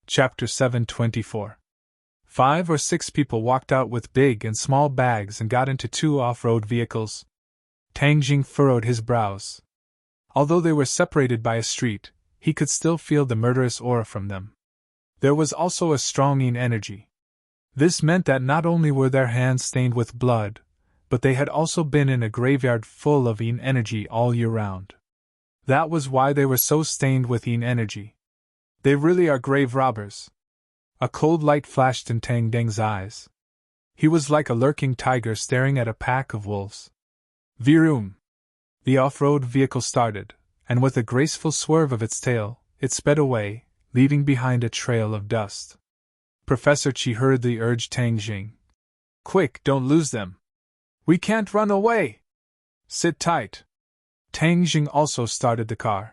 Chapter 724. 5 or 6 people walked out with big and small bags and got into 2 off-road vehicles. Tang Jing furrowed his brows. Although they were separated by a street, he could still feel the murderous aura from them. There was also a strong yin energy. This meant that not only were their hands stained with blood, but they had also been in a graveyard full of yin energy all year round. That was why they were so stained with yin energy. They really are grave robbers. A cold light flashed in Tang Deng's eyes. He was like a lurking tiger staring at a pack of wolves. Vroom! The off-road vehicle started, and with a graceful swerve of its tail, it sped away, leaving behind a trail of dust. Professor Chi hurriedly urged Tang Jing. "Quick, don't lose them. We can't run away. Sit tight." Tang Jing also started the car.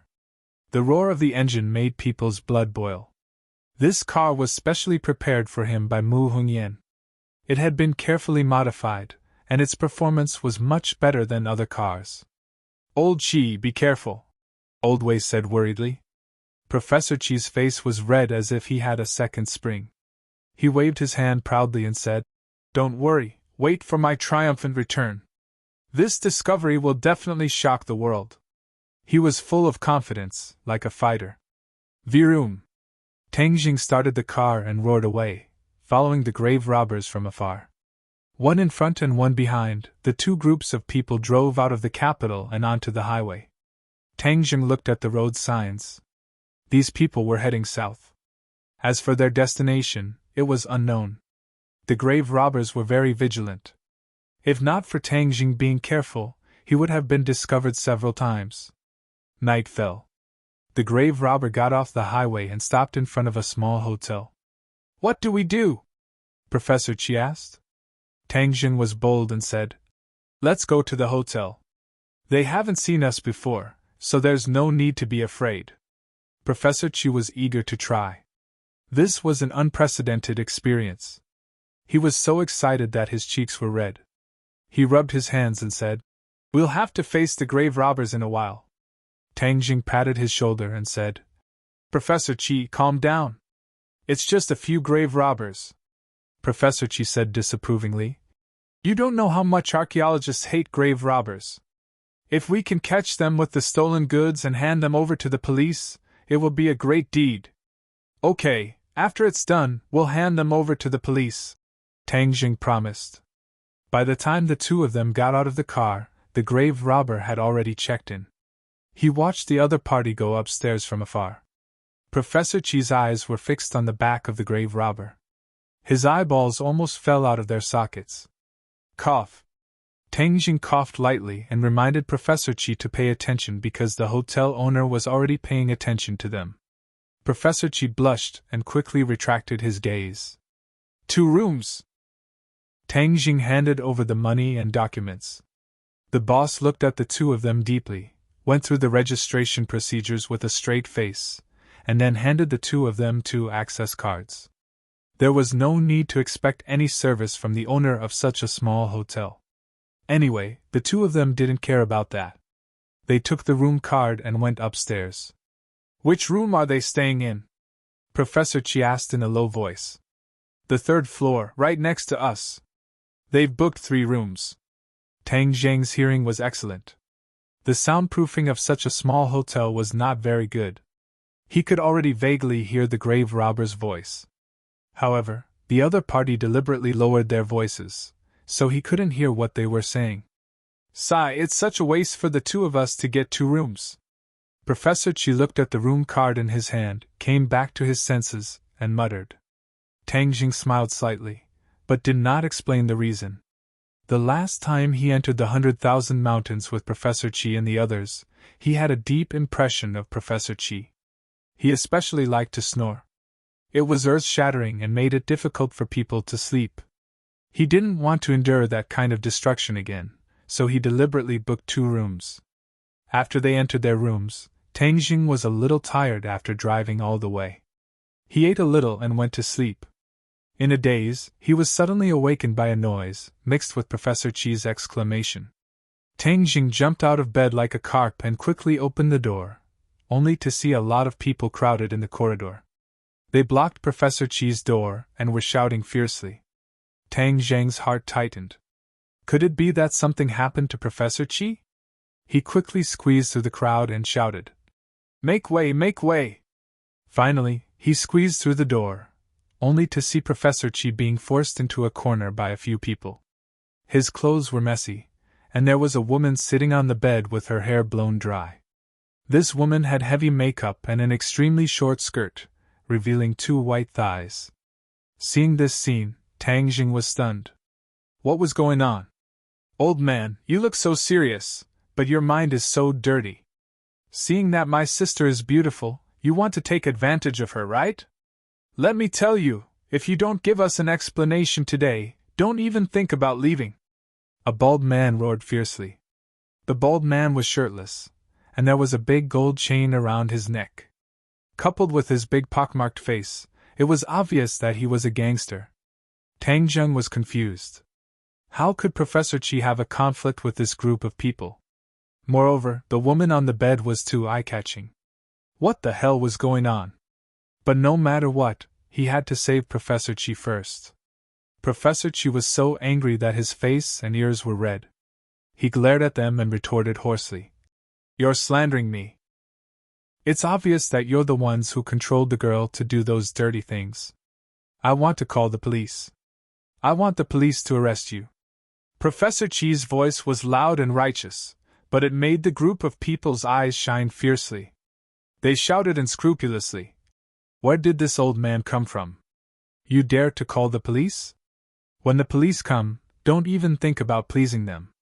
The roar of the engine made people's blood boil. This car was specially prepared for him by Mu Hongyan. It had been carefully modified, and its performance was much better than other cars. "Old Chi, be careful," Old Wei said worriedly. Professor Chi's face was red as if he had a second spring. He waved his hand proudly and said, "Don't worry, wait for my triumphant return. This discovery will definitely shock the world." He was full of confidence, like a fighter. Vroom! Tang Jing started the car and roared away, following the grave robbers from afar. One in front and one behind, the 2 groups of people drove out of the capital and onto the highway. Tang Jing looked at the road signs. These people were heading south. As for their destination, it was unknown. The grave robbers were very vigilant. If not for Tang Jing being careful, he would have been discovered several times. Night fell. The grave robber got off the highway and stopped in front of a small hotel. "What do we do?" Professor Chi asked. Tang Jing was bold and said, "Let's go to the hotel. They haven't seen us before, so there's no need to be afraid." Professor Chi was eager to try. This was an unprecedented experience. He was so excited that his cheeks were red. He rubbed his hands and said, "We'll have to face the grave robbers in a while." Tang Jing patted his shoulder and said, "Professor Chi, calm down. It's just a few grave robbers." Professor Chi said disapprovingly, "You don't know how much archaeologists hate grave robbers. If we can catch them with the stolen goods and hand them over to the police, it will be a great deed." "Okay, after it's done, we'll hand them over to the police," Tang Jing promised. By the time the 2 of them got out of the car, the grave robber had already checked in. He watched the other party go upstairs from afar. Professor Chi's eyes were fixed on the back of the grave robber. His eyeballs almost fell out of their sockets. Cough. Tang Jing coughed lightly and reminded Professor Chi to pay attention because the hotel owner was already paying attention to them. Professor Chi blushed and quickly retracted his gaze. 2 rooms. Tang Jing handed over the money and documents. The boss looked at the 2 of them deeply, went through the registration procedures with a straight face, and then handed the 2 of them 2 access cards. There was no need to expect any service from the owner of such a small hotel. Anyway, the 2 of them didn't care about that. They took the room card and went upstairs. "Which room are they staying in?" Professor Chi asked in a low voice. "The 3rd floor, right next to us. They've booked 3 rooms." Tang Jing's hearing was excellent. The soundproofing of such a small hotel was not very good. He could already vaguely hear the grave robber's voice. However, the other party deliberately lowered their voices, so he couldn't hear what they were saying. "Sigh, it's such a waste for the 2 of us to get 2 rooms." Professor Chi looked at the room card in his hand, came back to his senses, and muttered. Tang Jing smiled slightly, but did not explain the reason. The last time he entered the 100,000 Mountains with Professor Chi and the others, he had a deep impression of Professor Chi. He especially liked to snore. It was earth-shattering and made it difficult for people to sleep. He didn't want to endure that kind of destruction again, so he deliberately booked 2 rooms. After they entered their rooms, Tang Jing was a little tired after driving all the way. He ate a little and went to sleep. In a daze, he was suddenly awakened by a noise, mixed with Professor Chi's exclamation. Tang Jing jumped out of bed like a carp and quickly opened the door, only to see a lot of people crowded in the corridor. They blocked Professor Chi's door and were shouting fiercely. Tang Zheng's heart tightened. Could it be that something happened to Professor Chi? He quickly squeezed through the crowd and shouted, "Make way, make way!" Finally, he squeezed through the door, only to see Professor Chi being forced into a corner by a few people. His clothes were messy, and there was a woman sitting on the bed with her hair blown dry. This woman had heavy makeup and an extremely short skirt, revealing 2 white thighs. Seeing this scene, Tang Jing was stunned. What was going on? "Old man, you look so serious, but your mind is so dirty. Seeing that my sister is beautiful, you want to take advantage of her, right? Let me tell you, if you don't give us an explanation today, don't even think about leaving." A bald man roared fiercely. The bald man was shirtless, and there was a big gold chain around his neck. Coupled with his big pockmarked face, it was obvious that he was a gangster. Tang Zheng was confused. How could Professor Chi have a conflict with this group of people? Moreover, the woman on the bed was too eye-catching. What the hell was going on? But no matter what, he had to save Professor Chi first. Professor Chi was so angry that his face and ears were red. He glared at them and retorted hoarsely, "You're slandering me. It's obvious that you're the ones who controlled the girl to do those dirty things. I want to call the police. I want the police to arrest you." Professor Chi's voice was loud and righteous, but it made the group of people's eyes shine fiercely. They shouted unscrupulously, "Where did this old man come from? You dare to call the police? When the police come, don't even think about pleasing them."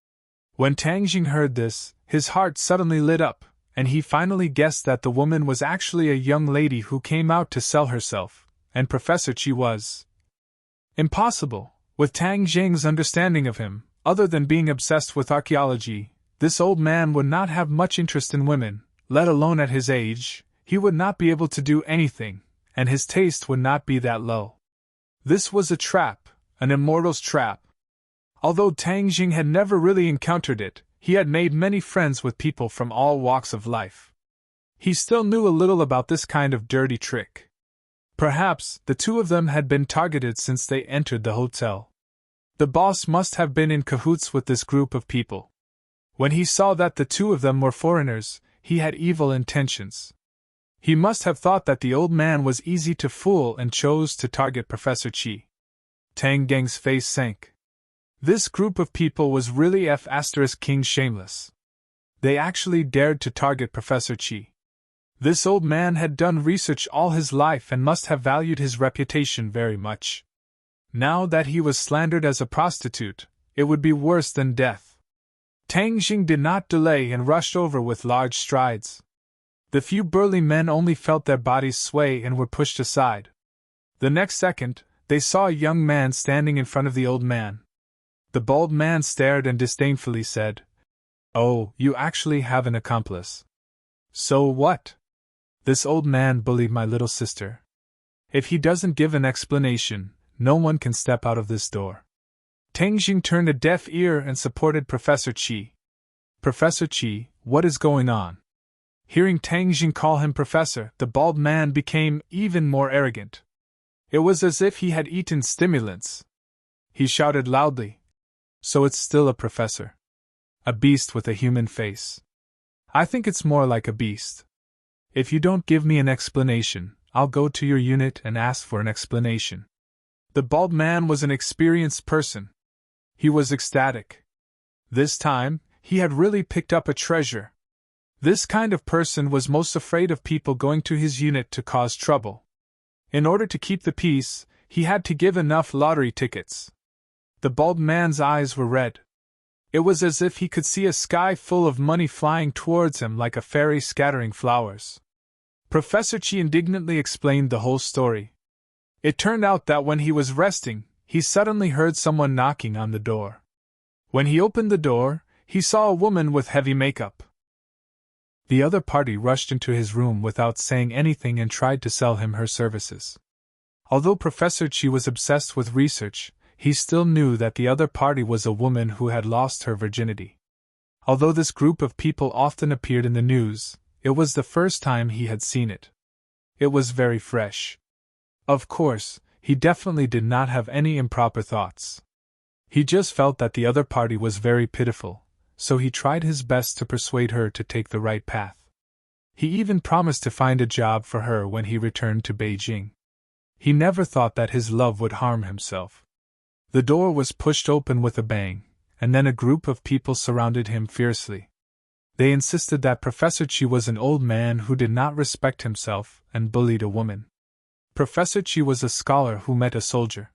When Tang Jing heard this, his heart suddenly lit up, and he finally guessed that the woman was actually a young lady who came out to sell herself, and Professor Chi was. Impossible! With Tang Jing's understanding of him, other than being obsessed with archaeology, this old man would not have much interest in women, let alone at his age. He would not be able to do anything, and his taste would not be that low. This was a trap, an immortal's trap. Although Tang Jing had never really encountered it, he had made many friends with people from all walks of life. He still knew a little about this kind of dirty trick. Perhaps the 2 of them had been targeted since they entered the hotel. The boss must have been in cahoots with this group of people. When he saw that the 2 of them were foreigners, he had evil intentions. He must have thought that the old man was easy to fool and chose to target Professor Chi. Tang Geng's face sank. This group of people was really King shameless. They actually dared to target Professor Chi. This old man had done research all his life and must have valued his reputation very much. Now that he was slandered as a prostitute, it would be worse than death. Tang Jing did not delay and rushed over with large strides. The few burly men only felt their bodies sway and were pushed aside. The next second, they saw a young man standing in front of the old man. The bald man stared and disdainfully said, "Oh, you actually have an accomplice. So what? This old man bullied my little sister. If he doesn't give an explanation, no one can step out of this door." Tang Jing turned a deaf ear and supported Professor Chi. "Professor Chi, what is going on?" Hearing Tang Jing call him professor, the bald man became even more arrogant. It was as if he had eaten stimulants. He shouted loudly, "So it's still a professor? A beast with a human face? I think it's more like a beast. If you don't give me an explanation, I'll go to your unit and ask for an explanation." The bald man was an experienced person. He was ecstatic. This time, he had really picked up a treasure. This kind of person was most afraid of people going to his unit to cause trouble. In order to keep the peace, he had to give enough lottery tickets. The bald man's eyes were red. It was as if he could see a sky full of money flying towards him like a fairy scattering flowers. Professor Chi indignantly explained the whole story. It turned out that when he was resting, he suddenly heard someone knocking on the door. When he opened the door, he saw a woman with heavy makeup. The other party rushed into his room without saying anything and tried to sell him her services. Although Professor Chi was obsessed with research, he still knew that the other party was a woman who had lost her virginity. Although this group of people often appeared in the news, it was the first time he had seen it. It was very fresh. Of course, he definitely did not have any improper thoughts. He just felt that the other party was very pitiful, so he tried his best to persuade her to take the right path. He even promised to find a job for her when he returned to Beijing. He never thought that his love would harm himself. The door was pushed open with a bang, and then a group of people surrounded him fiercely. They insisted that Professor Chi was an old man who did not respect himself and bullied a woman. Professor Chi was a scholar who met a soldier.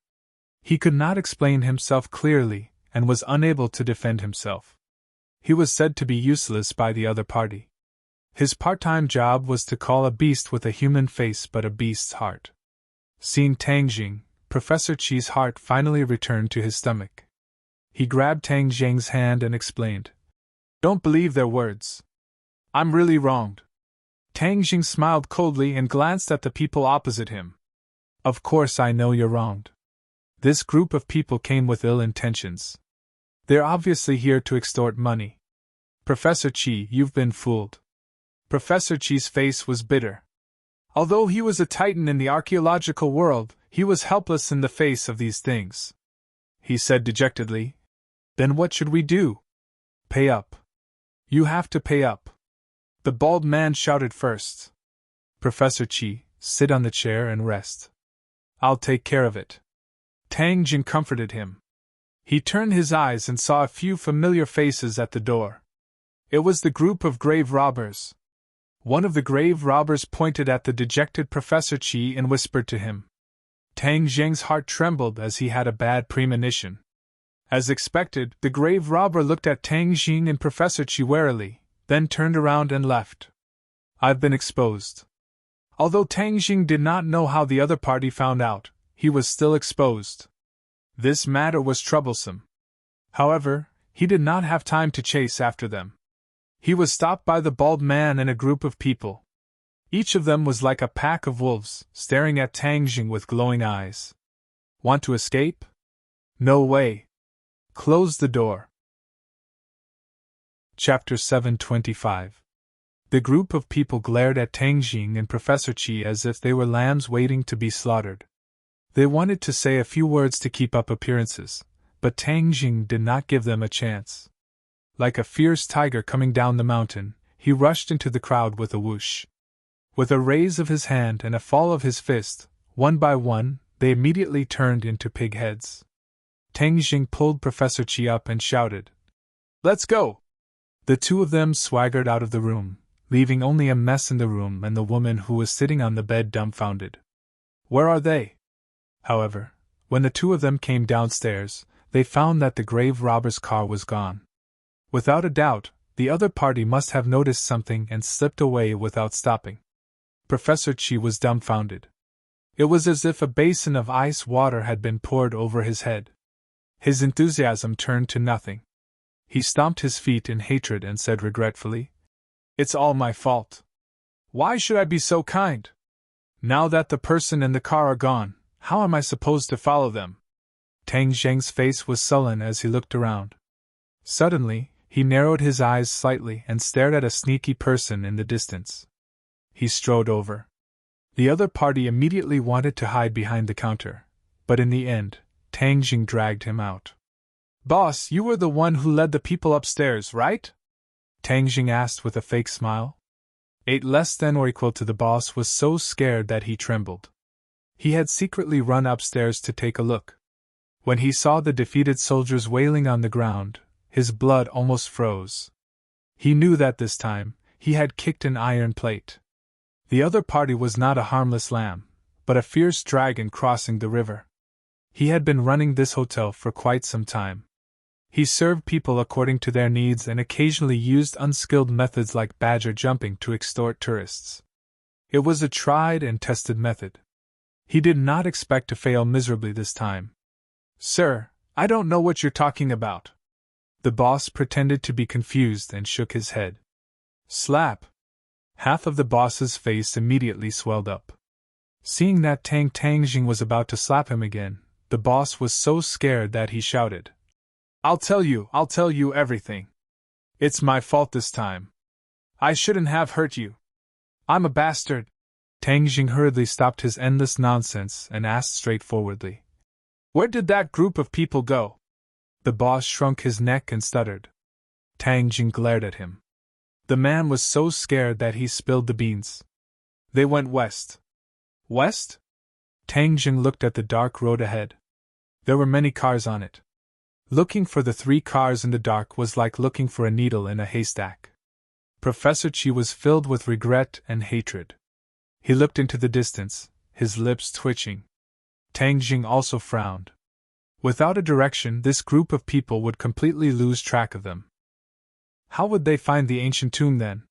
He could not explain himself clearly and was unable to defend himself. He was said to be useless by the other party. His part-time job was to call a beast with a human face but a beast's heart. Seeing Tang Jing, Professor Chi's heart finally returned to his stomach. He grabbed Tang Jing's hand and explained, "Don't believe their words. I'm really wronged." Tang Jing smiled coldly and glanced at the people opposite him. "Of course I know you're wronged. This group of people came with ill intentions. They're obviously here to extort money. Professor Chi, you've been fooled." Professor Chi's face was bitter. Although he was a titan in the archaeological world, he was helpless in the face of these things. He said dejectedly, "Then what should we do?" "Pay up. You have to pay up." The bald man shouted first. "Professor Chi, sit on the chair and rest. I'll take care of it." Tang Jing comforted him. He turned his eyes and saw a few familiar faces at the door. It was the group of grave robbers. One of the grave robbers pointed at the dejected Professor Chi and whispered to him. Tang Jing's heart trembled as he had a bad premonition. As expected, the grave robber looked at Tang Jing and Professor Chi warily, then turned around and left. "I've been exposed." Although Tang Jing did not know how the other party found out, he was still exposed. This matter was troublesome. However, he did not have time to chase after them. He was stopped by the bald man and a group of people. Each of them was like a pack of wolves, staring at Tang Jing with glowing eyes. "Want to escape? No way. Close the door." Chapter 725. The group of people glared at Tang Jing and Professor Chi as if they were lambs waiting to be slaughtered. They wanted to say a few words to keep up appearances, but Tang Jing did not give them a chance. Like a fierce tiger coming down the mountain, he rushed into the crowd with a whoosh. With a raise of his hand and a fall of his fist, one by one, they immediately turned into pig heads. Tang Jing pulled Professor Chi up and shouted, "Let's go!" The two of them swaggered out of the room, leaving only a mess in the room and the woman who was sitting on the bed dumbfounded. Where are they? However, when the two of them came downstairs, they found that the grave robber's car was gone. Without a doubt, the other party must have noticed something and slipped away without stopping. Professor Chi was dumbfounded. It was as if a basin of ice water had been poured over his head. His enthusiasm turned to nothing. He stomped his feet in hatred and said regretfully, "It's all my fault. Why should I be so kind? Now that the person and the car are gone, how am I supposed to follow them?" Tang Jing's face was sullen as he looked around. Suddenly, he narrowed his eyes slightly and stared at a sneaky person in the distance. He strode over. The other party immediately wanted to hide behind the counter, but in the end, Tang Jing dragged him out. "Boss, you were the one who led the people upstairs, right?" Tang Jing asked with a fake smile. 8 less than or equal to the boss was so scared that he trembled. He had secretly run upstairs to take a look. When he saw the defeated soldiers wailing on the ground, his blood almost froze. He knew that this time, he had kicked an iron plate. The other party was not a harmless lamb, but a fierce dragon crossing the river. He had been running this hotel for quite some time. He served people according to their needs and occasionally used unskilled methods like badger jumping to extort tourists. It was a tried and tested method. He did not expect to fail miserably this time. "Sir, I don't know what you're talking about." The boss pretended to be confused and shook his head. Slap! Half of the boss's face immediately swelled up. Seeing that Tang Jing was about to slap him again, the boss was so scared that he shouted, I'll tell you everything. It's my fault this time. I shouldn't have hurt you. I'm a bastard." Tang Jing hurriedly stopped his endless nonsense and asked straightforwardly, "Where did that group of people go?" The boss shrunk his neck and stuttered. Tang Jing glared at him. The man was so scared that he spilled the beans. "They went west." "West?" Tang Jing looked at the dark road ahead. There were many cars on it. Looking for the 3 cars in the dark was like looking for a needle in a haystack. Professor Chi was filled with regret and hatred. He looked into the distance, his lips twitching. Tang Jing also frowned. Without a direction, this group of people would completely lose track of them. How would they find the ancient tomb then?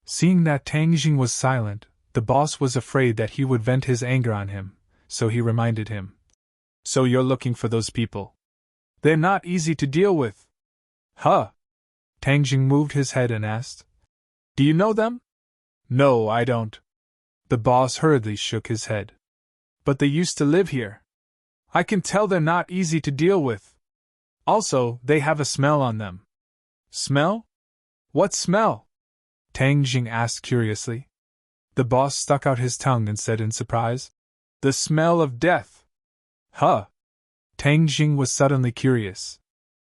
Seeing that Tang Jing was silent, the boss was afraid that he would vent his anger on him, so he reminded him. "So you're looking for those people? They're not easy to deal with." "Huh?" Tang Jing moved his head and asked. "Do you know them?" "No, I don't." The boss hurriedly shook his head. "But they used to live here. I can tell they're not easy to deal with. Also, they have a smell on them." "Smell? What smell?" Tang Jing asked curiously. The boss stuck out his tongue and said in surprise, "The smell of death." "Huh?" Tang Jing was suddenly curious.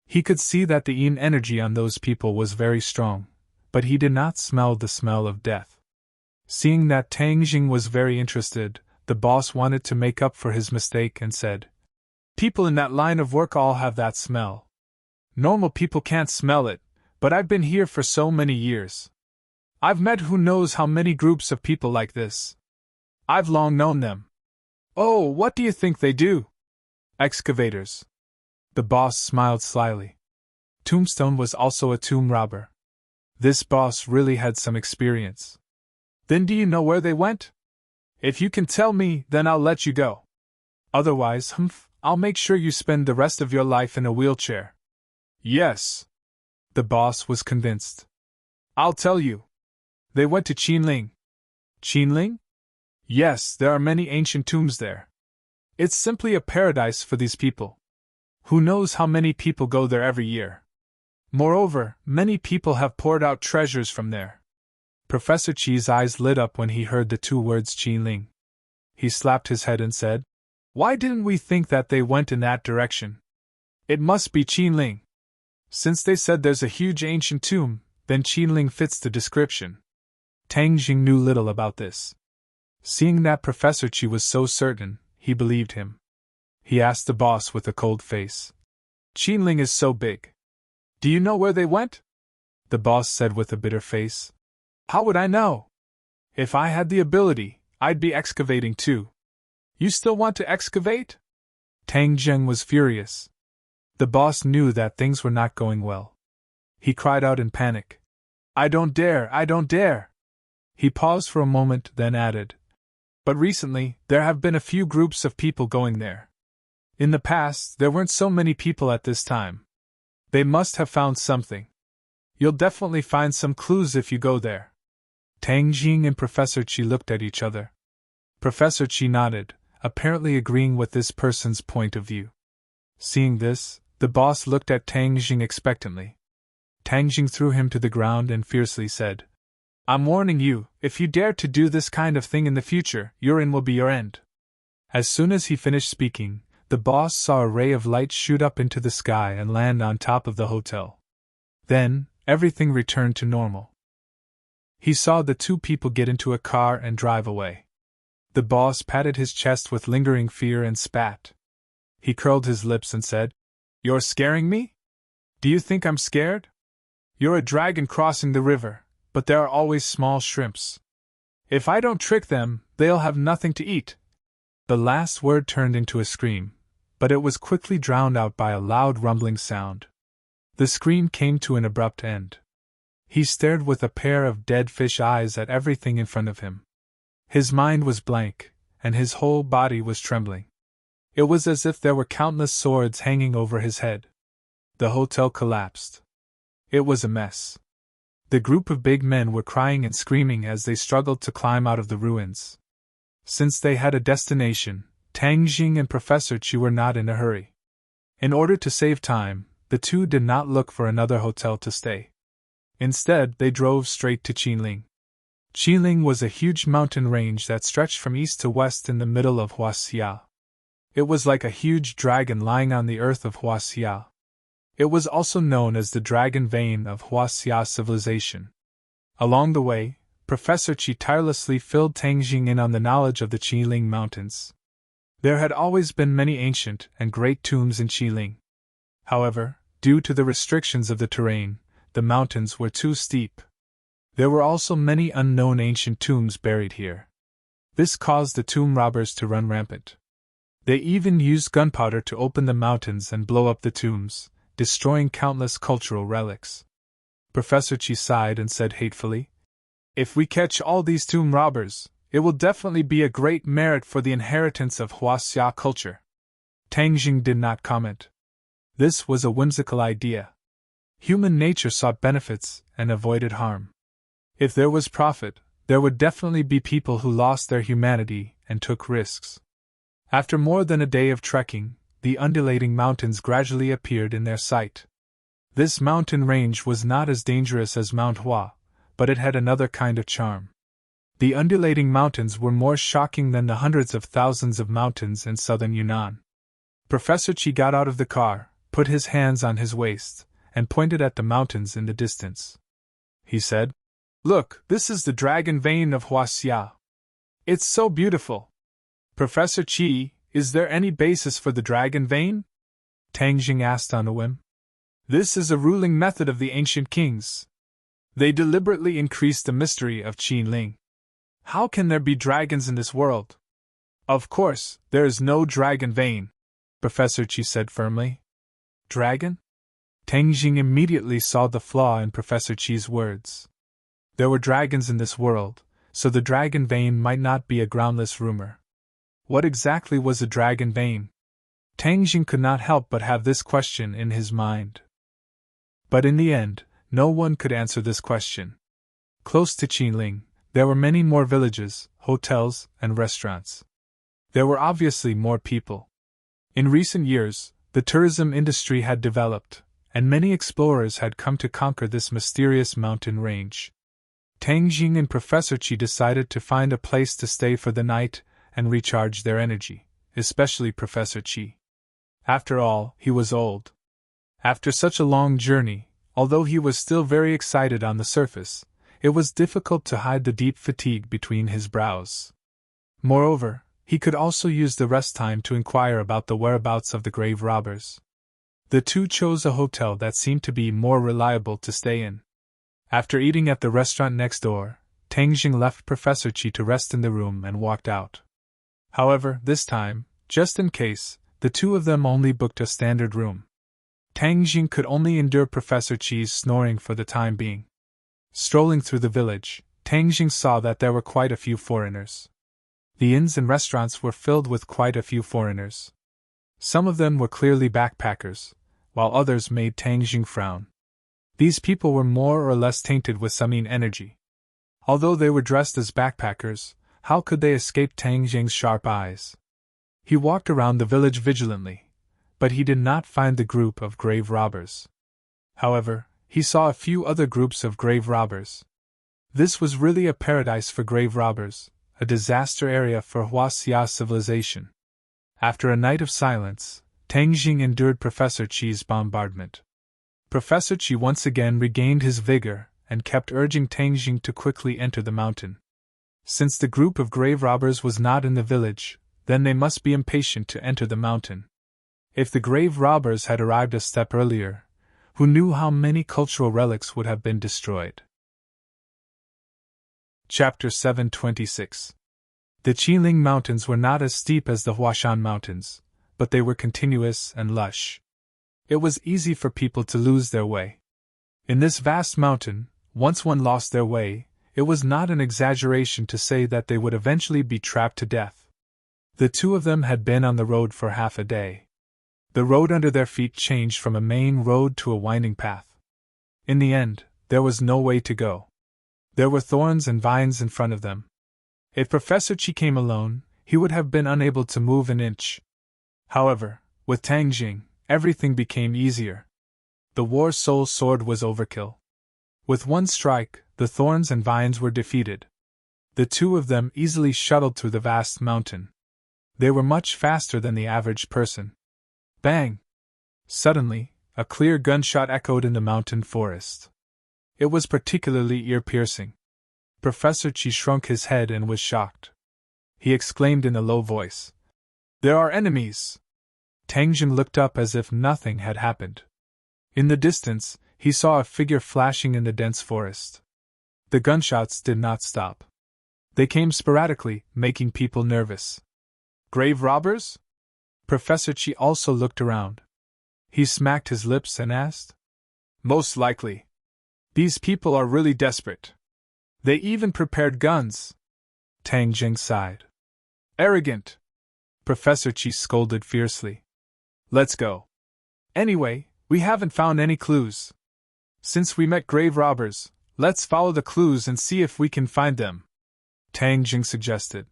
He could see that the yin energy on those people was very strong, but he did not smell the smell of death. Seeing that Tang Jing was very interested, the boss wanted to make up for his mistake and said, "People in that line of work all have that smell. Normal people can't smell it, but I've been here for so many years. I've met who knows how many groups of people like this. I've long known them." "Oh, what do you think they do?" "Excavators." The boss smiled slyly. Tombstone was also a tomb robber. This boss really had some experience. "Then do you know where they went? If you can tell me, then I'll let you go. Otherwise, I'll make sure you spend the rest of your life in a wheelchair." "Yes." The boss was convinced. "I'll tell you. They went to Qinling." "Qinling?" "Yes, there are many ancient tombs there. It's simply a paradise for these people. Who knows how many people go there every year. Moreover, many people have poured out treasures from there." Professor Chi's eyes lit up when he heard the 2 words Qinling. He slapped his head and said, "Why didn't we think that they went in that direction? It must be Qinling. Since they said there's a huge ancient tomb, then Qinling fits the description." Tang Jing knew little about this. Seeing that Professor Chi was so certain, he believed him. He asked the boss with a cold face, "Qinling is so big. Do you know where they went?" The boss said with a bitter face, "How would I know? If I had the ability, I'd be excavating too." "You still want to excavate?" Tang Jing was furious. The boss knew that things were not going well. He cried out in panic, "I don't dare, I don't dare!" He paused for a moment, then added, "But recently, there have been a few groups of people going there. In the past, there weren't so many people at this time. They must have found something. You'll definitely find some clues if you go there." Tang Jing and Professor Chi looked at each other. Professor Chi nodded, apparently agreeing with this person's point of view. Seeing this, the boss looked at Tang Jing expectantly. Tang Jing threw him to the ground and fiercely said, "I'm warning you, if you dare to do this kind of thing in the future, your in will be your end." As soon as he finished speaking, the boss saw a ray of light shoot up into the sky and land on top of the hotel. Then, everything returned to normal. He saw the 2 people get into a car and drive away. The boss patted his chest with lingering fear and spat. He curled his lips and said, "You're scaring me? Do you think I'm scared? You're a dragon crossing the river, but there are always small shrimps. If I don't trick them, they'll have nothing to eat." The last word turned into a scream, but it was quickly drowned out by a loud rumbling sound. The scream came to an abrupt end. He stared with a pair of dead fish eyes at everything in front of him. His mind was blank, and his whole body was trembling. It was as if there were countless swords hanging over his head. The hotel collapsed. It was a mess. The group of big men were crying and screaming as they struggled to climb out of the ruins. Since they had a destination, Tang Jing and Professor Chi were not in a hurry. In order to save time, the 2 did not look for another hotel to stay. Instead, they drove straight to Qinling. Qiling was a huge mountain range that stretched from east to west in the middle of Huaxia. It was like a huge dragon lying on the earth of Huaxia. It was also known as the Dragon Vein of Huaxia civilization. Along the way, Professor Qi tirelessly filled Tangjing in on the knowledge of the Qiling Mountains. There had always been many ancient and great tombs in Qiling. However, due to the restrictions of the terrain, the mountains were too steep. There were also many unknown ancient tombs buried here. This caused the tomb robbers to run rampant. They even used gunpowder to open the mountains and blow up the tombs, destroying countless cultural relics. Professor Qi sighed and said hatefully, "If we catch all these tomb robbers, it will definitely be a great merit for the inheritance of Huaxia culture." Tangjing did not comment. This was a whimsical idea. Human nature sought benefits and avoided harm. If there was profit, there would definitely be people who lost their humanity and took risks. After more than a day of trekking, the undulating mountains gradually appeared in their sight. This mountain range was not as dangerous as Mount Hua, but it had another kind of charm. The undulating mountains were more shocking than the hundreds of thousands of mountains in southern Yunnan. Professor Qi got out of the car, put his hands on his waist, and pointed at the mountains in the distance. He said, "Look, this is the Dragon Vein of Huaxia. It's so beautiful." "Professor Qi, is there any basis for the Dragon Vein?" Tangjing asked on a whim. "This is a ruling method of the ancient kings. They deliberately increased the mystery of Qiling. How can there be dragons in this world?" "Of course, there is no Dragon Vein," Professor Qi said firmly. "Dragon?" Tangjing immediately saw the flaw in Professor Qi's words. There were dragons in this world, so the Dragon Vein might not be a groundless rumor. What exactly was a Dragon Vein? Tangjing could not help but have this question in his mind. But in the end, no one could answer this question. Close to Qiling, there were many more villages, hotels, and restaurants. There were obviously more people. In recent years, the tourism industry had developed, and many explorers had come to conquer this mysterious mountain range. Tangjing and Professor Qi decided to find a place to stay for the night and recharge their energy, especially Professor Qi. After all, he was old. After such a long journey, although he was still very excited on the surface, it was difficult to hide the deep fatigue between his brows. Moreover, he could also use the rest time to inquire about the whereabouts of the grave robbers. The two chose a hotel that seemed to be more reliable to stay in. After eating at the restaurant next door, Tangjing left Professor Qi to rest in the room and walked out. However, this time, just in case, the two of them only booked a standard room. Tangjing could only endure Professor Qi's snoring for the time being. Strolling through the village, Tangjing saw that there were quite a few foreigners. The inns and restaurants were filled with quite a few foreigners. Some of them were clearly backpackers, while others made Tangjing frown. These people were more or less tainted with Samine energy. Although they were dressed as backpackers, how could they escape Tangjing's sharp eyes? He walked around the village vigilantly, but he did not find the group of grave robbers. However, he saw a few other groups of grave robbers. This was really a paradise for grave robbers, a disaster area for Huaxia civilization. After a night of silence, Tangjing endured Professor Qi's bombardment. Professor Qi once again regained his vigor and kept urging Tangjing to quickly enter the mountain. Since the group of grave robbers was not in the village, then they must be impatient to enter the mountain. If the grave robbers had arrived a step earlier, who knew how many cultural relics would have been destroyed? Chapter 726. The Qiling Mountains were not as steep as the Huashan Mountains, but they were continuous and lush. It was easy for people to lose their way. In this vast mountain, once one lost their way, it was not an exaggeration to say that they would eventually be trapped to death. The two of them had been on the road for half a day. The road under their feet changed from a main road to a winding path. In the end, there was no way to go. There were thorns and vines in front of them. If Professor Qi came alone, he would have been unable to move an inch. However, with Tangjing, everything became easier. The War Soul Sword was overkill. With one strike, the thorns and vines were defeated, The two of them easily shuttled through the vast mountain. They were much faster than the average person. Bang! Suddenly, a clear gunshot echoed in the mountain forest. It was particularly ear-piercing. Professor Chi shrunk his head and was shocked. He exclaimed in a low voice, "There are enemies!" Tang Jing looked up as if nothing had happened. In the distance, he saw a figure flashing in the dense forest. The gunshots did not stop. They came sporadically, making people nervous. Grave robbers? Professor Chi also looked around. He smacked his lips and asked, "Most likely. These people are really desperate. They even prepared guns." Tang Jing sighed. "Arrogant!" Professor Chi scolded fiercely. "Let's go. Anyway, we haven't found any clues. Since we met grave robbers, let's follow the clues and see if we can find them," Tang Jing suggested.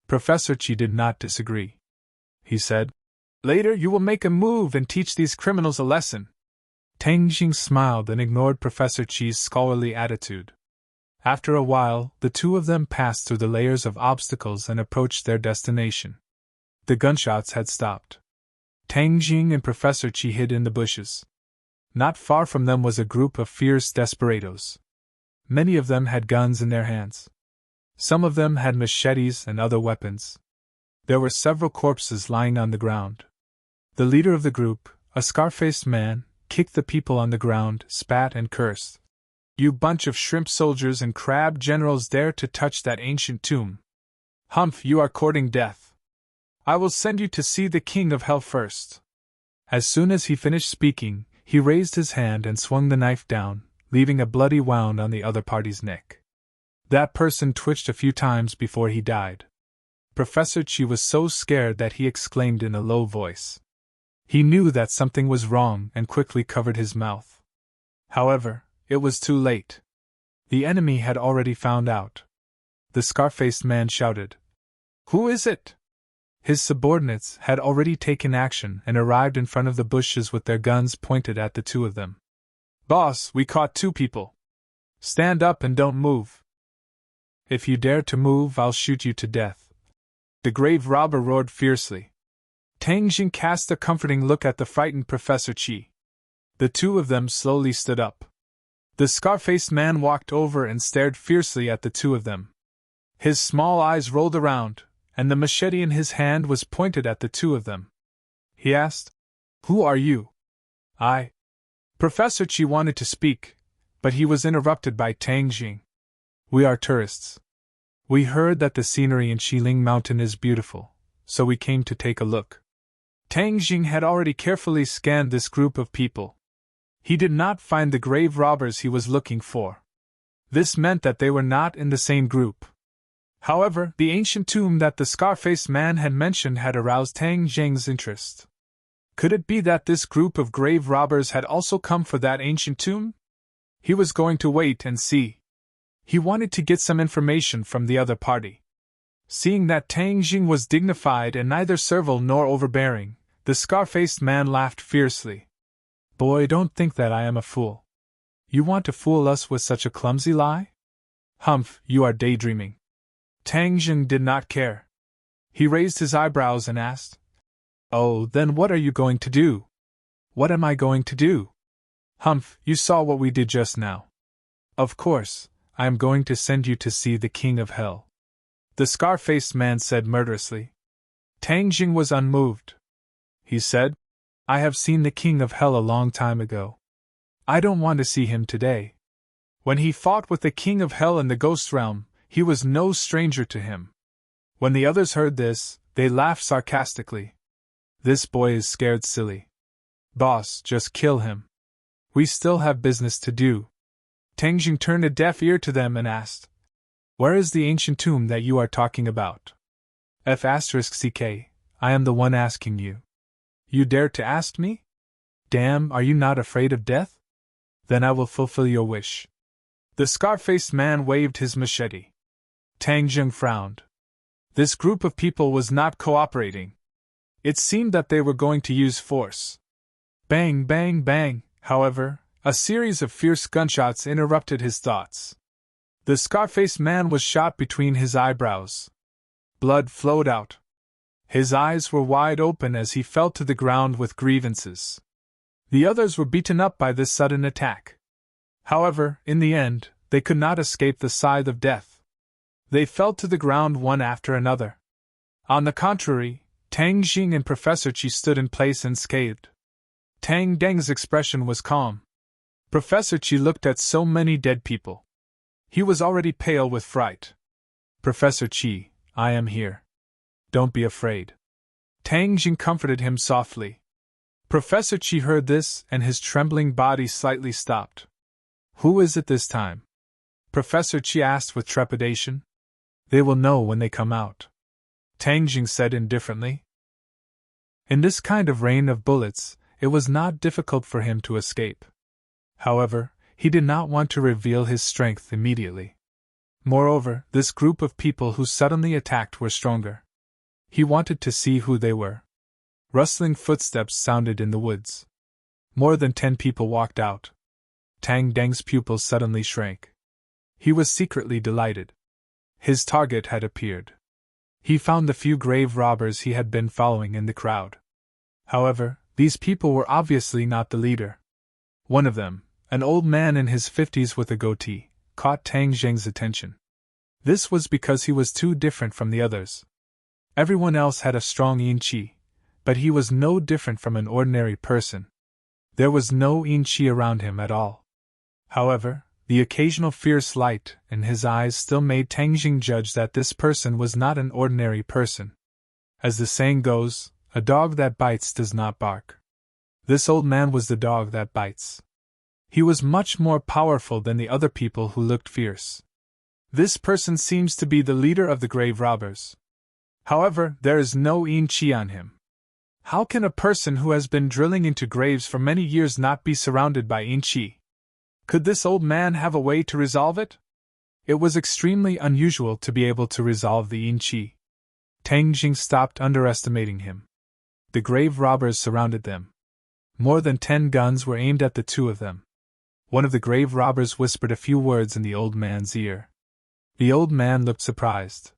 Professor Chi did not disagree. He said, "Later you will make a move and teach these criminals a lesson." Tang Jing smiled and ignored Professor Chi's scholarly attitude. After a while, the two of them passed through the layers of obstacles and approached their destination. The gunshots had stopped. Tang Jing and Professor Chi hid in the bushes. Not far from them was a group of fierce desperados. Many of them had guns in their hands. Some of them had machetes and other weapons. There were several corpses lying on the ground. The leader of the group, a scar-faced man, kicked the people on the ground, spat and cursed. "You bunch of shrimp soldiers and crab generals dare to touch that ancient tomb. Humph, you are courting death. I will send you to see the king of hell first." As soon as he finished speaking, he raised his hand and swung the knife down, leaving a bloody wound on the other party's neck. That person twitched a few times before he died. Professor Chi was so scared that he exclaimed in a low voice. He knew that something was wrong and quickly covered his mouth. However, it was too late. The enemy had already found out. The scar-faced man shouted, "Who is it?" His subordinates had already taken action and arrived in front of the bushes with their guns pointed at the two of them. "Boss, we caught two people. Stand up and don't move. If you dare to move, I'll shoot you to death," the grave robber roared fiercely. Tang Jing cast a comforting look at the frightened Professor Chi. The two of them slowly stood up. The scar-faced man walked over and stared fiercely at the two of them. His small eyes rolled around, and the machete in his hand was pointed at the two of them. He asked, "Who are you?" "I." Professor Chi wanted to speak, but he was interrupted by Tang Jing. "We are tourists. We heard that the scenery in Xiling Mountain is beautiful, so we came to take a look." Tang Jing had already carefully scanned this group of people. He did not find the grave robbers he was looking for. This meant that they were not in the same group. However, the ancient tomb that the scar-faced man had mentioned had aroused Tang Jing's interest. Could it be that this group of grave robbers had also come for that ancient tomb? He was going to wait and see. He wanted to get some information from the other party. Seeing that Tang Jing was dignified and neither servile nor overbearing, the scar-faced man laughed fiercely. "Boy, don't think that I am a fool. You want to fool us with such a clumsy lie? Humph, you are daydreaming." Tang Jing did not care. He raised his eyebrows and asked, "Oh, then what are you going to do?" "What am I going to do?" "Humph, you saw what we did just now. Of course, I am going to send you to see the king of hell," the scar-faced man said murderously. Tang Jing was unmoved. He said, "I have seen the king of hell a long time ago. I don't want to see him today." When he fought with the king of hell in the ghost realm, he was no stranger to him. When the others heard this, they laughed sarcastically. "This boy is scared silly. Boss, just kill him. We still have business to do." Tang Jing turned a deaf ear to them and asked, "Where is the ancient tomb that you are talking about?" F***ck, I am the one asking you. You dare to ask me? Damn, are you not afraid of death? Then I will fulfill your wish. The scar-faced man waved his machete. Tang Jing frowned. This group of people was not cooperating. It seemed that they were going to use force. Bang, bang, bang, however, a series of fierce gunshots interrupted his thoughts. The scar-faced man was shot between his eyebrows. Blood flowed out. His eyes were wide open as he fell to the ground with grievances. The others were beaten up by this sudden attack. However, in the end, they could not escape the scythe of death. They fell to the ground one after another. On the contrary, Tang Jing and Professor Qi stood in place unscathed. Tang Deng's expression was calm. Professor Qi looked at so many dead people. He was already pale with fright. Professor Qi, I am here. Don't be afraid. Tang Jing comforted him softly. Professor Qi heard this and his trembling body slightly stopped. Who is it this time? Professor Qi asked with trepidation. They will know when they come out. Tang Jing said indifferently. In this kind of rain of bullets, it was not difficult for him to escape. However, he did not want to reveal his strength immediately. Moreover, this group of people who suddenly attacked were stronger. He wanted to see who they were. Rustling footsteps sounded in the woods. More than 10 people walked out. Tang Deng's pupils suddenly shrank. He was secretly delighted. His target had appeared. He found the few grave robbers he had been following in the crowd. However, these people were obviously not the leader. One of them, an old man in his 50s with a goatee, caught Tang Jing's attention. This was because he was too different from the others. Everyone else had a strong yin qi, but he was no different from an ordinary person. There was no yin qi around him at all. However, the occasional fierce light in his eyes still made Tang Jing judge that this person was not an ordinary person. As the saying goes, a dog that bites does not bark. This old man was the dog that bites. He was much more powerful than the other people who looked fierce. This person seems to be the leader of the grave robbers. However, there is no yin qi on him. How can a person who has been drilling into graves for many years not be surrounded by yin qi? Could this old man have a way to resolve it? It was extremely unusual to be able to resolve the yin qi. Tang Jing stopped underestimating him. The grave robbers surrounded them. More than 10 guns were aimed at the two of them. One of the grave robbers whispered a few words in the old man's ear. The old man looked surprised.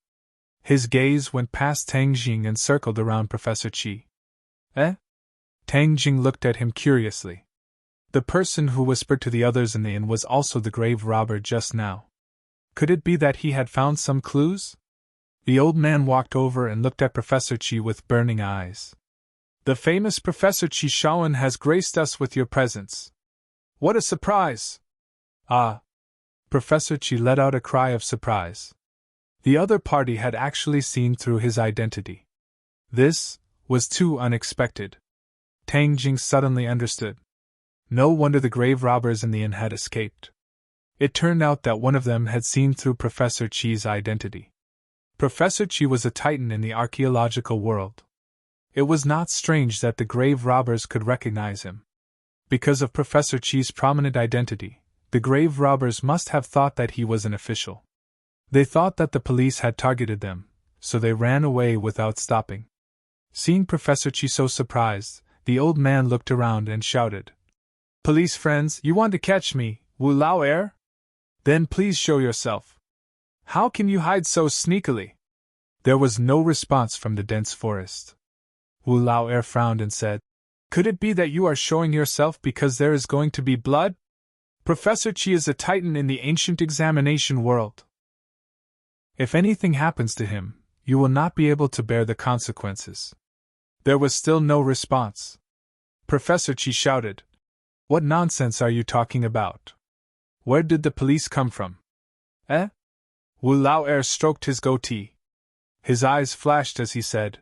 His gaze went past Tang Jing and circled around Professor Qi. Eh? Tang Jing looked at him curiously. The person who whispered to the others in the inn was also the grave robber just now. Could it be that he had found some clues? The old man walked over and looked at Professor Qi with burning eyes. The famous Professor Qi Shaoan has graced us with your presence. What a surprise! Ah! Professor Qi let out a cry of surprise. The other party had actually seen through his identity. This was too unexpected. Tang Jing suddenly understood. No wonder the grave robbers in the inn had escaped. It turned out that one of them had seen through Professor Qi's identity. Professor Qi was a titan in the archaeological world. It was not strange that the grave robbers could recognize him. Because of Professor Qi's prominent identity, the grave robbers must have thought that he was an official. They thought that the police had targeted them, so they ran away without stopping. Seeing Professor Qi so surprised, the old man looked around and shouted, "Police friends, you want to catch me, Wu Lao Er? Then please show yourself. How can you hide so sneakily?" There was no response from the dense forest. Wu Lao Er frowned and said, "Could it be that you are showing yourself because there is going to be blood? Professor Qi is a titan in the ancient examination world. If anything happens to him, you will not be able to bear the consequences." There was still no response. Professor Qi shouted, "What nonsense are you talking about? Where did the police come from?" Eh? Wu Lao Er stroked his goatee. His eyes flashed as he said,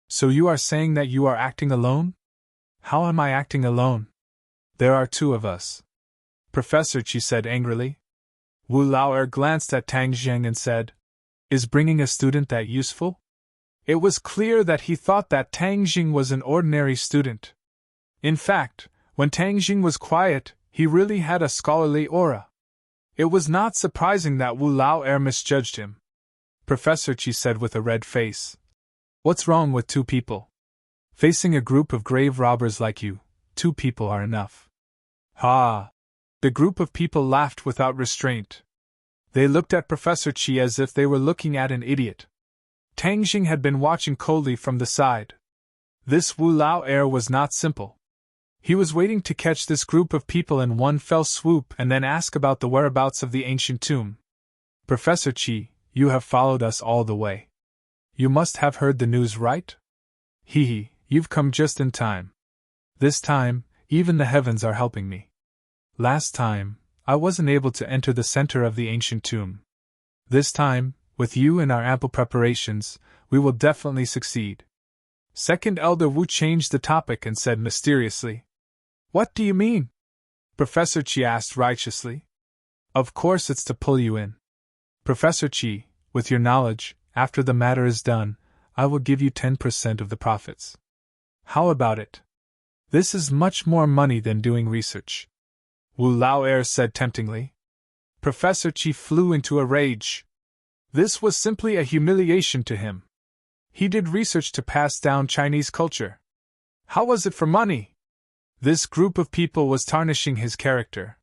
"So you are saying that you are acting alone?" "How am I acting alone? There are 2 of us," Professor Qi said angrily. Wu Lao Er glanced at Tang Jing and said, "Is bringing a student that useful?" It was clear that he thought that Tang Jing was an ordinary student. In fact, when Tang Jing was quiet, he really had a scholarly aura. It was not surprising that Wu Lao Er misjudged him. Professor Qi said with a red face, "What's wrong with 2 people? Facing a group of grave robbers like you, 2 people are enough." Ha! The group of people laughed without restraint. They looked at Professor Chi as if they were looking at an idiot. Tang Jing had been watching coldly from the side. This Wu Lao air was not simple. He was waiting to catch this group of people in one fell swoop and then ask about the whereabouts of the ancient tomb. Professor Chi, you have followed us all the way. You must have heard the news, right? Hee, you've come just in time. This time, even the heavens are helping me. Last time, I wasn't able to enter the center of the ancient tomb. This time, with you and our ample preparations, we will definitely succeed. Second Elder Wu changed the topic and said mysteriously. What do you mean? Professor Chi asked righteously. Of course it's to pull you in. Professor Chi, with your knowledge, after the matter is done, I will give you 10% of the profits. How about it? This is much more money than doing research. Wu Lao Er said temptingly. Professor Chi flew into a rage. This was simply a humiliation to him. He did research to pass down Chinese culture. How was it for money? This group of people was tarnishing his character.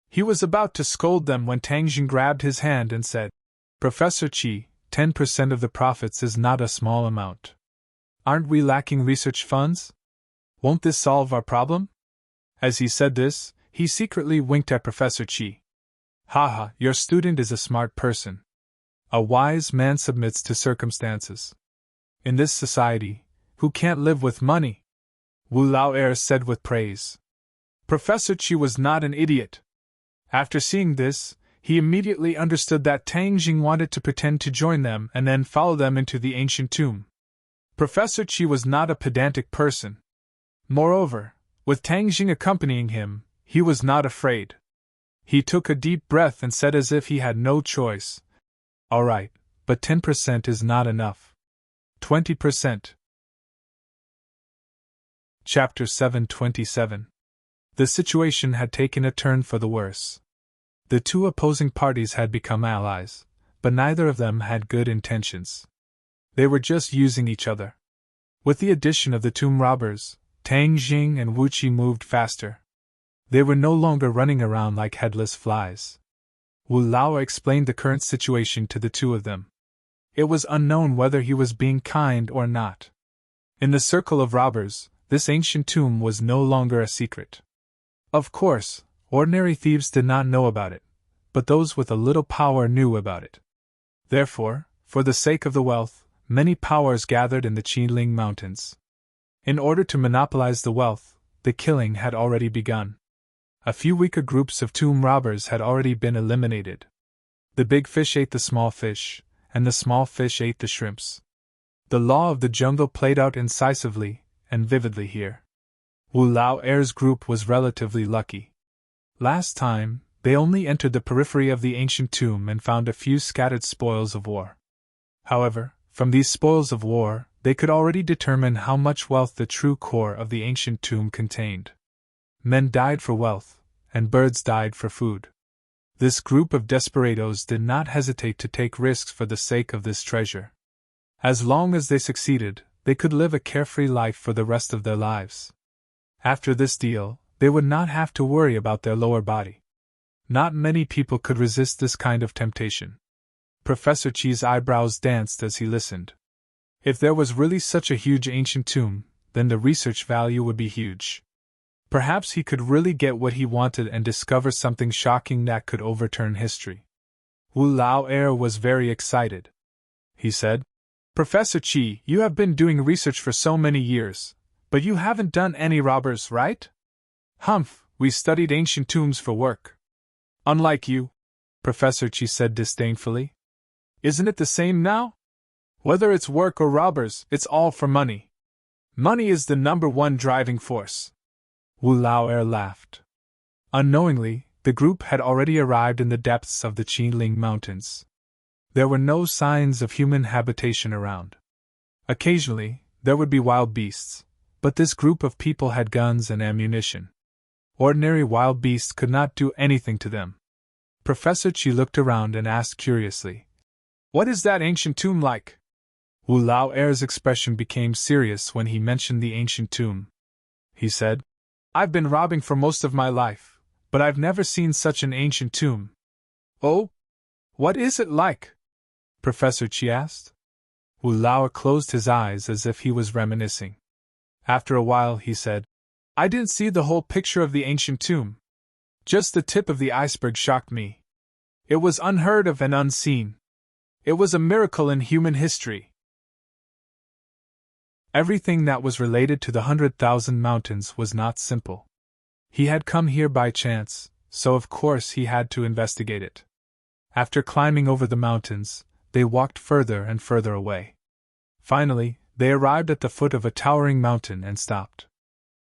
He was about to scold them when Tang Jing grabbed his hand and said, Professor Chi, 10% of the profits is not a small amount. Aren't we lacking research funds? Won't this solve our problem? As he said this, he secretly winked at Professor Chi. Haha, your student is a smart person. A wise man submits to circumstances. In this society, who can't live with money? Wu Lao Er said with praise. Professor Chi was not an idiot. After seeing this, he immediately understood that Tang Jing wanted to pretend to join them and then follow them into the ancient tomb. Professor Chi was not a pedantic person. Moreover, with Tang Jing accompanying him, he was not afraid. He took a deep breath and said as if he had no choice. All right, but 10% is not enough. 20%. Chapter 727. The situation had taken a turn for the worse. The two opposing parties had become allies, but neither of them had good intentions. They were just using each other. With the addition of the tomb robbers, Tang Jing and Wu Qi moved faster. They were no longer running around like headless flies. Wu Lao explained the current situation to the two of them. It was unknown whether he was being kind or not. In the circle of robbers, this ancient tomb was no longer a secret. Of course, ordinary thieves did not know about it, but those with a little power knew about it. Therefore, for the sake of the wealth, many powers gathered in the Qinling Mountains. In order to monopolize the wealth, the killing had already begun. A few weaker groups of tomb robbers had already been eliminated. The big fish ate the small fish, and the small fish ate the shrimps. The law of the jungle played out incisively and vividly here. Wu Lao Er's group was relatively lucky. Last time, they only entered the periphery of the ancient tomb and found a few scattered spoils of war. However, from these spoils of war, they could already determine how much wealth the true core of the ancient tomb contained. Men died for wealth, and birds died for food. This group of desperados did not hesitate to take risks for the sake of this treasure. As long as they succeeded, they could live a carefree life for the rest of their lives. After this deal, they would not have to worry about their lower body. Not many people could resist this kind of temptation. Professor Chi's eyebrows danced as he listened. If there was really such a huge ancient tomb, then the research value would be huge. Perhaps he could really get what he wanted and discover something shocking that could overturn history. Wu Lao Er was very excited. He said, Professor Chi, you have been doing research for so many years, but you haven't done any robbers, right? Humph, we studied ancient tombs for work. Unlike you, Professor Chi said disdainfully. Isn't it the same now? Whether it's work or robbers, it's all for money. Money is the number one driving force. Wu Lao Er laughed. Unknowingly, the group had already arrived in the depths of the Qinling Mountains. There were no signs of human habitation around. Occasionally, there would be wild beasts, but this group of people had guns and ammunition. Ordinary wild beasts could not do anything to them. Professor Chi looked around and asked curiously, What is that ancient tomb like? Wu Lao Er's expression became serious when he mentioned the ancient tomb. He said, I've been robbing for most of my life, but I've never seen such an ancient tomb. Oh? What is it like? Professor Chi asked. Wu Lao closed his eyes as if he was reminiscing. After a while, he said, I didn't see the whole picture of the ancient tomb. Just the tip of the iceberg shocked me. It was unheard of and unseen. It was a miracle in human history. Everything that was related to the 100,000 mountains was not simple. He had come here by chance, so of course he had to investigate it. After climbing over the mountains, they walked further and further away. Finally, they arrived at the foot of a towering mountain and stopped.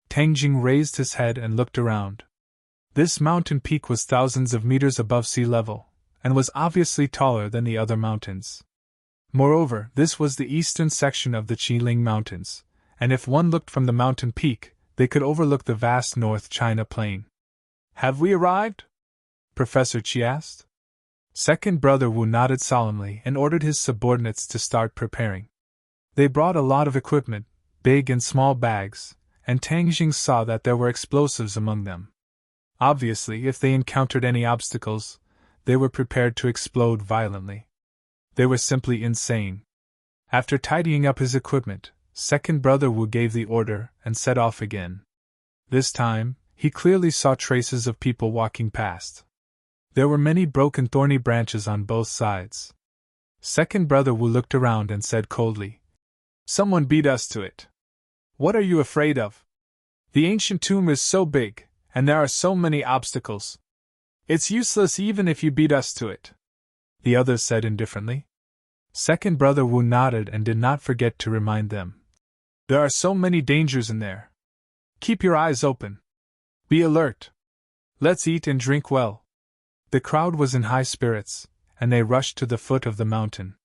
Tang Jing raised his head and looked around. This mountain peak was thousands of meters above sea level, and was obviously taller than the other mountains. Moreover, this was the eastern section of the Qiling Mountains, and if one looked from the mountain peak, they could overlook the vast North China Plain. Have we arrived? Professor Chi asked. Second Brother Wu nodded solemnly and ordered his subordinates to start preparing. They brought a lot of equipment, big and small bags, and Tang Jing saw that there were explosives among them. Obviously, if they encountered any obstacles, they were prepared to explode violently. They were simply insane. After tidying up his equipment, Second Brother Wu gave the order and set off again. This time, he clearly saw traces of people walking past. There were many broken thorny branches on both sides. Second Brother Wu looked around and said coldly, Someone beat us to it. What are you afraid of? The ancient tomb is so big, and there are so many obstacles. It's useless even if you beat us to it, the others said indifferently. Second Brother Wu nodded and did not forget to remind them. There are so many dangers in there. Keep your eyes open. Be alert. Let's eat and drink well. The crowd was in high spirits, and they rushed to the foot of the mountain.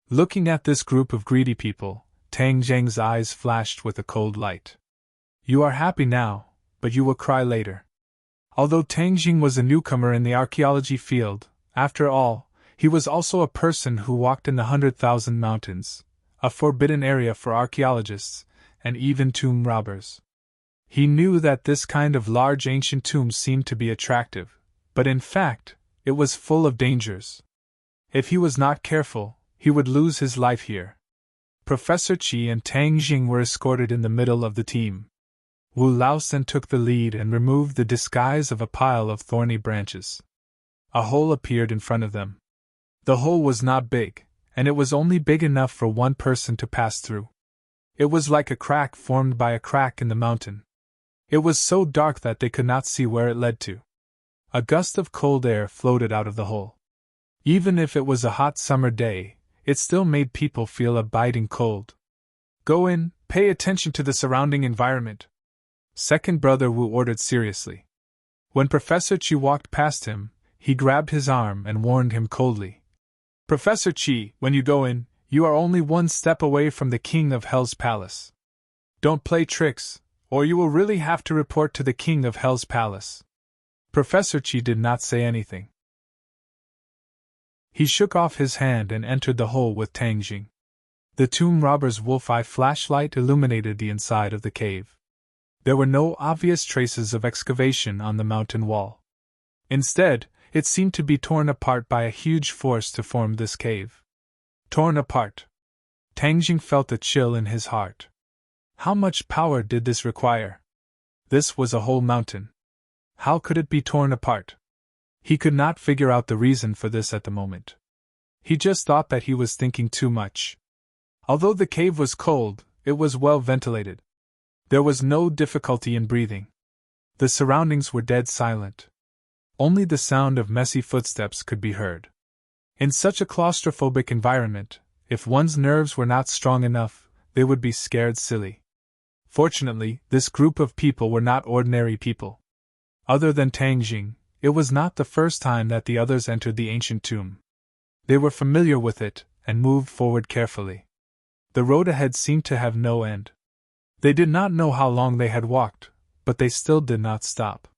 Looking at this group of greedy people, Tang Jing's eyes flashed with a cold light. You are happy now, but you will cry later. Although Tang Jing was a newcomer in the archaeology field, after all, he was also a person who walked in the 100,000 mountains, a forbidden area for archaeologists, and even tomb robbers. He knew that this kind of large ancient tomb seemed to be attractive, but in fact, it was full of dangers. If he was not careful, he would lose his life here. Professor Qi and Tang Jing were escorted in the middle of the team. Wu Lao then took the lead and removed the disguise of a pile of thorny branches. A hole appeared in front of them. The hole was not big, and it was only big enough for one person to pass through. It was like a crack formed by a crack in the mountain. It was so dark that they could not see where it led to. A gust of cold air floated out of the hole. Even if it was a hot summer day, it still made people feel a biting cold. Go in, pay attention to the surrounding environment, Second Brother Wu ordered seriously. When Professor Qi walked past him, he grabbed his arm and warned him coldly. Professor Qi, when you go in, you are only one step away from the King of Hell's palace. Don't play tricks, or you will really have to report to the King of Hell's palace. Professor Qi did not say anything. He shook off his hand and entered the hole with Tang Jing. The tomb robber's wolf-eye flashlight illuminated the inside of the cave. There were no obvious traces of excavation on the mountain wall. Instead, it seemed to be torn apart by a huge force to form this cave. Torn apart. Tang Jing felt a chill in his heart. How much power did this require? This was a whole mountain. How could it be torn apart? He could not figure out the reason for this at the moment. He just thought that he was thinking too much. Although the cave was cold, it was well ventilated. There was no difficulty in breathing. The surroundings were dead silent. Only the sound of messy footsteps could be heard. In such a claustrophobic environment, if one's nerves were not strong enough, they would be scared silly. Fortunately, this group of people were not ordinary people. Other than Tang Jing, it was not the first time that the others entered the ancient tomb. They were familiar with it and moved forward carefully. The road ahead seemed to have no end. They did not know how long they had walked, but they still did not stop.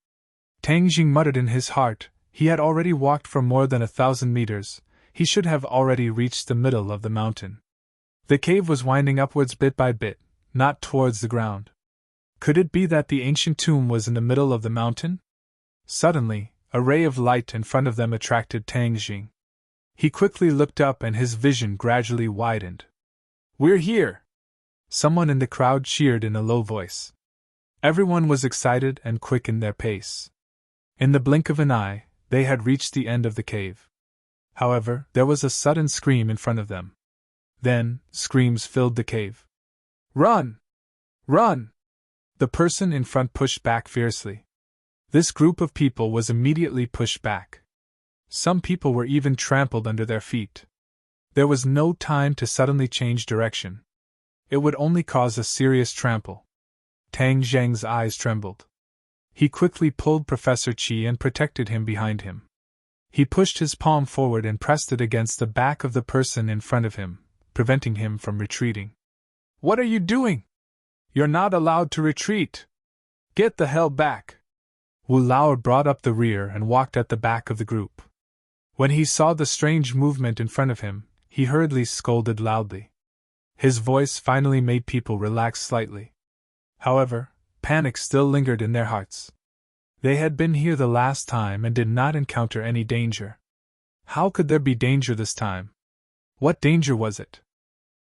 Tang Jing muttered in his heart, he had already walked for more than 1,000 meters, he should have already reached the middle of the mountain. The cave was winding upwards bit by bit, not towards the ground. Could it be that the ancient tomb was in the middle of the mountain? Suddenly, a ray of light in front of them attracted Tang Jing. He quickly looked up and his vision gradually widened. "We're here!" Someone in the crowd cheered in a low voice. Everyone was excited and quick in their pace. In the blink of an eye, they had reached the end of the cave. However, there was a sudden scream in front of them. Then, screams filled the cave. "Run! Run!" The person in front pushed back fiercely. This group of people was immediately pushed back. Some people were even trampled under their feet. There was no time to suddenly change direction. It would only cause a serious trample. Tang Zheng's eyes trembled. He quickly pulled Professor Qi and protected him behind him. He pushed his palm forward and pressed it against the back of the person in front of him, preventing him from retreating. "What are you doing? You're not allowed to retreat! Get the hell back!" Wu Lao brought up the rear and walked at the back of the group. When he saw the strange movement in front of him, he hurriedly scolded loudly. His voice finally made people relax slightly. However, panic still lingered in their hearts. They had been here the last time and did not encounter any danger. How could there be danger this time? What danger was it?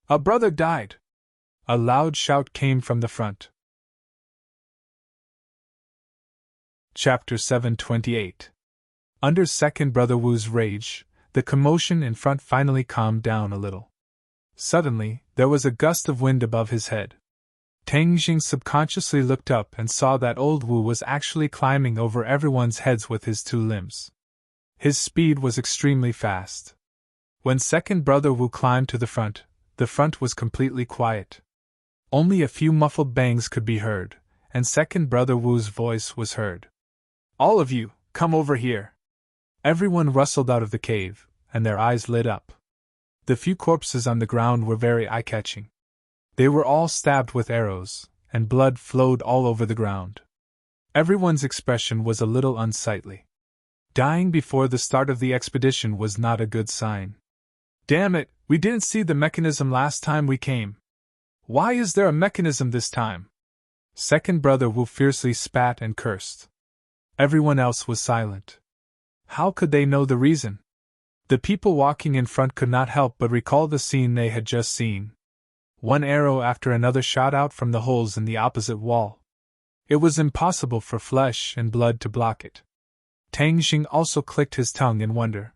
"A brother died!" A loud shout came from the front. Chapter 728. Under second brother Wu's rage, the commotion in front finally calmed down a little. Suddenly, there was a gust of wind above his head. Tang Jing subconsciously looked up and saw that old Wu was actually climbing over everyone's heads with his two limbs. His speed was extremely fast. When second brother Wu climbed to the front was completely quiet. Only a few muffled bangs could be heard, and second brother Wu's voice was heard. "All of you, come over here!" Everyone rustled out of the cave, and their eyes lit up. The few corpses on the ground were very eye-catching. They were all stabbed with arrows, and blood flowed all over the ground. Everyone's expression was a little unsightly. Dying before the start of the expedition was not a good sign. "Damn it, we didn't see the mechanism last time we came. Why is there a mechanism this time?" Second brother Wu fiercely spat and cursed. Everyone else was silent. How could they know the reason? The people walking in front could not help but recall the scene they had just seen. One arrow after another shot out from the holes in the opposite wall. It was impossible for flesh and blood to block it. Tang Jing also clicked his tongue in wonder.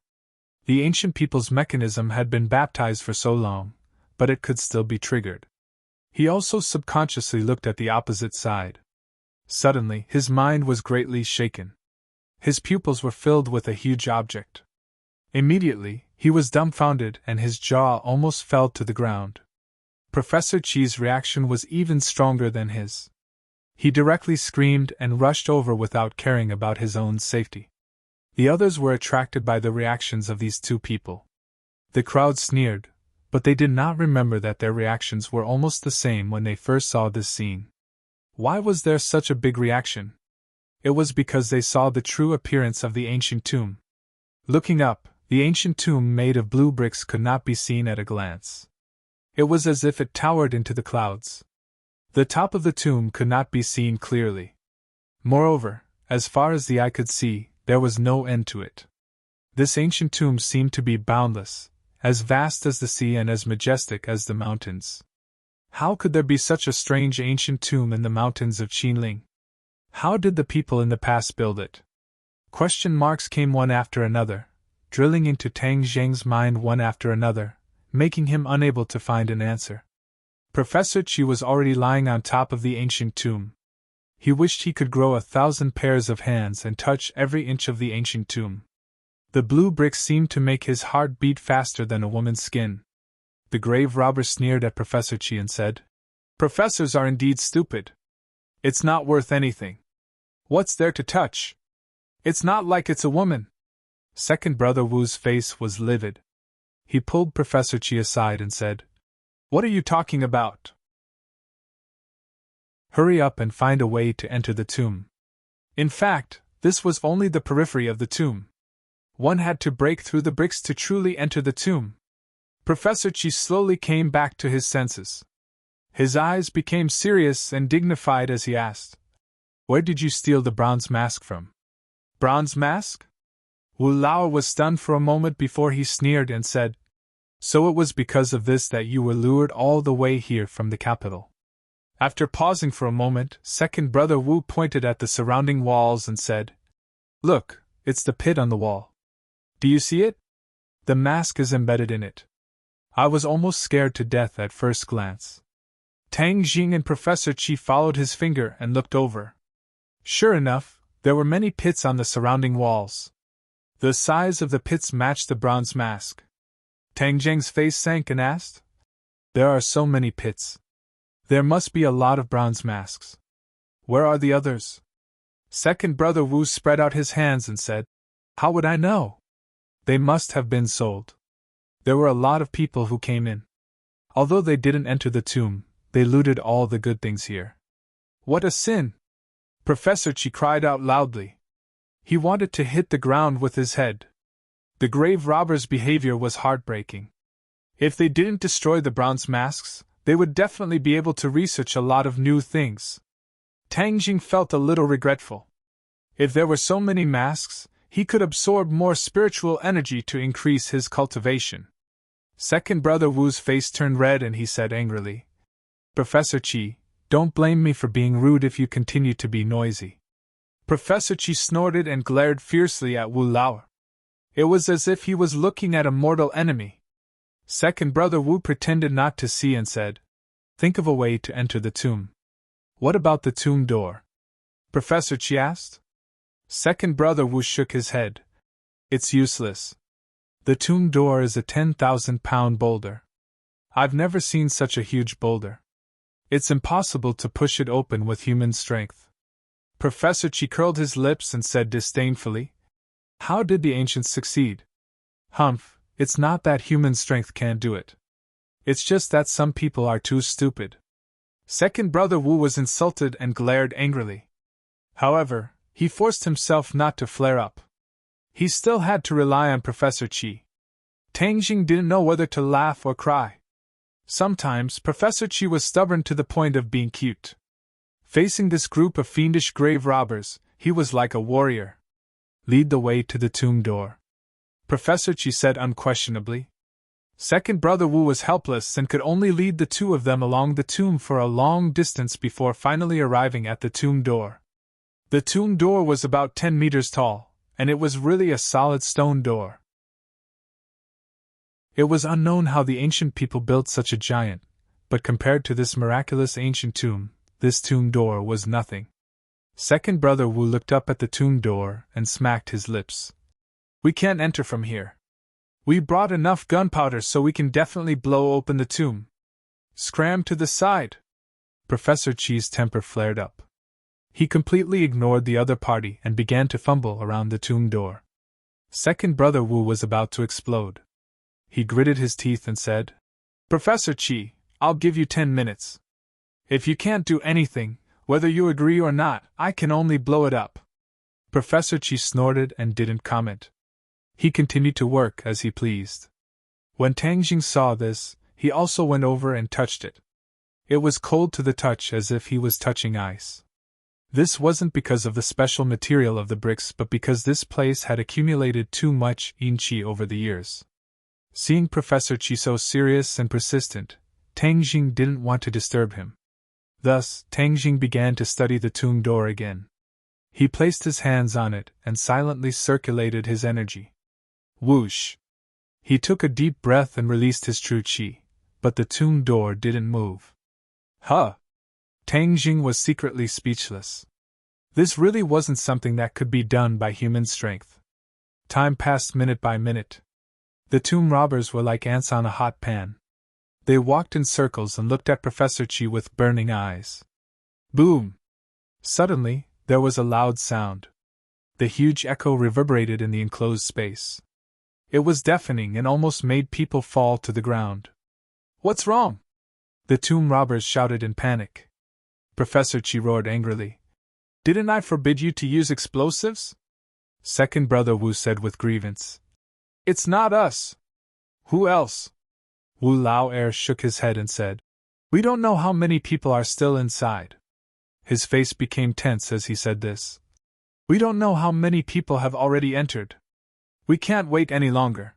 The ancient people's mechanism had been baptized for so long, but it could still be triggered. He also subconsciously looked at the opposite side. Suddenly, his mind was greatly shaken. His pupils were filled with a huge object. Immediately, he was dumbfounded and his jaw almost fell to the ground. Professor Qi's reaction was even stronger than his. He directly screamed and rushed over without caring about his own safety. The others were attracted by the reactions of these two people. The crowd sneered, but they did not remember that their reactions were almost the same when they first saw this scene. Why was there such a big reaction? It was because they saw the true appearance of the ancient tomb. Looking up, the ancient tomb made of blue bricks could not be seen at a glance. It was as if it towered into the clouds. The top of the tomb could not be seen clearly. Moreover, as far as the eye could see, there was no end to it. This ancient tomb seemed to be boundless, as vast as the sea and as majestic as the mountains. How could there be such a strange ancient tomb in the mountains of Qinling? How did the people in the past build it? Question marks came one after another, drilling into Tang Zheng's mind one after another, making him unable to find an answer. Professor Qi was already lying on top of the ancient tomb. He wished he could grow 1,000 pairs of hands and touch every inch of the ancient tomb. The blue bricks seemed to make his heart beat faster than a woman's skin. The grave robber sneered at Professor Qi and said, "Professors are indeed stupid. It's not worth anything. What's there to touch? It's not like it's a woman." Second brother Wu's face was livid. He pulled Professor Qi aside and said, "What are you talking about? Hurry up and find a way to enter the tomb." In fact, this was only the periphery of the tomb. One had to break through the bricks to truly enter the tomb. Professor Qi slowly came back to his senses. His eyes became serious and dignified as he asked, "Where did you steal the bronze mask from?" "Bronze mask?" Wu Lao was stunned for a moment before he sneered and said, "So it was because of this that you were lured all the way here from the capital." After pausing for a moment, second brother Wu pointed at the surrounding walls and said, "Look, it's the pit on the wall. Do you see it? The mask is embedded in it." I was almost scared to death at first glance. Tang Jing and Professor Qi followed his finger and looked over. Sure enough, there were many pits on the surrounding walls. The size of the pits matched the bronze mask. Tang Jing's face sank and asked, "There are so many pits. There must be a lot of bronze masks. Where are the others?" Second brother Wu spread out his hands and said, "How would I know? They must have been sold. There were a lot of people who came in. Although they didn't enter the tomb, they looted all the good things here." "What a sin!" Professor Qi cried out loudly. He wanted to hit the ground with his head. The grave robbers' behavior was heartbreaking. If they didn't destroy the bronze masks, they would definitely be able to research a lot of new things. Tang Jing felt a little regretful. If there were so many masks, he could absorb more spiritual energy to increase his cultivation. Second brother Wu's face turned red and he said angrily, "Professor Qi, don't blame me for being rude if you continue to be noisy." Professor Qi snorted and glared fiercely at Wu Lao. It was as if he was looking at a mortal enemy. Second brother Wu pretended not to see and said, "Think of a way to enter the tomb." "What about the tomb door?" Professor Qi asked. Second brother Wu shook his head. "It's useless. The tomb door is a 10,000-pound boulder. I've never seen such a huge boulder. It's impossible to push it open with human strength." Professor Qi curled his lips and said disdainfully, "How did the ancients succeed? Humph, it's not that human strength can't do it. It's just that some people are too stupid." Second brother Wu was insulted and glared angrily. However, he forced himself not to flare up. He still had to rely on Professor Qi. Tang Jing didn't know whether to laugh or cry. Sometimes Professor Qi was stubborn to the point of being cute. Facing this group of fiendish grave robbers, he was like a warrior. "Lead the way to the tomb door," Professor Qi said unquestionably. Second brother Wu was helpless and could only lead the two of them along the tomb for a long distance before finally arriving at the tomb door. The tomb door was about 10 meters tall, and it was really a solid stone door. It was unknown how the ancient people built such a giant, but compared to this miraculous ancient tomb, this tomb door was nothing. Second brother Wu looked up at the tomb door and smacked his lips. "We can't enter from here. We brought enough gunpowder so we can definitely blow open the tomb. Scram to the side." Professor Qi's temper flared up. He completely ignored the other party and began to fumble around the tomb door. Second brother Wu was about to explode. He gritted his teeth and said, "Professor Qi, I'll give you 10 minutes. If you can't do anything, whether you agree or not, I can only blow it up." Professor Qi snorted and didn't comment. He continued to work as he pleased. When Tang Jing saw this, he also went over and touched it. It was cold to the touch as if he was touching ice. This wasn't because of the special material of the bricks but because this place had accumulated too much yin qi over the years. Seeing Professor Qi so serious and persistent, Tang Jing didn't want to disturb him. Thus, Tang Jing began to study the tomb door again. He placed his hands on it and silently circulated his energy. Whoosh! He took a deep breath and released his true qi, but the tomb door didn't move. Huh! Tang Jing was secretly speechless. This really wasn't something that could be done by human strength. Time passed minute by minute. The tomb robbers were like ants on a hot pan. They walked in circles and looked at Professor Qi with burning eyes. Boom! Suddenly, there was a loud sound. The huge echo reverberated in the enclosed space. It was deafening and almost made people fall to the ground. "What's wrong?" the tomb robbers shouted in panic. Professor Qi roared angrily. "Didn't I forbid you to use explosives?" Second brother Wu said with grievance. "It's not us." "Who else?" Wu Lao shook his head and said, "We don't know how many people are still inside." His face became tense as he said this. "We don't know how many people have already entered." We can't wait any longer.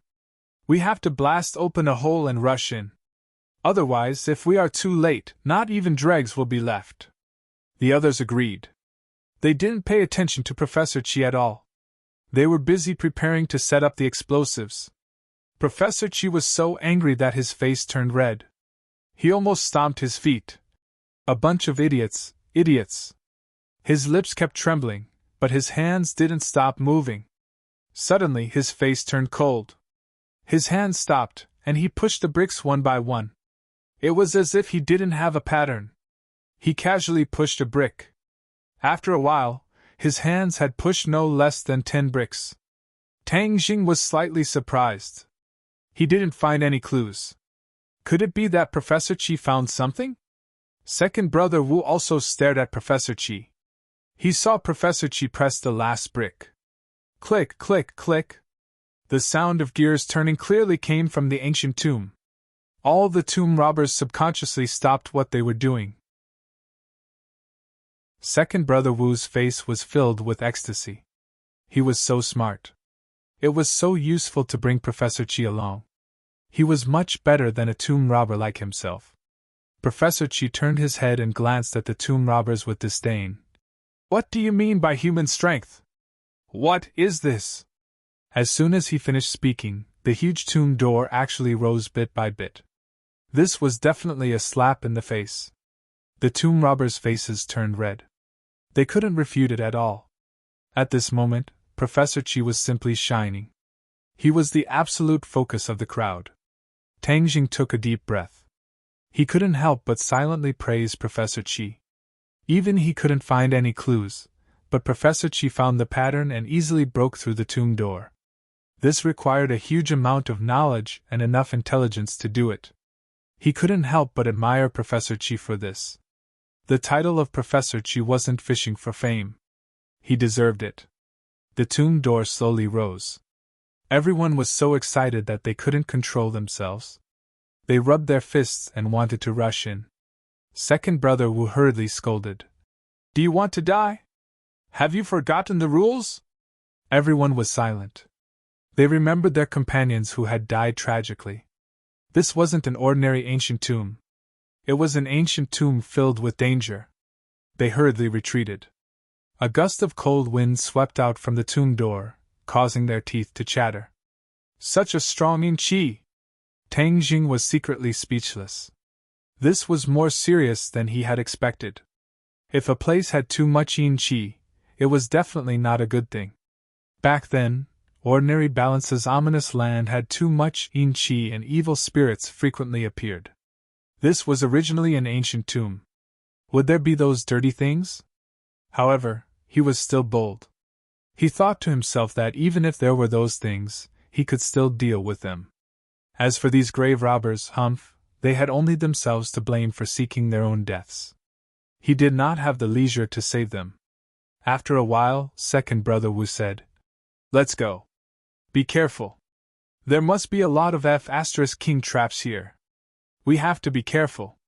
We have to blast open a hole and rush in. Otherwise, if we are too late, not even dregs will be left." The others agreed. They didn't pay attention to Professor Chi at all. They were busy preparing to set up the explosives. Professor Chi was so angry that his face turned red. He almost stomped his feet. "A bunch of idiots, idiots." His lips kept trembling, but his hands didn't stop moving. Suddenly his face turned cold. His hands stopped, and he pushed the bricks one by one. It was as if he didn't have a pattern. He casually pushed a brick. After a while, his hands had pushed no less than 10 bricks. Tang Jing was slightly surprised. He didn't find any clues. Could it be that Professor Chi found something? Second brother Wu also stared at Professor Chi. He saw Professor Chi press the last brick. Click, click, click. The sound of gears turning clearly came from the ancient tomb. All the tomb robbers subconsciously stopped what they were doing. Second brother Wu's face was filled with ecstasy. He was so smart. It was so useful to bring Professor Chi along. He was much better than a tomb robber like himself. Professor Chi turned his head and glanced at the tomb robbers with disdain. "What do you mean by human strength? What is this?" As soon as he finished speaking, the huge tomb door actually rose bit by bit. This was definitely a slap in the face. The tomb robbers' faces turned red. They couldn't refute it at all. At this moment, Professor Chi was simply shining. He was the absolute focus of the crowd. Tang Jing took a deep breath. He couldn't help but silently praise Professor Chi. Even he couldn't find any clues, but Professor Chi found the pattern and easily broke through the tomb door. This required a huge amount of knowledge and enough intelligence to do it. He couldn't help but admire Professor Chi for this. The title of Professor Chi wasn't fishing for fame. He deserved it. The tomb door slowly rose. Everyone was so excited that they couldn't control themselves. They rubbed their fists and wanted to rush in. Second brother Wu hurriedly scolded. "Do you want to die? Have you forgotten the rules?" Everyone was silent. They remembered their companions who had died tragically. This wasn't an ordinary ancient tomb. It was an ancient tomb filled with danger. They hurriedly retreated. A gust of cold wind swept out from the tomb door, causing their teeth to chatter. Such a strong yin qi! Tang Jing was secretly speechless. This was more serious than he had expected. If a place had too much yin qi, it was definitely not a good thing. Back then, ordinary Balance's ominous land had too much yin qi and evil spirits frequently appeared. This was originally an ancient tomb. Would there be those dirty things? However, he was still bold. He thought to himself that even if there were those things, he could still deal with them. As for these grave robbers, they had only themselves to blame for seeking their own deaths. He did not have the leisure to save them. After a while, second brother Wu said, "Let's go. Be careful. There must be a lot of F*King traps here. We have to be careful.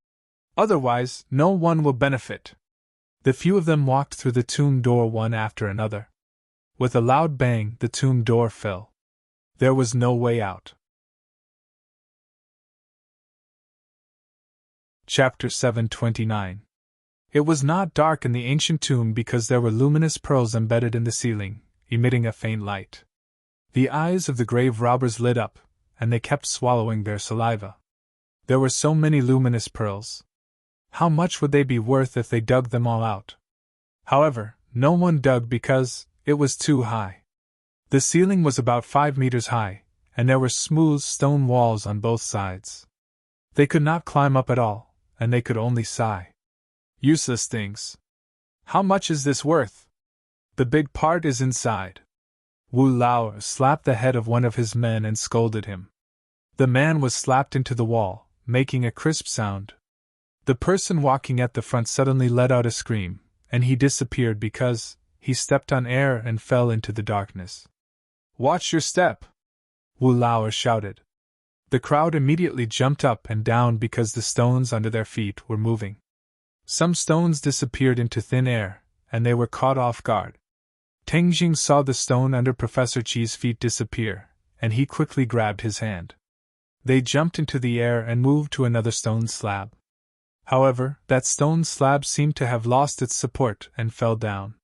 Otherwise, no one will benefit." The few of them walked through the tomb door one after another. With a loud bang, the tomb door fell. There was no way out. Chapter 729. It was not dark in the ancient tomb because there were luminous pearls embedded in the ceiling, emitting a faint light. The eyes of the grave robbers lit up, and they kept swallowing their saliva. There were so many luminous pearls. How much would they be worth if they dug them all out? However, no one dug because it was too high. The ceiling was about 5 meters high, and there were smooth stone walls on both sides. They could not climb up at all, and they could only sigh. Useless things. How much is this worth? The big part is inside. Wu Lao slapped the head of one of his men and scolded him. The man was slapped into the wall, making a crisp sound. The person walking at the front suddenly let out a scream, and he disappeared because he stepped on air and fell into the darkness. "Watch your step!" Wu Lao shouted. The crowd immediately jumped up and down because the stones under their feet were moving. Some stones disappeared into thin air, and they were caught off guard. Tang Jing saw the stone under Professor Chi's feet disappear, and he quickly grabbed his hand. They jumped into the air and moved to another stone slab. However, that stone slab seemed to have lost its support and fell down.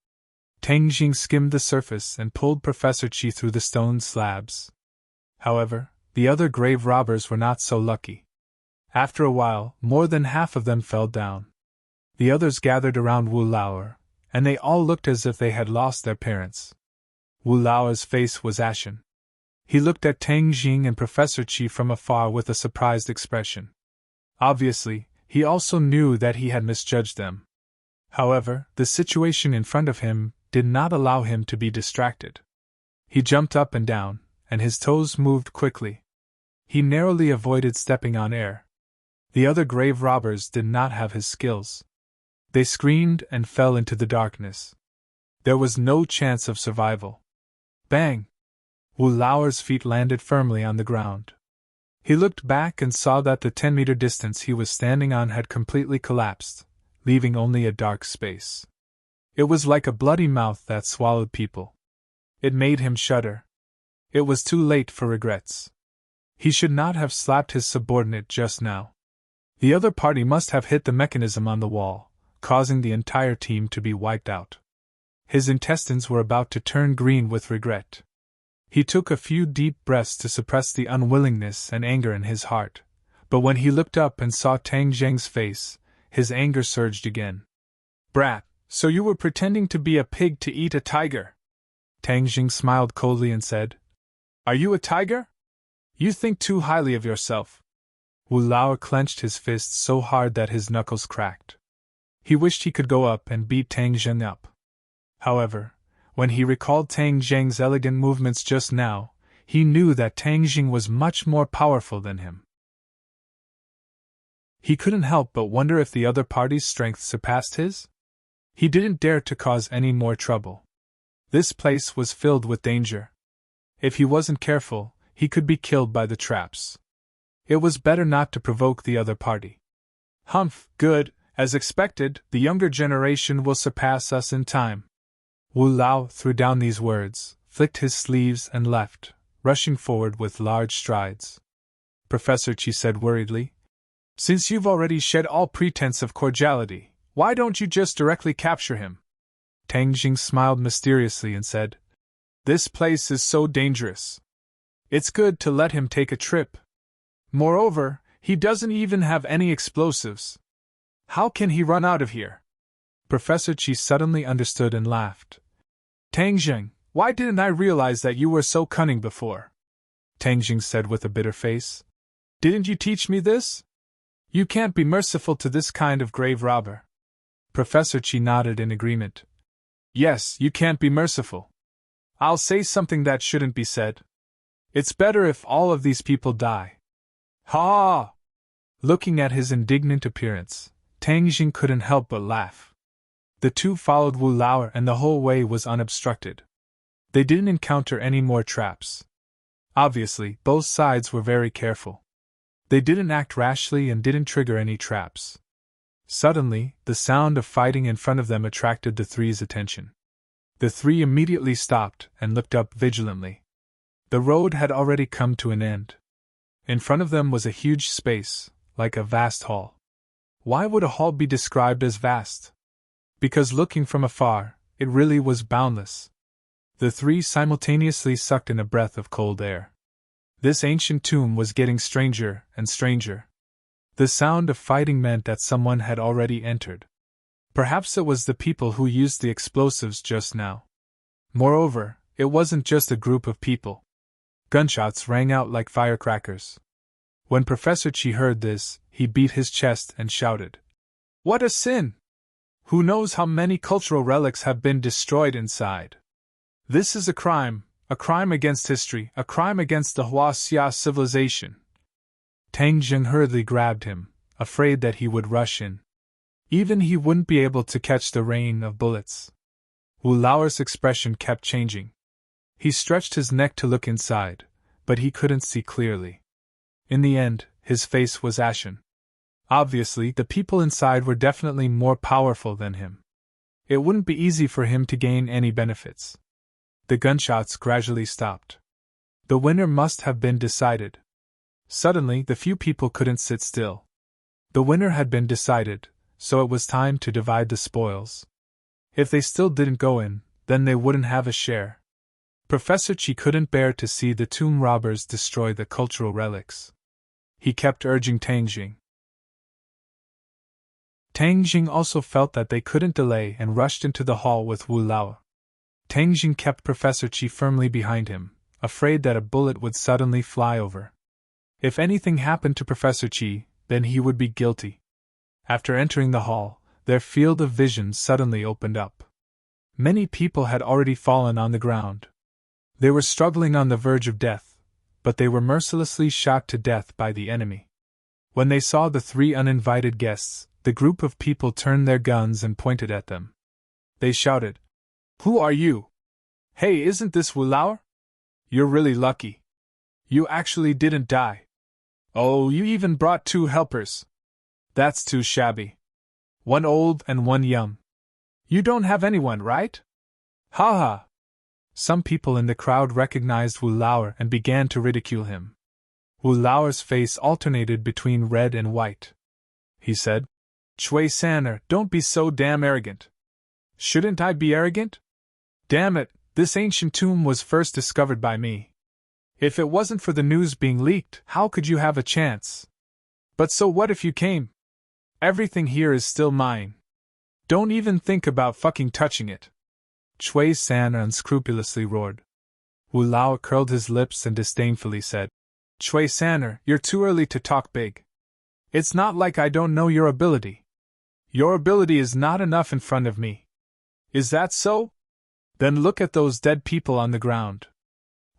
Tang Jing skimmed the surface and pulled Professor Chi through the stone slabs. However, the other grave robbers were not so lucky. After a while, more than half of them fell down. The others gathered around Wu Laoer, and they all looked as if they had lost their parents. Wu Laoer's face was ashen. He looked at Tang Jing and Professor Chi from afar with a surprised expression. Obviously, he also knew that he had misjudged them. However, the situation in front of him did not allow him to be distracted. He jumped up and down, and his toes moved quickly. He narrowly avoided stepping on air. The other grave robbers did not have his skills. They screamed and fell into the darkness. There was no chance of survival. Bang! Wu Laoer's feet landed firmly on the ground. He looked back and saw that the 10-meter distance he was standing on had completely collapsed, leaving only a dark space. It was like a bloody mouth that swallowed people. It made him shudder. It was too late for regrets. He should not have slapped his subordinate just now. The other party must have hit the mechanism on the wall, causing the entire team to be wiped out. His intestines were about to turn green with regret. He took a few deep breaths to suppress the unwillingness and anger in his heart, but when he looked up and saw Tang Jing's face, his anger surged again. Brat, so you were pretending to be a pig to eat a tiger? Tang Jing smiled coldly and said, Are you a tiger? You think too highly of yourself. Wu Laoer clenched his fists so hard that his knuckles cracked. He wished he could go up and beat Tang Jing up. However, when he recalled Tang Jing's elegant movements just now, he knew that Tang Jing was much more powerful than him. He couldn't help but wonder if the other party's strength surpassed his. He didn't dare to cause any more trouble. This place was filled with danger. If he wasn't careful, he could be killed by the traps. It was better not to provoke the other party. Humph, good, as expected, the younger generation will surpass us in time. Wu Lao threw down these words, flicked his sleeves and left, rushing forward with large strides. Professor Chi said worriedly, Since you've already shed all pretense of cordiality, why don't you just directly capture him? Tang Jing smiled mysteriously and said, This place is so dangerous. It's good to let him take a trip. Moreover, he doesn't even have any explosives. How can he run out of here? Professor Chi suddenly understood and laughed. Tang Jing, why didn't I realize that you were so cunning before? Tang Jing said with a bitter face. Didn't you teach me this? You can't be merciful to this kind of grave robber. Professor Chi nodded in agreement. Yes, you can't be merciful. I'll say something that shouldn't be said. It's better if all of these people die. Ha! Looking at his indignant appearance, Tang Jing couldn't help but laugh. The two followed Wu Laoer and the whole way was unobstructed. They didn't encounter any more traps. Obviously, both sides were very careful. They didn't act rashly and didn't trigger any traps. Suddenly, the sound of fighting in front of them attracted the three's attention. The three immediately stopped and looked up vigilantly. The road had already come to an end. In front of them was a huge space, like a vast hall. Why would a hall be described as vast? Because looking from afar, it really was boundless. The three simultaneously sucked in a breath of cold air. This ancient tomb was getting stranger and stranger. The sound of fighting meant that someone had already entered. Perhaps it was the people who used the explosives just now. Moreover, it wasn't just a group of people. Gunshots rang out like firecrackers. When Professor Chi heard this, he beat his chest and shouted, What a sin! Who knows how many cultural relics have been destroyed inside? This is a crime against history, a crime against the Huaxia civilization. Tang Jing hurriedly grabbed him, afraid that he would rush in. Even he wouldn't be able to catch the rain of bullets. Wu Laoer's expression kept changing. He stretched his neck to look inside, but he couldn't see clearly. In the end, his face was ashen. Obviously, the people inside were definitely more powerful than him. It wouldn't be easy for him to gain any benefits. The gunshots gradually stopped. The winner must have been decided. Suddenly, the few people couldn't sit still. The winner had been decided, so it was time to divide the spoils. If they still didn't go in, then they wouldn't have a share. Professor Chi couldn't bear to see the tomb robbers destroy the cultural relics. He kept urging Tang Jing. Tang Jing also felt that they couldn't delay and rushed into the hall with Wu Lao. Tang Jing kept Professor Chi firmly behind him, afraid that a bullet would suddenly fly over. If anything happened to Professor Chi, then he would be guilty. After entering the hall, their field of vision suddenly opened up. Many people had already fallen on the ground. They were struggling on the verge of death, but they were mercilessly shot to death by the enemy. When they saw the three uninvited guests, the group of people turned their guns and pointed at them. They shouted, "Who are you? Hey, isn't this Wu Lao? You're really lucky. You actually didn't die. Oh, you even brought 2 helpers. That's too shabby. One old and one young. You don't have anyone, right? Ha ha." Some people in the crowd recognized Wu Lao and began to ridicule him. Wu Lao's face alternated between red and white. He said, "Chui Sanner, don't be so damn arrogant." "Shouldn't I be arrogant? Damn it, this ancient tomb was first discovered by me. If it wasn't for the news being leaked, how could you have a chance? But so what if you came? Everything here is still mine. Don't even think about fucking touching it." Chui San unscrupulously roared. Wu Lao curled his lips and disdainfully said, "Chui Sanner, you're too early to talk big. It's not like I don't know your ability. Your ability is not enough in front of me. Is that so? Then look at those dead people on the ground.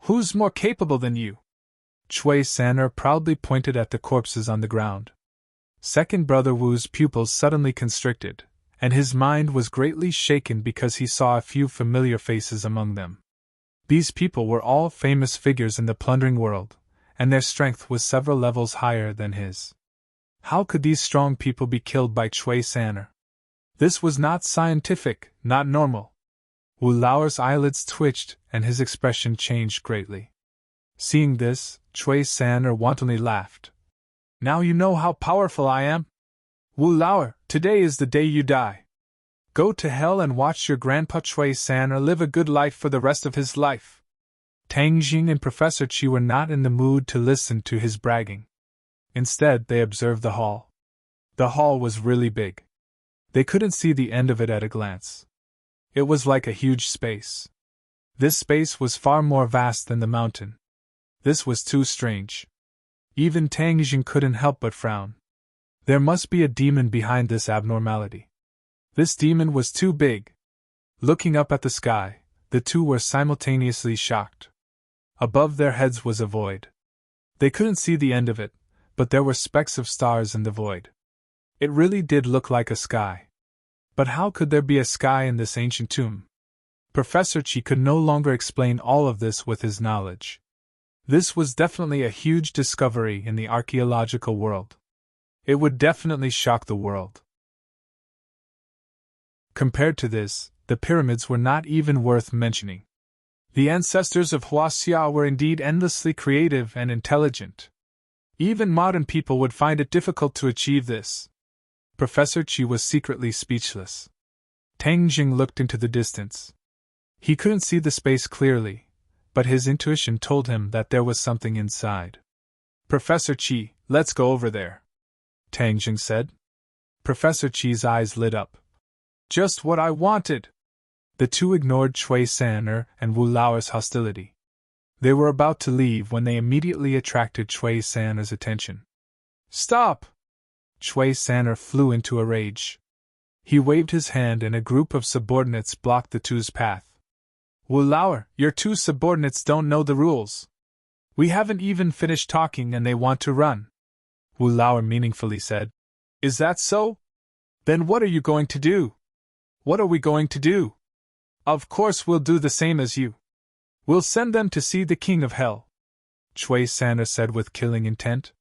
Who's more capable than you?" Chui Sanner proudly pointed at the corpses on the ground. Second Brother Wu's pupils suddenly constricted, and his mind was greatly shaken because he saw a few familiar faces among them. These people were all famous figures in the plundering world, and their strength was several levels higher than his. How could these strong people be killed by Chui Sanner? This was not scientific, not normal. Wu Lao's eyelids twitched, and his expression changed greatly. Seeing this, Chui Sanner wantonly laughed. "Now you know how powerful I am? Wu Lao, today is the day you die. Go to hell and watch your grandpa Chui Sanner live a good life for the rest of his life." Tang Jing and Professor Chi were not in the mood to listen to his bragging. Instead, they observed the hall. The hall was really big. They couldn't see the end of it at a glance. It was like a huge space. This space was far more vast than the mountain. This was too strange. Even Tang Jing couldn't help but frown. There must be a demon behind this abnormality. This demon was too big. Looking up at the sky, the two were simultaneously shocked. Above their heads was a void. They couldn't see the end of it, but there were specks of stars in the void. It really did look like a sky. But how could there be a sky in this ancient tomb? Professor Chi could no longer explain all of this with his knowledge. This was definitely a huge discovery in the archaeological world. It would definitely shock the world. Compared to this, the pyramids were not even worth mentioning. The ancestors of Huaxia were indeed endlessly creative and intelligent. Even modern people would find it difficult to achieve this. Professor Chi was secretly speechless. Tang Jing looked into the distance. He couldn't see the space clearly, but his intuition told him that there was something inside. "Professor Chi, let's go over there," Tang Jing said. Professor Chi's eyes lit up. "Just what I wanted!" The two ignored Chui Sanner and Wu Lao's hostility. They were about to leave when they immediately attracted Chui Sanner's attention. "Stop!" Chui Sanner flew into a rage. He waved his hand and a group of subordinates blocked the two's path. "Wu Lao, your two subordinates don't know the rules. We haven't even finished talking and they want to run," Wu Lao meaningfully said. "Is that so? Then what are you going to do?" "What are we going to do? Of course we'll do the same as you. We'll send them to see the King of Hell," Chui Sanner said with killing intent.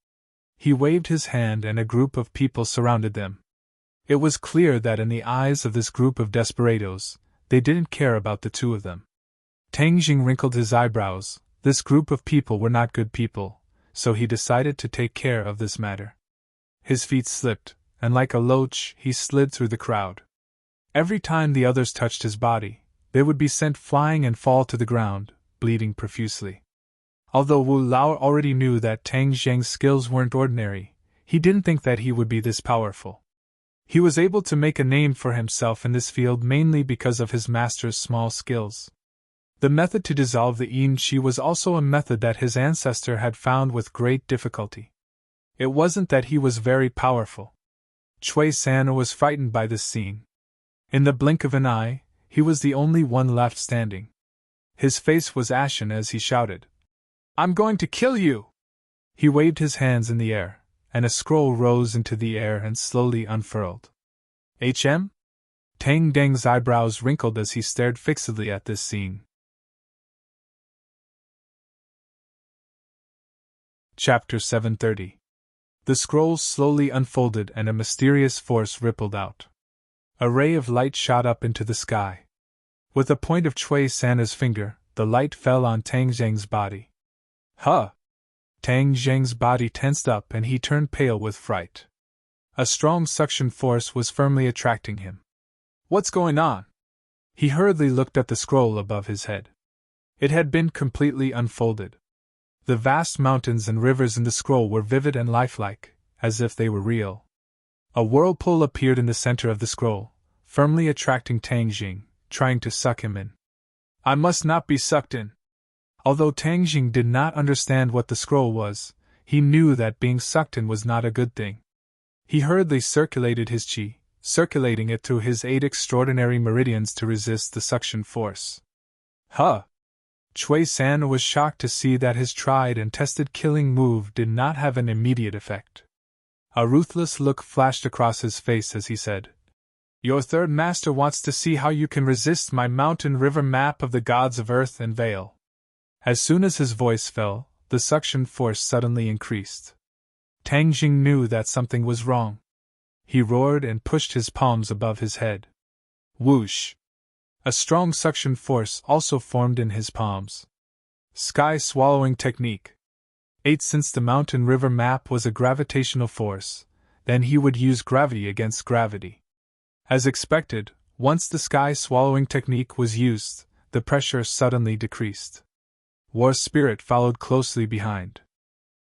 He waved his hand and a group of people surrounded them. It was clear that in the eyes of this group of desperados, they didn't care about the two of them. Tang Jing wrinkled his eyebrows. This group of people were not good people, so he decided to take care of this matter. His feet slipped, and like a loach, he slid through the crowd. Every time the others touched his body, they would be sent flying and fall to the ground, bleeding profusely. Although Wu Lao already knew that Tang Zheng's skills weren't ordinary, he didn't think that he would be this powerful. He was able to make a name for himself in this field mainly because of his master's small skills. The method to dissolve the yin qi was also a method that his ancestor had found with great difficulty. It wasn't that he was very powerful. Chui San was frightened by this scene. In the blink of an eye, he was the only one left standing. His face was ashen as he shouted, "I'm going to kill you!" He waved his hands in the air, and a scroll rose into the air and slowly unfurled. "HM?" Tang Deng's eyebrows wrinkled as he stared fixedly at this scene. Chapter 730. The scroll slowly unfolded and a mysterious force rippled out. A ray of light shot up into the sky. With the point of Chui San's finger, the light fell on Tang Zheng's body. Huh! Tang Zheng's body tensed up and he turned pale with fright. A strong suction force was firmly attracting him. What's going on? He hurriedly looked at the scroll above his head. It had been completely unfolded. The vast mountains and rivers in the scroll were vivid and lifelike, as if they were real. A whirlpool appeared in the center of the scroll, firmly attracting Tang Jing, trying to suck him in. I must not be sucked in. Although Tang Jing did not understand what the scroll was, he knew that being sucked in was not a good thing. He hurriedly circulated his qi, circulating it through his 8 extraordinary meridians to resist the suction force. Huh! Chui San was shocked to see that his tried and tested killing move did not have an immediate effect. A ruthless look flashed across his face as he said, Your third master wants to see how you can resist my mountain river map of the gods of earth and veil. As soon as his voice fell, the suction force suddenly increased. Tang Jing knew that something was wrong. He roared and pushed his palms above his head. Whoosh! A strong suction force also formed in his palms. Sky swallowing technique. 8 Since the mountain river map was a gravitational force, then he would use gravity against gravity. As expected, once the sky swallowing technique was used, the pressure suddenly decreased. War Spirit followed closely behind.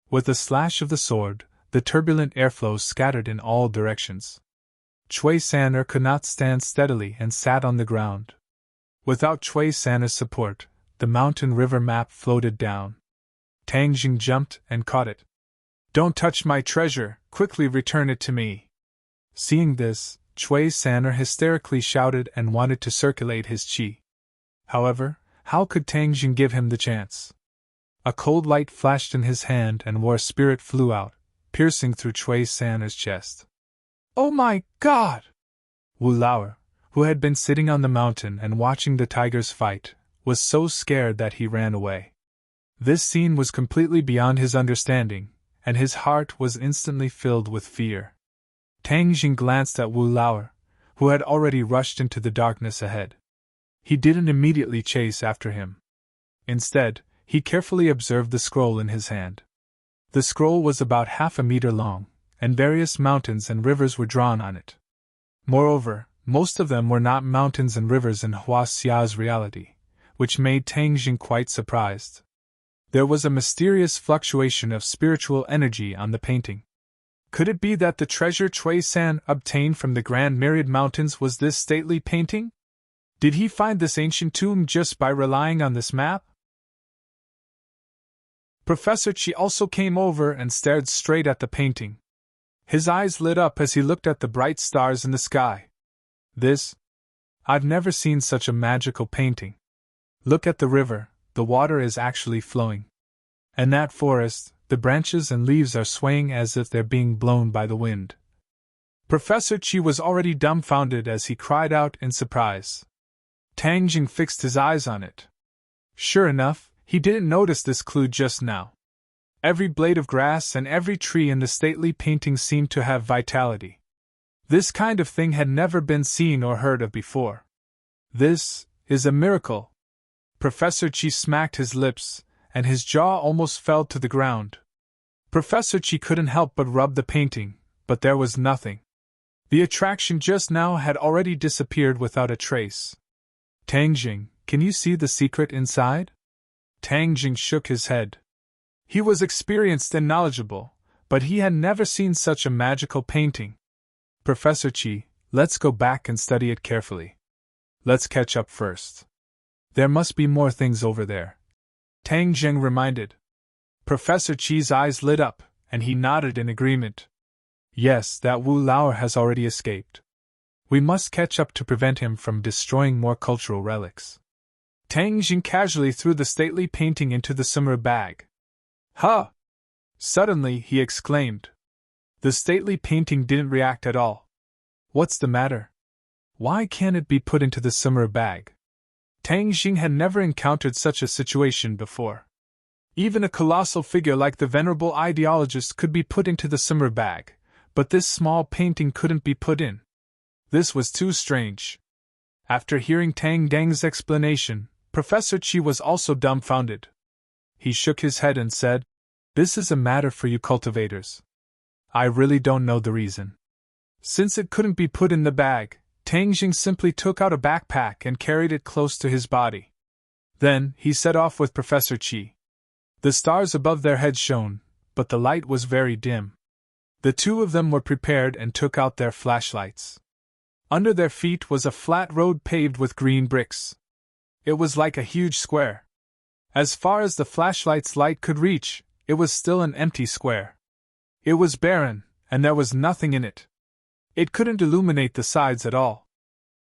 With a slash of the sword, the turbulent airflow scattered in all directions. Chui San could not stand steadily and sat on the ground. Without Chui San's support, the mountain river map floated down. Tang Jing jumped and caught it. Don't touch my treasure, quickly return it to me. Seeing this, Chui San hysterically shouted and wanted to circulate his qi. However, how could Tang Jing give him the chance? A cold light flashed in his hand and War Spirit flew out, piercing through Chui San's chest. Oh my God! Wu Lao, who had been sitting on the mountain and watching the tigers fight, was so scared that he ran away. This scene was completely beyond his understanding, and his heart was instantly filled with fear. Tang Jing glanced at Wu Lao, who had already rushed into the darkness ahead. He didn't immediately chase after him. Instead, he carefully observed the scroll in his hand. The scroll was about half a meter long, and various mountains and rivers were drawn on it. Moreover, most of them were not mountains and rivers in Hua Xia's reality, which made Tang Jing quite surprised. There was a mysterious fluctuation of spiritual energy on the painting. Could it be that the treasure Chui San obtained from the Grand Myriad Mountains was this stately painting? Did he find this ancient tomb just by relying on this map? Professor Qi also came over and stared straight at the painting. His eyes lit up as he looked at the bright stars in the sky. I've never seen such a magical painting. Look at the river, the water is actually flowing. And that forest, the branches and leaves are swaying as if they're being blown by the wind. Professor Qi was already dumbfounded as he cried out in surprise. Tang Jing fixed his eyes on it. Sure enough, he didn't notice this clue just now. Every blade of grass and every tree in the stately painting seemed to have vitality. This kind of thing had never been seen or heard of before. This is a miracle. Professor Chi smacked his lips, and his jaw almost fell to the ground. Professor Chi couldn't help but rub the painting, but there was nothing. The attraction just now had already disappeared without a trace. Tang Jing, can you see the secret inside? Tang Jing shook his head. He was experienced and knowledgeable, but he had never seen such a magical painting. Professor Chi, let's go back and study it carefully. Let's catch up first. There must be more things over there, Tang Jing reminded. Professor Chi's eyes lit up, and he nodded in agreement. Yes, that Wu Lauer has already escaped. We must catch up to prevent him from destroying more cultural relics. Tang Jing casually threw the stately painting into the summer bag. Huh! Suddenly, he exclaimed. The stately painting didn't react at all. What's the matter? Why can't it be put into the summer bag? Tang Jing had never encountered such a situation before. Even a colossal figure like the venerable ideologist could be put into the summer bag, but this small painting couldn't be put in. This was too strange. After hearing Tang Dang's explanation, Professor Chi was also dumbfounded. He shook his head and said, "This is a matter for you cultivators. I really don't know the reason." Since it couldn't be put in the bag, Tang Jing simply took out a backpack and carried it close to his body. Then, he set off with Professor Chi. The stars above their heads shone, but the light was very dim. The two of them were prepared and took out their flashlights. Under their feet was a flat road paved with green bricks. It was like a huge square. As far as the flashlight's light could reach, it was still an empty square. It was barren, and there was nothing in it. It couldn't illuminate the sides at all.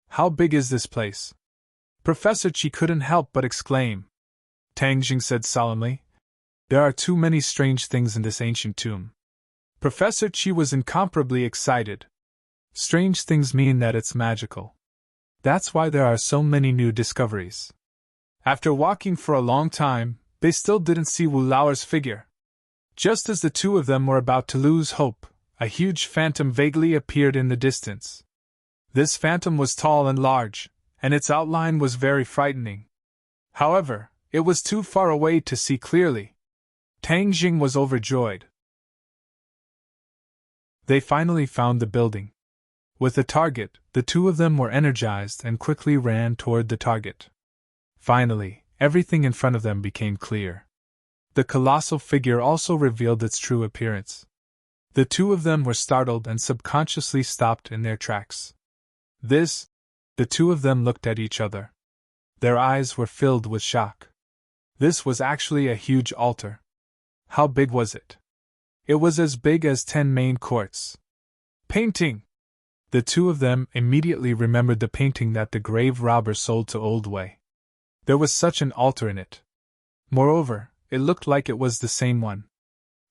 How big is this place? Professor Chi couldn't help but exclaim. Tang Jing said solemnly, "There are too many strange things in this ancient tomb." Professor Chi was incomparably excited. Strange things mean that it's magical. That's why there are so many new discoveries. After walking for a long time, they still didn't see Wu Lauer's figure. Just as the two of them were about to lose hope, a huge phantom vaguely appeared in the distance. This phantom was tall and large, and its outline was very frightening. However, it was too far away to see clearly. Tang Jing was overjoyed. They finally found the building. With a target, the two of them were energized and quickly ran toward the target. Finally, everything in front of them became clear. The colossal figure also revealed its true appearance. The two of them were startled and subconsciously stopped in their tracks. The two of them looked at each other. Their eyes were filled with shock. This was actually a huge altar. How big was it? It was as big as 10 main courts. Painting! The two of them immediately remembered the painting that the grave robber sold to Old Wei. There was such an altar in it. Moreover, it looked like it was the same one.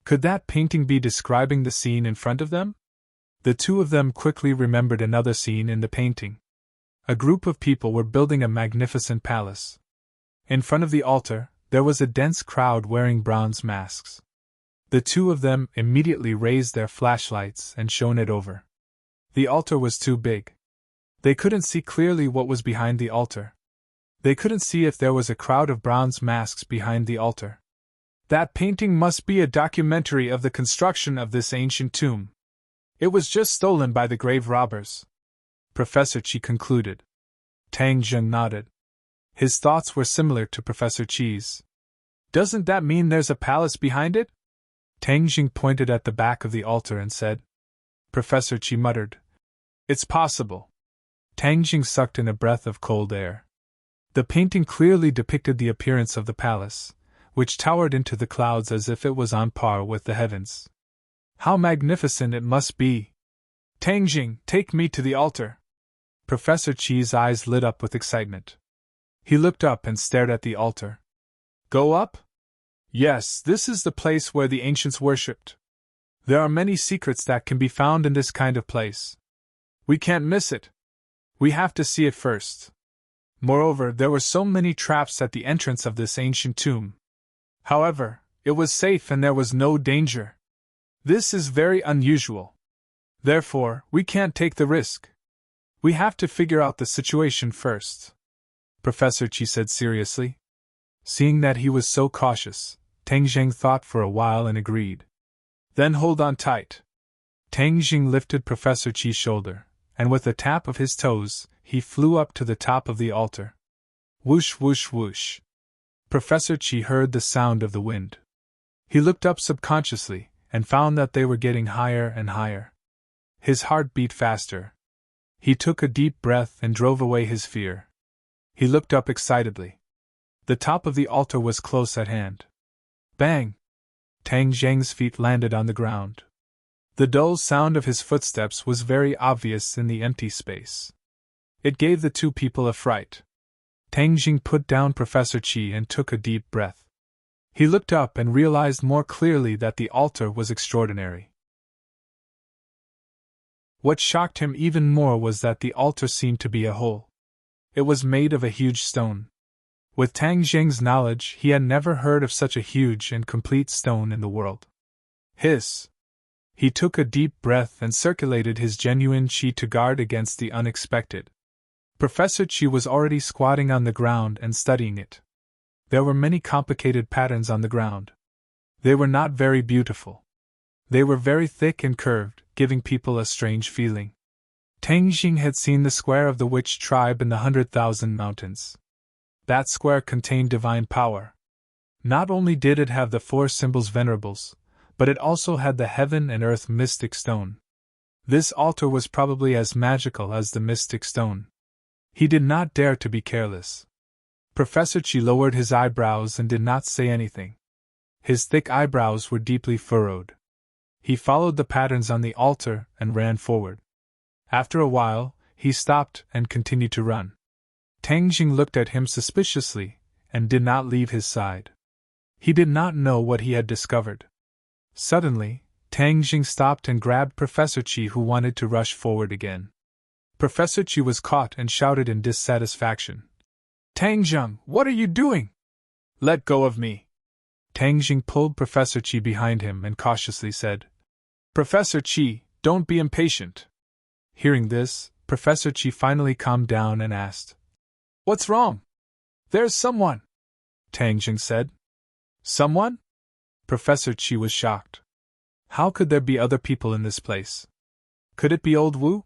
Could that painting be describing the scene in front of them? The two of them quickly remembered another scene in the painting. A group of people were building a magnificent palace. In front of the altar, there was a dense crowd wearing bronze masks. The two of them immediately raised their flashlights and shone it over. The altar was too big. They couldn't see clearly what was behind the altar. They couldn't see if there was a crowd of bronze masks behind the altar. That painting must be a documentary of the construction of this ancient tomb. It was just stolen by the grave robbers, Professor Chi concluded. Tang Jing nodded. His thoughts were similar to Professor Chi's. Doesn't that mean there's a palace behind it? Tang Jing pointed at the back of the altar and said. Professor Chi muttered. It's possible. Tang Jing sucked in a breath of cold air. The painting clearly depicted the appearance of the palace, which towered into the clouds as if it was on par with the heavens. How magnificent it must be! Tang Jing, take me to the altar! Professor Chi's eyes lit up with excitement. He looked up and stared at the altar. Go up? Yes, this is the place where the ancients worshipped. There are many secrets that can be found in this kind of place. We can't miss it. We have to see it first. Moreover, there were so many traps at the entrance of this ancient tomb. However, it was safe and there was no danger. This is very unusual. Therefore, we can't take the risk. We have to figure out the situation first. Professor Chi said seriously. Seeing that he was so cautious, Tang Zheng thought for a while and agreed. Then hold on tight. Tang Jing lifted Professor Chi's shoulder, and with a tap of his toes, he flew up to the top of the altar. Whoosh whoosh whoosh. Professor Chi heard the sound of the wind. He looked up subconsciously, and found that they were getting higher and higher. His heart beat faster. He took a deep breath and drove away his fear. He looked up excitedly. The top of the altar was close at hand. Bang! Tang Zheng's feet landed on the ground. The dull sound of his footsteps was very obvious in the empty space. It gave the two people a fright. Tang Jing put down Professor Chi and took a deep breath. He looked up and realized more clearly that the altar was extraordinary. What shocked him even more was that the altar seemed to be a hole. It was made of a huge stone. With Tang Jing's knowledge, he had never heard of such a huge and complete stone in the world. Hiss! He took a deep breath and circulated his genuine chi to guard against the unexpected. Professor Chi was already squatting on the ground and studying it. There were many complicated patterns on the ground. They were not very beautiful. They were very thick and curved, giving people a strange feeling. Tang Jing had seen the square of the witch tribe in the 100,000 mountains. That square contained divine power. Not only did it have the four symbols venerables, but it also had the heaven and earth mystic stone. This altar was probably as magical as the mystic stone. He did not dare to be careless. Professor Chi lowered his eyebrows and did not say anything. His thick eyebrows were deeply furrowed. He followed the patterns on the altar and ran forward. After a while, he stopped and continued to run. Tang Jing looked at him suspiciously and did not leave his side. He did not know what he had discovered. Suddenly, Tang Jing stopped and grabbed Professor Chi, who wanted to rush forward again. Professor Chi was caught and shouted in dissatisfaction. Tang Jing, what are you doing? Let go of me. Tang Jing pulled Professor Chi behind him and cautiously said, Professor Chi, don't be impatient. Hearing this, Professor Chi finally calmed down and asked, What's wrong? There's someone, Tang Jing said. Someone? Professor Chi was shocked. How could there be other people in this place? Could it be old Wu?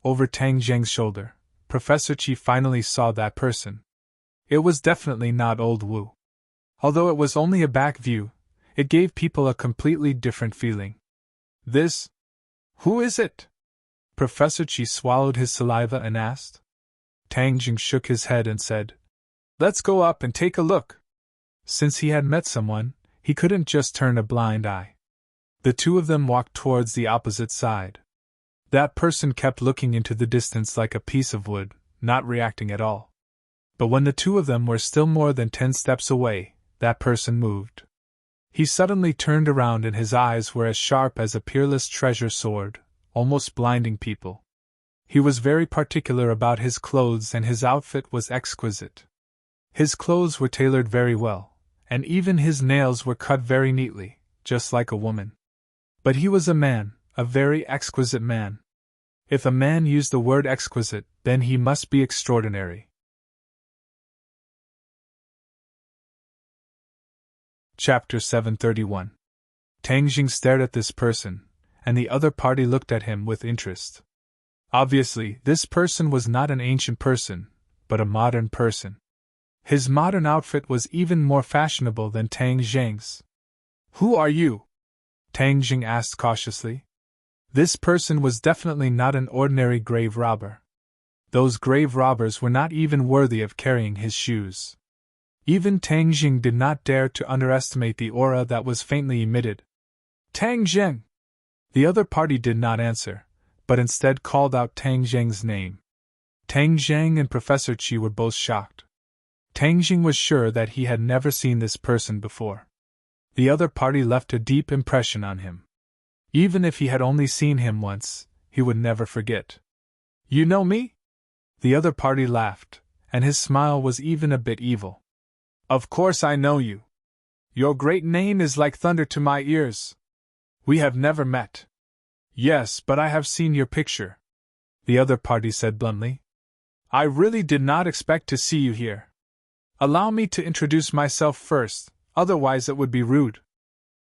Over Tang Jing's shoulder, Professor Chi finally saw that person. It was definitely not old Wu. Although it was only a back view, it gave people a completely different feeling. This? Who is it? Professor Chi swallowed his saliva and asked. Tang Jing shook his head and said, Let's go up and take a look. Since he had met someone, he couldn't just turn a blind eye. The two of them walked towards the opposite side. That person kept looking into the distance like a piece of wood, not reacting at all. But when the two of them were still more than 10 steps away, that person moved. He suddenly turned around and his eyes were as sharp as a peerless treasure sword, almost blinding people. He was very particular about his clothes and his outfit was exquisite. His clothes were tailored very well, and even his nails were cut very neatly, just like a woman. But he was a man, a very exquisite man. If a man used the word exquisite, then he must be extraordinary. Chapter 731. Tang Jing stared at this person, and the other party looked at him with interest. Obviously, this person was not an ancient person, but a modern person. His modern outfit was even more fashionable than Tang Jing's. Who are you? Tang Jing asked cautiously. This person was definitely not an ordinary grave robber. Those grave robbers were not even worthy of carrying his shoes. Even Tang Jing did not dare to underestimate the aura that was faintly emitted. Tang Jing! The other party did not answer, but instead called out Tang Jing's name. Tang Jing and Professor Chi were both shocked. Tang Jing was sure that he had never seen this person before. The other party left a deep impression on him. Even if he had only seen him once, he would never forget. You know me? The other party laughed, and his smile was even a bit evil. Of course I know you. Your great name is like thunder to my ears. We have never met. Yes, but I have seen your picture, the other party said bluntly. I really did not expect to see you here. Allow me to introduce myself first, otherwise it would be rude.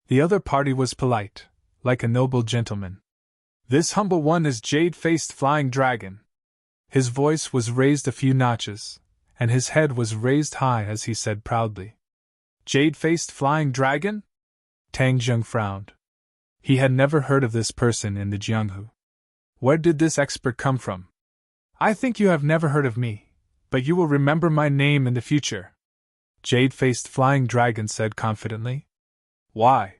The other party was polite, like a noble gentleman. This humble one is Jade-Faced Flying Dragon. His voice was raised a few notches, and his head was raised high as he said proudly. Jade-Faced Flying Dragon? Tang Zheng frowned. He had never heard of this person in the Jianghu. Where did this expert come from? I think you have never heard of me, but you will remember my name in the future. Jade-Faced Flying Dragon said confidently. Why?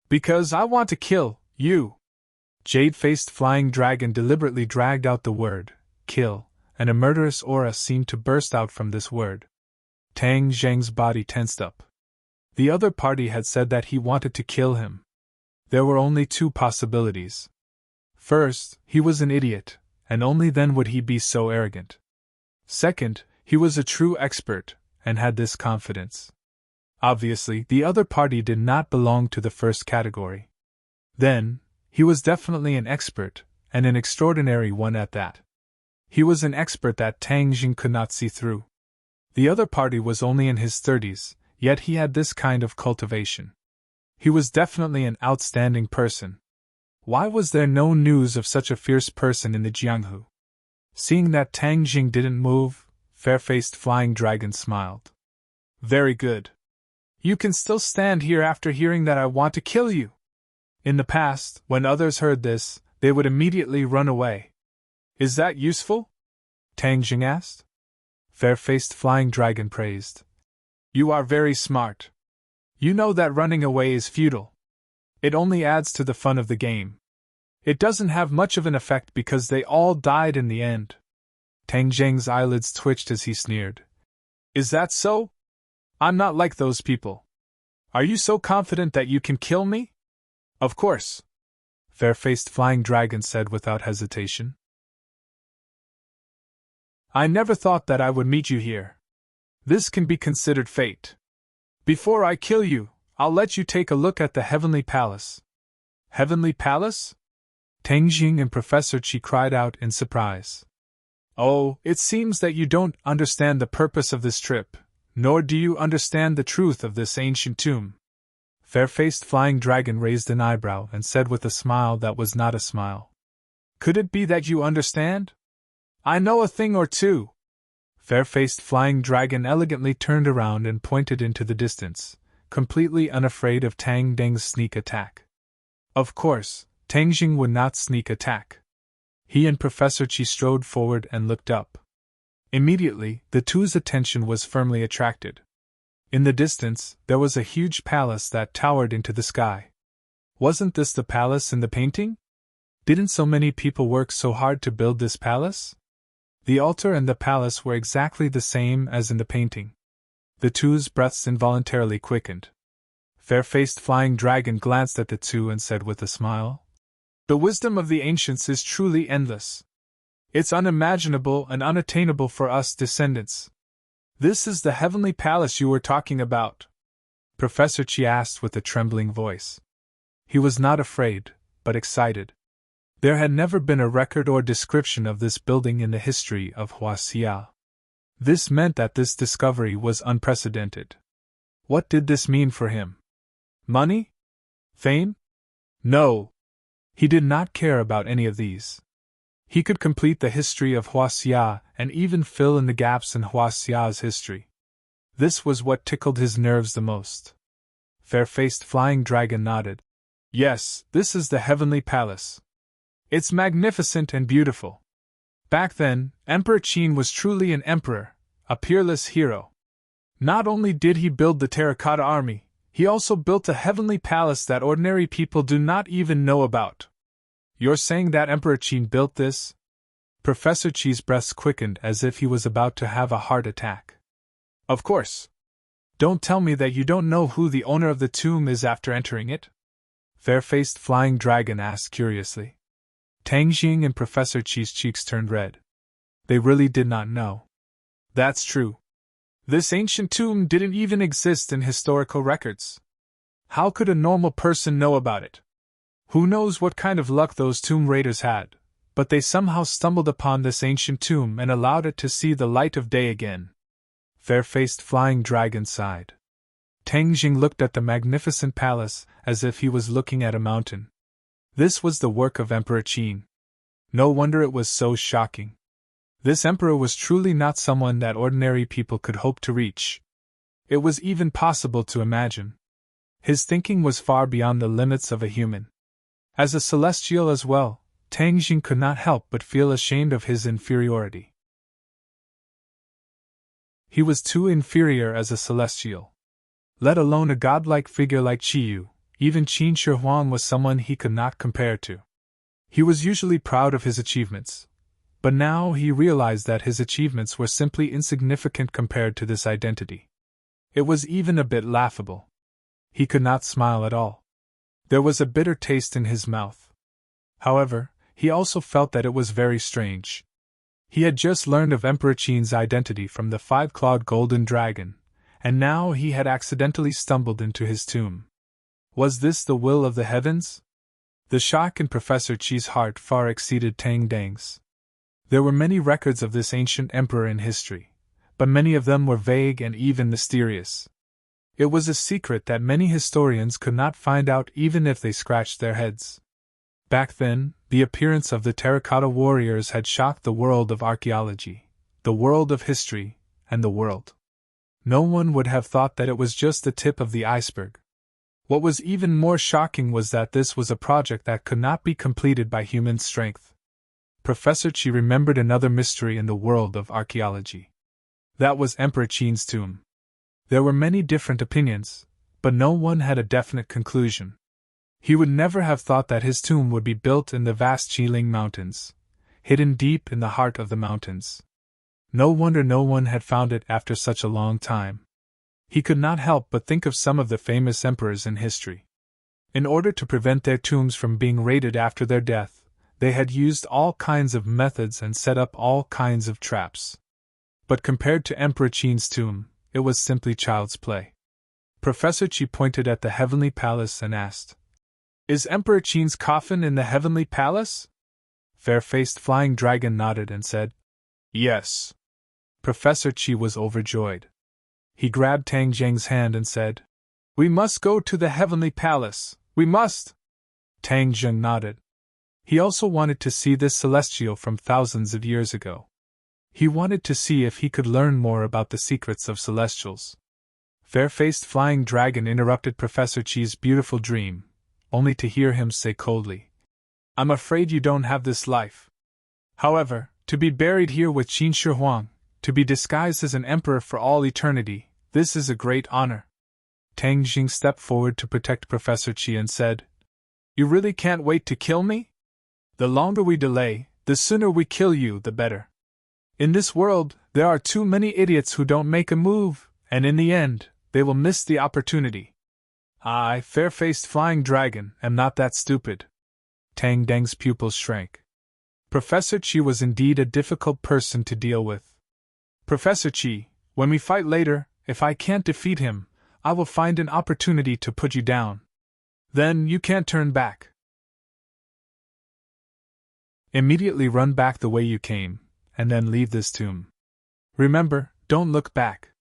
Because I want to kill you. Jade-Faced Flying Dragon deliberately dragged out the word, kill, and a murderous aura seemed to burst out from this word. Tang Zheng's body tensed up. The other party had said that he wanted to kill him. There were only two possibilities. First, he was an idiot, and only then would he be so arrogant. Second, he was a true expert, and had this confidence. Obviously, the other party did not belong to the first category. Then, he was definitely an expert, and an extraordinary one at that. He was an expert that Tang Jing could not see through. The other party was only in his 30s, yet he had this kind of cultivation. He was definitely an outstanding person. Why was there no news of such a fierce person in the Jianghu? Seeing that Tang Jing didn't move, Fair-Faced Flying Dragon smiled. Very good. You can still stand here after hearing that I want to kill you. In the past, when others heard this, they would immediately run away. Is that useful? Tang Jing asked. Fair-Faced Flying Dragon praised. You are very smart. You know that running away is futile. It only adds to the fun of the game. It doesn't have much of an effect because they all died in the end. Tang Zheng's eyelids twitched as he sneered. Is that so? I'm not like those people. Are you so confident that you can kill me? Of course. Fair-Faced Flying Dragon said without hesitation. I never thought that I would meet you here. This can be considered fate. Before I kill you, I'll let you take a look at the Heavenly Palace. Heavenly Palace? Tang Jing and Professor Qi cried out in surprise. Oh, it seems that you don't understand the purpose of this trip, nor do you understand the truth of this ancient tomb. Fair-Faced Flying Dragon raised an eyebrow and said with a smile that was not a smile. Could it be that you understand? I know a thing or two. Fair-Faced Flying Dragon elegantly turned around and pointed into the distance, completely unafraid of Tang Deng's sneak attack. Of course, Tang Jing would not sneak attack. He and Professor Qi strode forward and looked up. Immediately, the two's attention was firmly attracted. In the distance, there was a huge palace that towered into the sky. Wasn't this the palace in the painting? Didn't so many people work so hard to build this palace? The altar and the palace were exactly the same as in the painting. The two's breaths involuntarily quickened. Fair-Faced Flying Dragon glanced at the two and said with a smile, The wisdom of the ancients is truly endless. It's unimaginable and unattainable for us descendants. This is the heavenly palace you were talking about? Professor Qi asked with a trembling voice. He was not afraid, but excited. There had never been a record or description of this building in the history of Huaxia. This meant that this discovery was unprecedented. What did this mean for him? Money? Fame? No. He did not care about any of these. He could complete the history of Huaxia and even fill in the gaps in Huaxia's history. This was what tickled his nerves the most. Fair-Faced Flying Dragon nodded. Yes, this is the Heavenly Palace. It's magnificent and beautiful. Back then, Emperor Qin was truly an emperor, a peerless hero. Not only did he build the terracotta army, he also built a heavenly palace that ordinary people do not even know about. You're saying that Emperor Qin built this? Professor Qi's breaths quickened as if he was about to have a heart attack. Of course. Don't tell me that you don't know who the owner of the tomb is after entering it? Fair-Faced Flying Dragon asked curiously. Tang Jing and Professor Qi's cheeks turned red. They really did not know. That's true. This ancient tomb didn't even exist in historical records. How could a normal person know about it? Who knows what kind of luck those tomb raiders had, but they somehow stumbled upon this ancient tomb and allowed it to see the light of day again. Fair-faced flying dragon sighed. Tang Jing looked at the magnificent palace as if he was looking at a mountain. This was the work of Emperor Qin. No wonder it was so shocking. This emperor was truly not someone that ordinary people could hope to reach. It was even possible to imagine. His thinking was far beyond the limits of a human. As a celestial as well, Tang Jing could not help but feel ashamed of his inferiority. He was too inferior as a celestial. Let alone a godlike figure like Qiyu, even Qin Shi Huang was someone he could not compare to. He was usually proud of his achievements, but now he realized that his achievements were simply insignificant compared to this identity. It was even a bit laughable. He could not smile at all. There was a bitter taste in his mouth. However, he also felt that it was very strange. He had just learned of Emperor Qin's identity from the five-clawed golden dragon, and now he had accidentally stumbled into his tomb. Was this the will of the heavens? The shock in Professor Qi's heart far exceeded Tang Dang's. There were many records of this ancient emperor in history, but many of them were vague and even mysterious. It was a secret that many historians could not find out even if they scratched their heads. Back then, the appearance of the terracotta warriors had shocked the world of archaeology, the world of history, and the world. No one would have thought that it was just the tip of the iceberg. What was even more shocking was that this was a project that could not be completed by human strength. Professor Qi remembered another mystery in the world of archaeology. That was Emperor Qin's tomb. There were many different opinions, but no one had a definite conclusion. He would never have thought that his tomb would be built in the vast Qiling Mountains, hidden deep in the heart of the mountains. No wonder no one had found it after such a long time. He could not help but think of some of the famous emperors in history. In order to prevent their tombs from being raided after their death, they had used all kinds of methods and set up all kinds of traps. But compared to Emperor Qin's tomb, it was simply child's play. Professor Qi pointed at the heavenly palace and asked, "Is Emperor Qin's coffin in the heavenly palace?" Fair-faced flying dragon nodded and said, "Yes." Professor Qi was overjoyed. He grabbed Tang Jing's hand and said, "We must go to the heavenly palace, we must!" Tang Jing nodded. He also wanted to see this celestial from thousands of years ago. He wanted to see if he could learn more about the secrets of celestials. Fair-faced flying dragon interrupted Professor Qi's beautiful dream, only to hear him say coldly, "I'm afraid you don't have this life. However, to be buried here with Qin Shi Huang, to be disguised as an emperor for all eternity, this is a great honor." Tang Jing stepped forward to protect Professor Qi and said, "You really can't wait to kill me? The longer we delay, the sooner we kill you, the better. In this world, there are too many idiots who don't make a move, and in the end, they will miss the opportunity." "I, fair-faced flying dragon, am not that stupid." Tang Dang's pupils shrank. Professor Qi was indeed a difficult person to deal with. "Professor Qi, when we fight later, if I can't defeat him, I will find an opportunity to put you down. Then you can't turn back. Immediately run back the way you came, and then leave this tomb. Remember, don't look back,"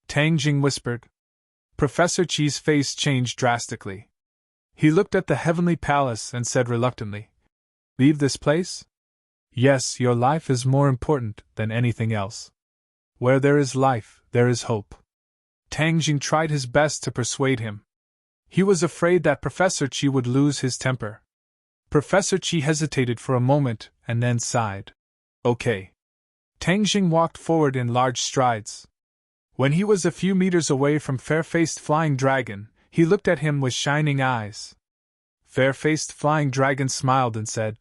Tang Jing whispered. Professor Qi's face changed drastically. He looked at the heavenly palace and said reluctantly, "Leave this place? Yes, your life is more important than anything else. Where there is life, there is hope." Tang Jing tried his best to persuade him. He was afraid that Professor Qi would lose his temper. Professor Qi hesitated for a moment and then sighed. "Okay." Tang Jing walked forward in large strides. When he was a few meters away from Fair-faced Flying Dragon, he looked at him with shining eyes. Fair-faced Flying Dragon smiled and said,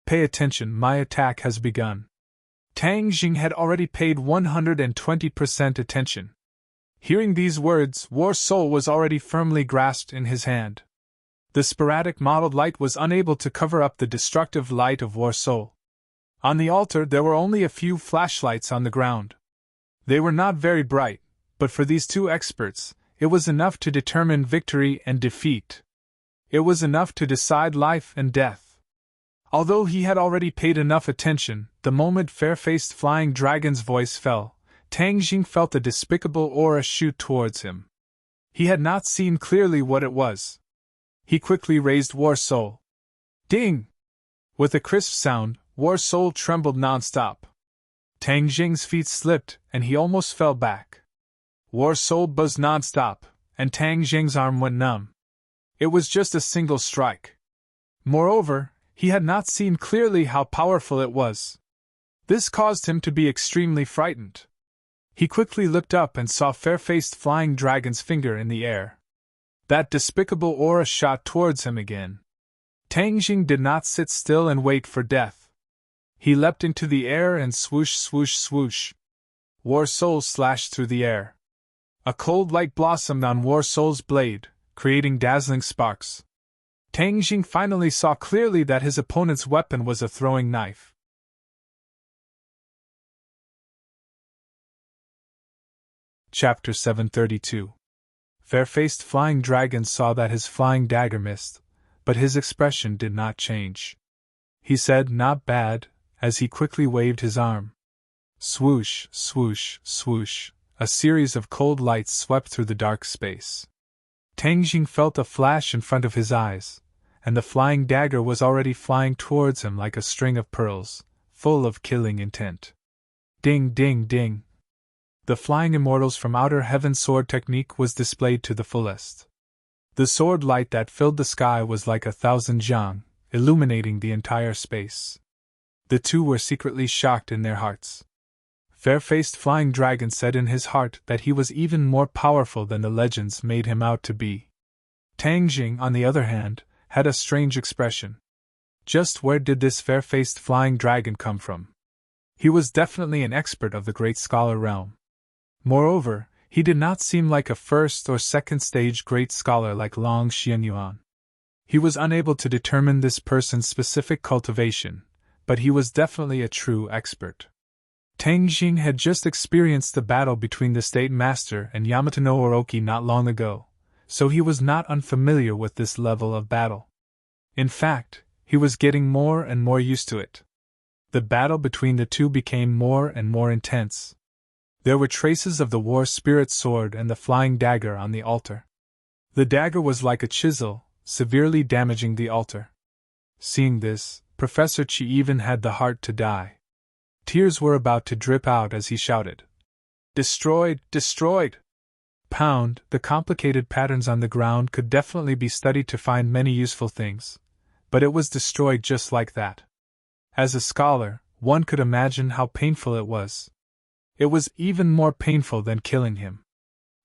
"Pay attention, my attack has begun." Tang Jing had already paid 120% attention. Hearing these words, War Soul was already firmly grasped in his hand. The sporadic mottled light was unable to cover up the destructive light of War Soul. On the altar there were only a few flashlights on the ground. They were not very bright, but for these two experts, it was enough to determine victory and defeat. It was enough to decide life and death. Although he had already paid enough attention, the moment Fair-faced Flying Dragon's voice fell, Tang Jing felt a despicable aura shoot towards him. He had not seen clearly what it was. He quickly raised War Soul. Ding! With a crisp sound, War Soul trembled non-stop. Tang Jing's feet slipped, and he almost fell back. War Soul buzzed non-stop, and Tang Jing's arm went numb. It was just a single strike. Moreover, he had not seen clearly how powerful it was. This caused him to be extremely frightened. He quickly looked up and saw fair-faced flying dragon's finger in the air. That despicable aura shot towards him again. Tang Jing did not sit still and wait for death. He leapt into the air and swoosh swoosh swoosh. War Soul slashed through the air. A cold light blossomed on War Soul's blade, creating dazzling sparks. Tang Jing finally saw clearly that his opponent's weapon was a throwing knife. Chapter 732. Fair-faced flying dragon saw that his flying dagger missed, but his expression did not change. He said, "Not bad," as he quickly waved his arm. Swoosh, swoosh, swoosh, a series of cold lights swept through the dark space. Tang Jing felt a flash in front of his eyes, and the flying dagger was already flying towards him like a string of pearls, full of killing intent. Ding, ding, ding. The flying immortals from outer heaven sword technique was displayed to the fullest. The sword light that filled the sky was like 1,000 zhang, illuminating the entire space. The two were secretly shocked in their hearts. Fair-faced flying dragon said in his heart that he was even more powerful than the legends made him out to be. Tang Jing, on the other hand, had a strange expression. Just where did this fair-faced flying dragon come from? He was definitely an expert of the great scholar realm. Moreover, he did not seem like a first or second stage great scholar like Long Xianyuan. He was unable to determine this person's specific cultivation, but he was definitely a true expert. Tang Jing had just experienced the battle between the State Master and Yamato no Orochi not long ago, so he was not unfamiliar with this level of battle. In fact, he was getting more and more used to it. The battle between the two became more and more intense. There were traces of the war spirit sword and the flying dagger on the altar. The dagger was like a chisel, severely damaging the altar. Seeing this, Professor Chi even had the heart to die. Tears were about to drip out as he shouted, "Destroyed! Destroyed!" Pound, the complicated patterns on the ground could definitely be studied to find many useful things, but it was destroyed just like that. As a scholar, one could imagine how painful it was. It was even more painful than killing him.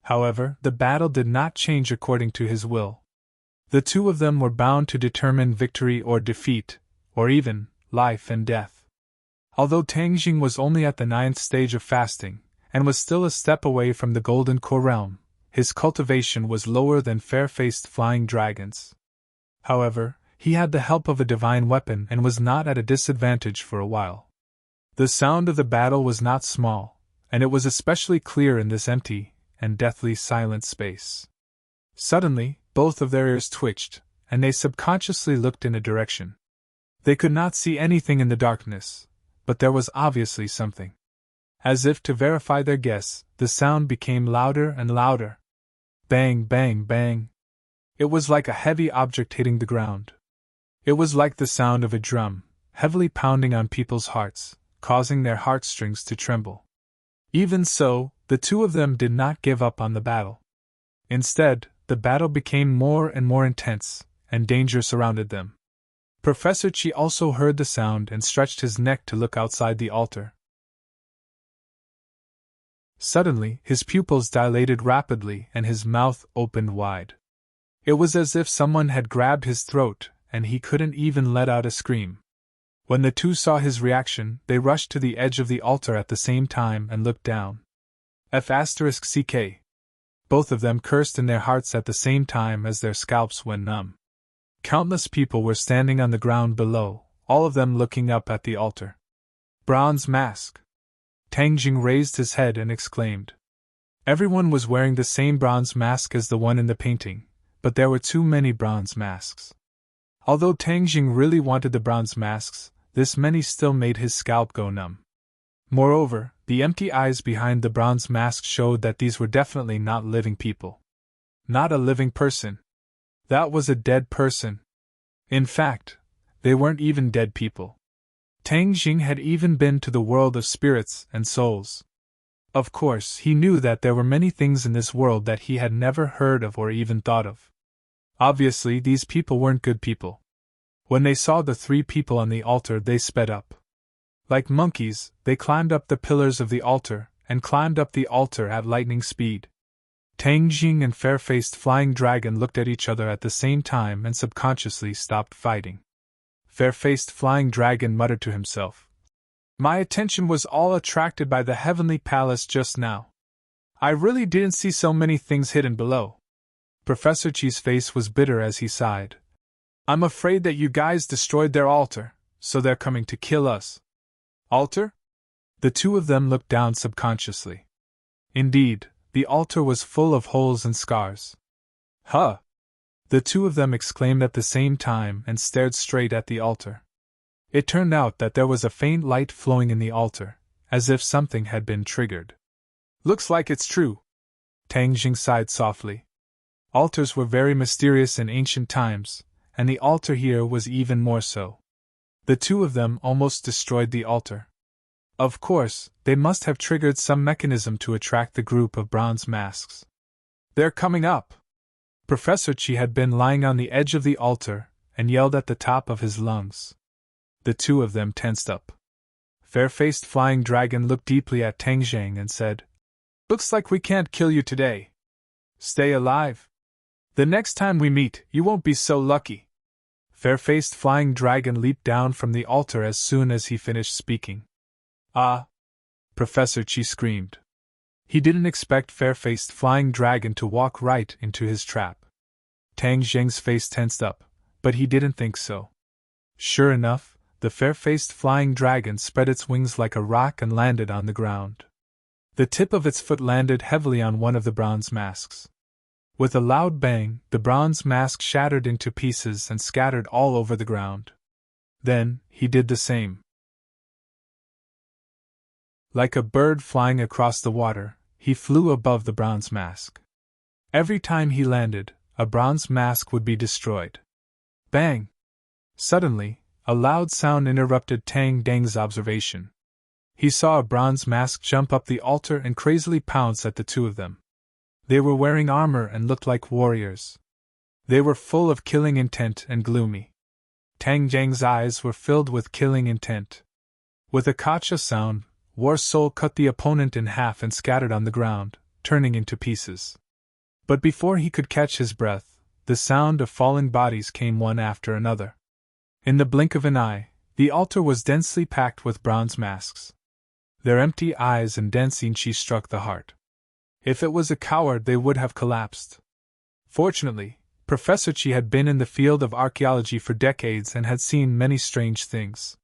However, the battle did not change according to his will. The two of them were bound to determine victory or defeat, or even life and death. Although Tang Jing was only at the 9th stage of fasting, and was still a step away from the Golden Core realm, his cultivation was lower than fair-faced flying dragons. However, he had the help of a divine weapon and was not at a disadvantage for a while. The sound of the battle was not small, and it was especially clear in this empty and deathly silent space. Suddenly, both of their ears twitched, and they subconsciously looked in a direction. They could not see anything in the darkness, but there was obviously something. As if to verify their guess, the sound became louder and louder. Bang, bang, bang. It was like a heavy object hitting the ground. It was like the sound of a drum, heavily pounding on people's hearts, causing their heartstrings to tremble. Even so, the two of them did not give up on the battle. Instead, the battle became more and more intense, and danger surrounded them. Professor Chi also heard the sound and stretched his neck to look outside the altar. Suddenly, his pupils dilated rapidly and his mouth opened wide. It was as if someone had grabbed his throat, and he couldn't even let out a scream. When the two saw his reaction, they rushed to the edge of the altar at the same time and looked down. F***CK. Both of them cursed in their hearts at the same time as their scalps went numb. Countless people were standing on the ground below, all of them looking up at the altar. Bronze mask. Tang Jing raised his head and exclaimed. Everyone was wearing the same bronze mask as the one in the painting, but there were too many bronze masks. Although Tang Jing really wanted the bronze masks, this many still made his scalp go numb. Moreover, The empty eyes behind the bronze mask showed that these were definitely not living people. Not a living person. That was a dead person. In fact, they weren't even dead people. Tang Jing had even been to the world of spirits and souls. Of course, he knew that there were many things in this world that he had never heard of or even thought of. Obviously, these people weren't good people. When they saw the three people on the altar, they sped up. Like monkeys, they climbed up the pillars of the altar, and climbed up the altar at lightning speed. Tang Jing and Fair-Faced Flying Dragon looked at each other at the same time and subconsciously stopped fighting. Fair-Faced Flying Dragon muttered to himself, "My attention was all attracted by the heavenly palace just now. I really didn't see so many things hidden below." Professor Chi's face was bitter as he sighed. "I'm afraid that you guys destroyed their altar, so they're coming to kill us." Altar? The two of them looked down subconsciously. Indeed, the altar was full of holes and scars. "Huh!" The two of them exclaimed at the same time and stared straight at the altar. It turned out that there was a faint light flowing in the altar, as if something had been triggered. "Looks like it's true." Tang Jing sighed softly. Altars were very mysterious in ancient times, and the altar here was even more so. The two of them almost destroyed the altar. Of course, they must have triggered some mechanism to attract the group of bronze masks. "They're coming up!" Professor Chi had been lying on the edge of the altar and yelled at the top of his lungs. The two of them tensed up. Fair-Faced Flying Dragon looked deeply at Tang Jing and said, "Looks like we can't kill you today. Stay alive. The next time we meet, you won't be so lucky." Fair-Faced Flying Dragon leaped down from the altar as soon as he finished speaking. "Ah!" Professor Chi screamed. He didn't expect Fair-Faced Flying Dragon to walk right into his trap. Tang Jing's face tensed up, but he didn't think so. Sure enough, the fair-faced flying dragon spread its wings like a rock and landed on the ground. The tip of its foot landed heavily on one of the bronze masks. With a loud bang, the bronze mask shattered into pieces and scattered all over the ground. Then, he did the same. Like a bird flying across the water, he flew above the bronze mask. Every time he landed, a bronze mask would be destroyed. Bang! Suddenly, a loud sound interrupted Tang Dang's observation. He saw a bronze mask jump up the altar and crazily pounce at the two of them. They were wearing armor and looked like warriors. They were full of killing intent and gloomy. Tang Dang's eyes were filled with killing intent. With a kacha sound, War Soul cut the opponent in half and scattered on the ground, turning into pieces. But before he could catch his breath, the sound of falling bodies came one after another. In the blink of an eye, the altar was densely packed with bronze masks. Their empty eyes and dense inchi struck the heart. If it was a coward, they would have collapsed. Fortunately, Professor Chi had been in the field of archaeology for decades and had seen many strange things.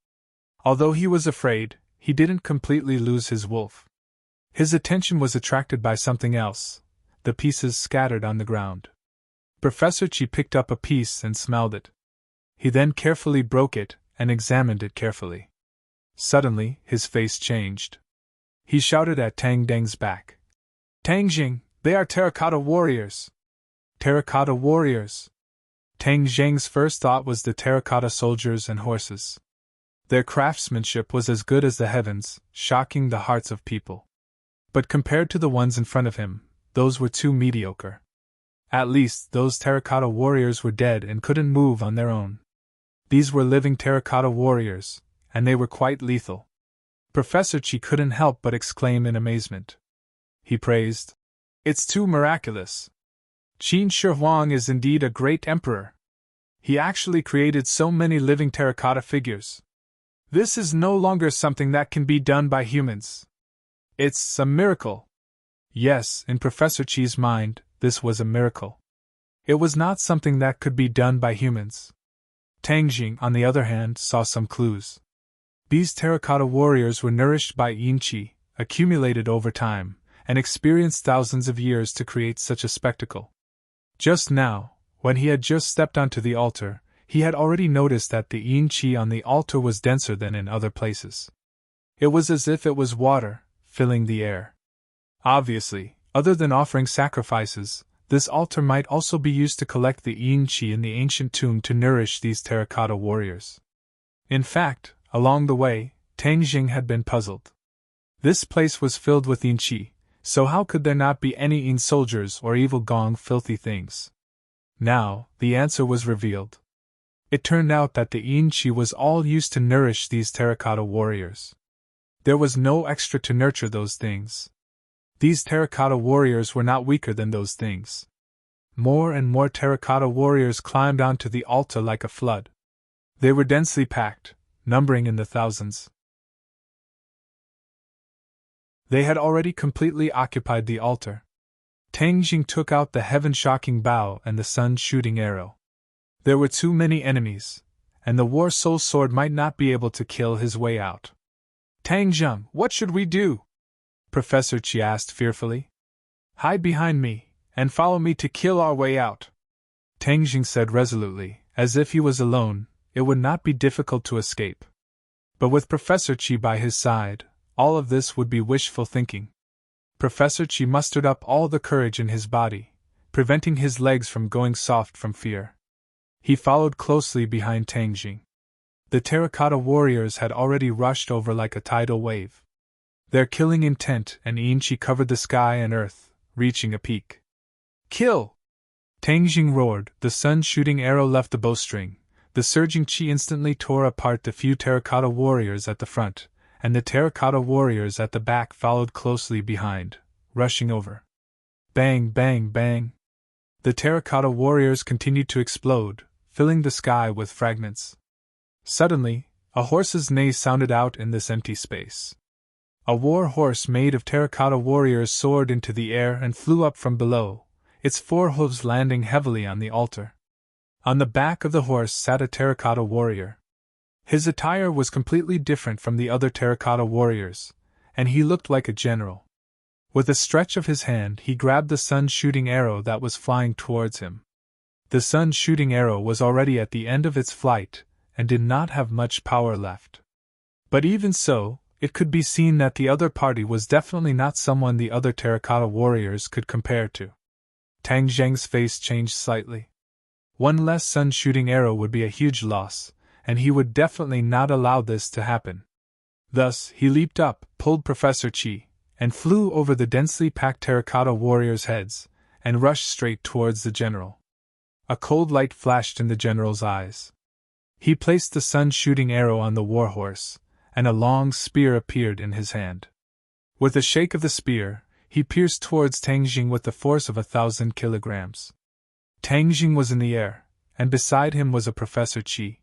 Although he was afraid, he didn't completely lose his wolf. His attention was attracted by something else, the pieces scattered on the ground. Professor Chi picked up a piece and smelled it. He then carefully broke it and examined it carefully. Suddenly, his face changed. He shouted at Tang Dang's back. "Tang Jing, they are terracotta warriors!" Terracotta warriors! Tang Jing's first thought was the terracotta soldiers and horses. Their craftsmanship was as good as the heavens, shocking the hearts of people. But compared to the ones in front of him, those were too mediocre. At least, those terracotta warriors were dead and couldn't move on their own. These were living terracotta warriors, and they were quite lethal. Professor Chi couldn't help but exclaim in amazement. He praised, "It's too miraculous. Qin Shi Huang is indeed a great emperor. He actually created so many living terracotta figures. This is no longer something that can be done by humans. It's a miracle." Yes, in Professor Chi's mind, this was a miracle. It was not something that could be done by humans. Tang Jing, on the other hand, saw some clues. These terracotta warriors were nourished by yin qi, accumulated over time, and experienced thousands of years to create such a spectacle. Just now, when he had just stepped onto the altar, he had already noticed that the yin qi on the altar was denser than in other places. It was as if it was water, filling the air. Obviously, other than offering sacrifices, this altar might also be used to collect the yin qi in the ancient tomb to nourish these terracotta warriors. In fact, along the way, Tang Jing had been puzzled. This place was filled with yin qi, so how could there not be any yin soldiers or evil gong filthy things? Now, the answer was revealed. It turned out that the yin qi was all used to nourish these terracotta warriors. There was no extra to nurture those things. These terracotta warriors were not weaker than those things. More and more terracotta warriors climbed onto the altar like a flood. They were densely packed, numbering in the thousands. They had already completely occupied the altar. Tang Jing took out the heaven-shocking bow and the sun-shooting arrow. There were too many enemies, and the War Soul Sword might not be able to kill his way out. Tang Jing, what should we do? Professor Qi asked fearfully. Hide behind me, and follow me to kill our way out. Tang Jing said resolutely, as if he was alone, it would not be difficult to escape. But with Professor Qi by his side, all of this would be wishful thinking. Professor Qi mustered up all the courage in his body, preventing his legs from going soft from fear. He followed closely behind Tang Jing. The terracotta warriors had already rushed over like a tidal wave. Their killing intent and yin qi covered the sky and earth, reaching a peak. Kill! Tang Jing roared, the sun-shooting arrow left the bowstring. The surging qi instantly tore apart the few terracotta warriors at the front, and the terracotta warriors at the back followed closely behind, rushing over. Bang, bang, bang! The terracotta warriors continued to explode, filling the sky with fragments. Suddenly, a horse's neigh sounded out in this empty space. A war horse made of terracotta warriors soared into the air and flew up from below, its four hooves landing heavily on the altar. On the back of the horse sat a terracotta warrior. His attire was completely different from the other terracotta warriors, and he looked like a general. With a stretch of his hand, he grabbed the sun-shooting arrow that was flying towards him. The sun-shooting arrow was already at the end of its flight, and did not have much power left. But even so, it could be seen that the other party was definitely not someone the other terracotta warriors could compare to. Tang Jing's face changed slightly. One less sun-shooting arrow would be a huge loss, and he would definitely not allow this to happen. Thus, he leaped up, pulled Professor Qi, and flew over the densely packed terracotta warriors' heads, and rushed straight towards the general. A cold light flashed in the general's eyes. He placed the sun-shooting arrow on the warhorse, and a long spear appeared in his hand. With a shake of the spear, he pierced towards Tang Jing with the force of 1,000 kilograms. Tang Jing was in the air, and beside him was a Professor Qi.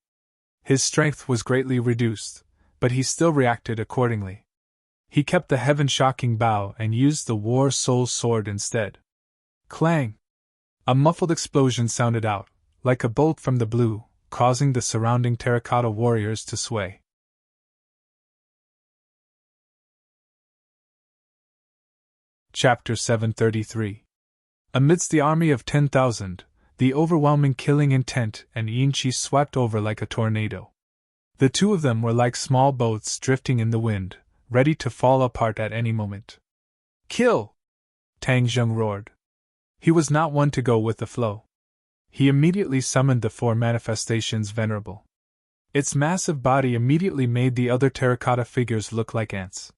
His strength was greatly reduced, but he still reacted accordingly. He kept the heaven-shocking bow and used the War Soul Sword instead. Clang! A muffled explosion sounded out, like a bolt from the blue, causing the surrounding terracotta warriors to sway. Chapter 733. Amidst the army of 10,000, the overwhelming killing intent and yin qi swept over like a tornado. The two of them were like small boats drifting in the wind, ready to fall apart at any moment. Kill! Tang Jing roared. He was not one to go with the flow. He immediately summoned the four manifestations venerable. Its massive body immediately made the other terracotta figures look like ants.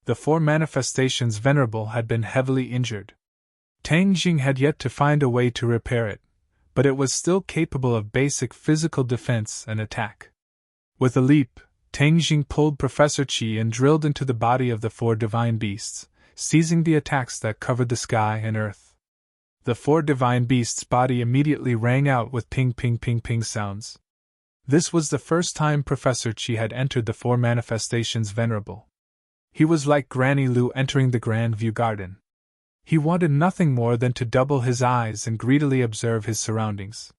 The four manifestations venerable had been heavily injured. Tang Jing had yet to find a way to repair it, but it was still capable of basic physical defense and attack. With a leap, Tang Jing pulled Professor Qi and drilled into the body of the four divine beasts, seizing the attacks that covered the sky and earth. The four divine beasts' body immediately rang out with ping ping ping ping sounds. This was the first time Professor Qi had entered the four manifestations venerable. He was like Granny Lu entering the Grand View Garden. He wanted nothing more than to double his eyes and greedily observe his surroundings.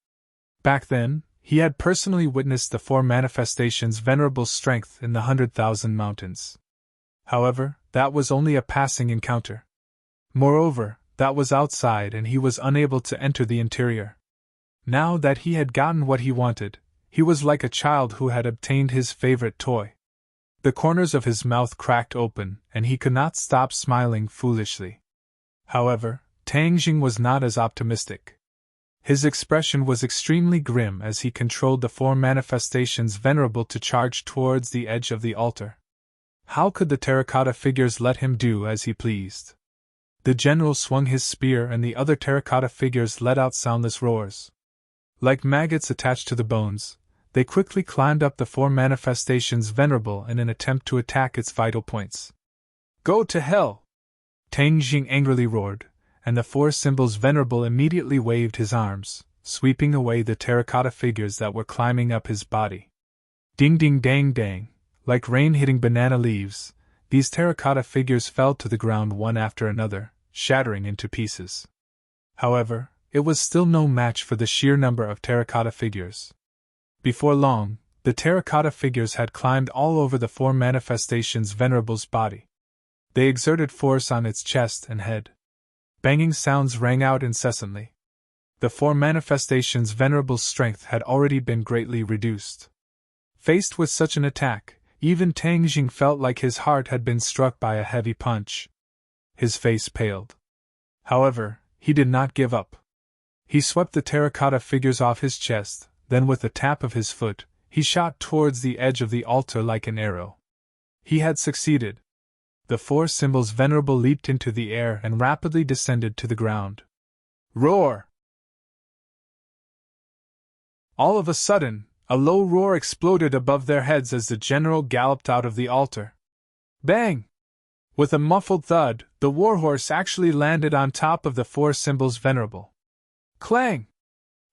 Back then, he had personally witnessed the four manifestations' venerable strength in the 100,000 mountains. However, that was only a passing encounter. Moreover, that was outside and he was unable to enter the interior. Now that he had gotten what he wanted, he was like a child who had obtained his favorite toy. The corners of his mouth cracked open, and he could not stop smiling foolishly. However, Tang Jing was not as optimistic. His expression was extremely grim as he controlled the 4 manifestations venerable to charge towards the edge of the altar. How could the terracotta figures let him do as he pleased? The general swung his spear and the other terracotta figures let out soundless roars. Like maggots attached to the bones, they quickly climbed up the 4 manifestations venerable in an attempt to attack its vital points. Go to hell! Tang Jing angrily roared, and the 4 symbols venerable immediately waved his arms, sweeping away the terracotta figures that were climbing up his body. Ding ding dang dang, like rain hitting banana leaves, these terracotta figures fell to the ground one after another, shattering into pieces. However, it was still no match for the sheer number of terracotta figures. Before long, the terracotta figures had climbed all over the 4 manifestations venerable's body. They exerted force on its chest and head. Banging sounds rang out incessantly. The 4 manifestations venerable's strength had already been greatly reduced. Faced with such an attack, even Tang Jing felt like his heart had been struck by a heavy punch. His face paled. However, he did not give up. He swept the terracotta figures off his chest, then with a tap of his foot, he shot towards the edge of the altar like an arrow. He had succeeded. The 4 symbols venerable leaped into the air and rapidly descended to the ground. Roar! All of a sudden, a low roar exploded above their heads as the general galloped out of the altar. Bang! With a muffled thud, the warhorse actually landed on top of the 4 symbols venerable. Clang!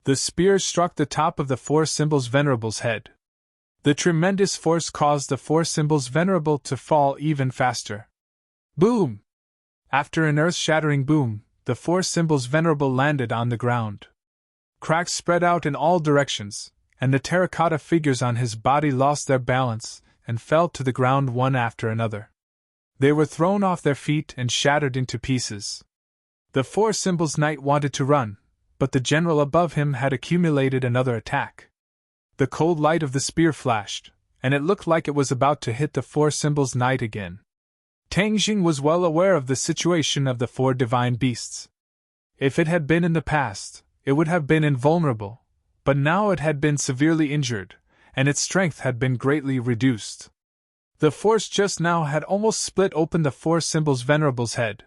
The spear struck the top of the 4 symbols venerable's head. The tremendous force caused the 4 symbols venerable to fall even faster. Boom! After an earth-shattering boom, the 4 symbols venerable landed on the ground. Cracks spread out in all directions, and the terracotta figures on his body lost their balance and fell to the ground one after another. They were thrown off their feet and shattered into pieces. The 4 symbols knight wanted to run, but the general above him had accumulated another attack. The cold light of the spear flashed, and it looked like it was about to hit the 4 symbols knight again. Tang Jing was well aware of the situation of the 4 divine beasts. If it had been in the past, it would have been invulnerable, but now it had been severely injured, and its strength had been greatly reduced. The force just now had almost split open the 4 symbols venerable's head.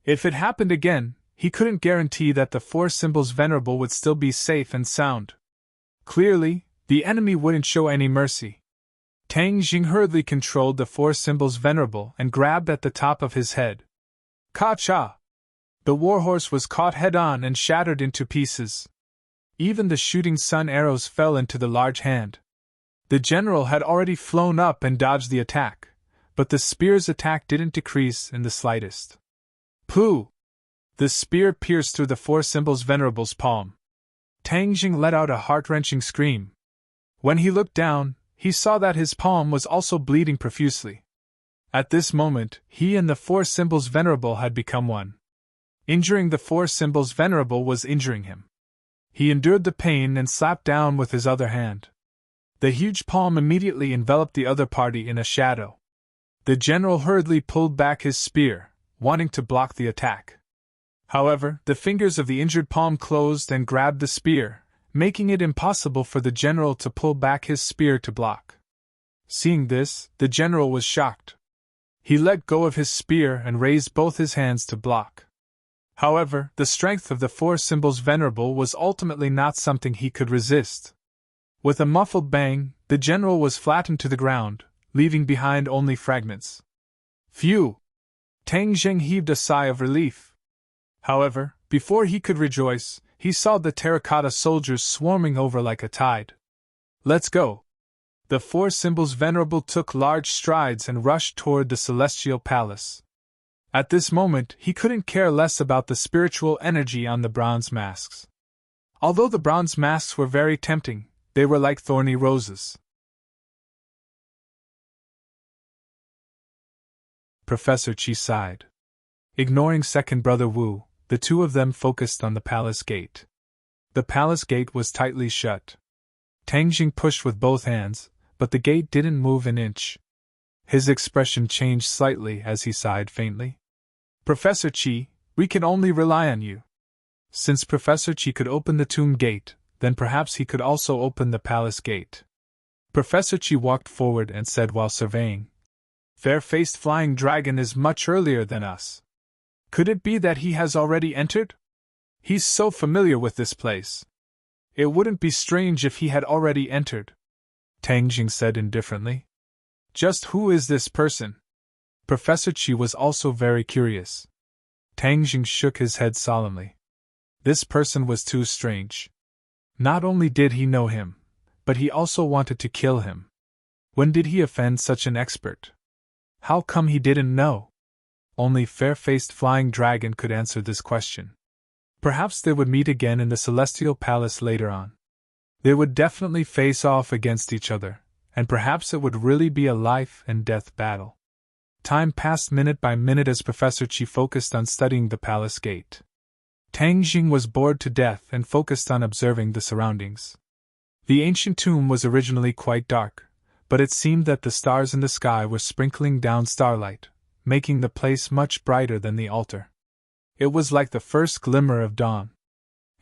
If it happened again, he couldn't guarantee that the 4 symbols venerable would still be safe and sound. Clearly, the enemy wouldn't show any mercy. Tang Jing hurriedly controlled the 4 symbols venerable and grabbed at the top of his head. Ka-cha! The warhorse was caught head-on and shattered into pieces. Even the shooting sun arrows fell into the large hand. The general had already flown up and dodged the attack, but the spear's attack didn't decrease in the slightest. Pooh! The spear pierced through the 4 symbols venerable's palm. Tang Jing let out a heart-wrenching scream. When he looked down, he saw that his palm was also bleeding profusely. At this moment, he and the 4 symbols venerable had become one. Injuring the 4 symbols venerable was injuring him. He endured the pain and slapped down with his other hand. The huge palm immediately enveloped the other party in a shadow. The general hurriedly pulled back his spear, wanting to block the attack. However, the fingers of the injured palm closed and grabbed the spear, making it impossible for the general to pull back his spear to block. Seeing this, the general was shocked. He let go of his spear and raised both his hands to block. However, the strength of the 4 symbols venerable was ultimately not something he could resist. With a muffled bang, the general was flattened to the ground, leaving behind only fragments. Phew! Tang Jing heaved a sigh of relief. However, before he could rejoice, he saw the terracotta soldiers swarming over like a tide. Let's go! The 4 symbols venerable took large strides and rushed toward the celestial palace. At this moment, he couldn't care less about the spiritual energy on the bronze masks. Although the bronze masks were very tempting, they were like thorny roses. Professor Qi sighed. Ignoring second brother Wu, the two of them focused on the palace gate. The palace gate was tightly shut. Tang Jing pushed with both hands, but the gate didn't move an inch. His expression changed slightly as he sighed faintly. Professor Chi, we can only rely on you. Since Professor Chi could open the tomb gate, then perhaps he could also open the palace gate. Professor Chi walked forward and said while surveying, Fair-faced flying dragon is much earlier than us. Could it be that he has already entered? He's so familiar with this place. It wouldn't be strange if he had already entered, Tang Jing said indifferently. Just who is this person? Professor Chi was also very curious. Tang Jing shook his head solemnly. This person was too strange. Not only did he know him, but he also wanted to kill him. When did he offend such an expert? How come he didn't know? Only fair-faced flying dragon could answer this question. Perhaps they would meet again in the Celestial Palace later on. They would definitely face off against each other, and perhaps it would really be a life-and-death battle. Time passed minute by minute as Professor Chi focused on studying the palace gate. Tang Jing was bored to death and focused on observing the surroundings. The ancient tomb was originally quite dark, but it seemed that the stars in the sky were sprinkling down starlight, making the place much brighter than the altar. It was like the first glimmer of dawn.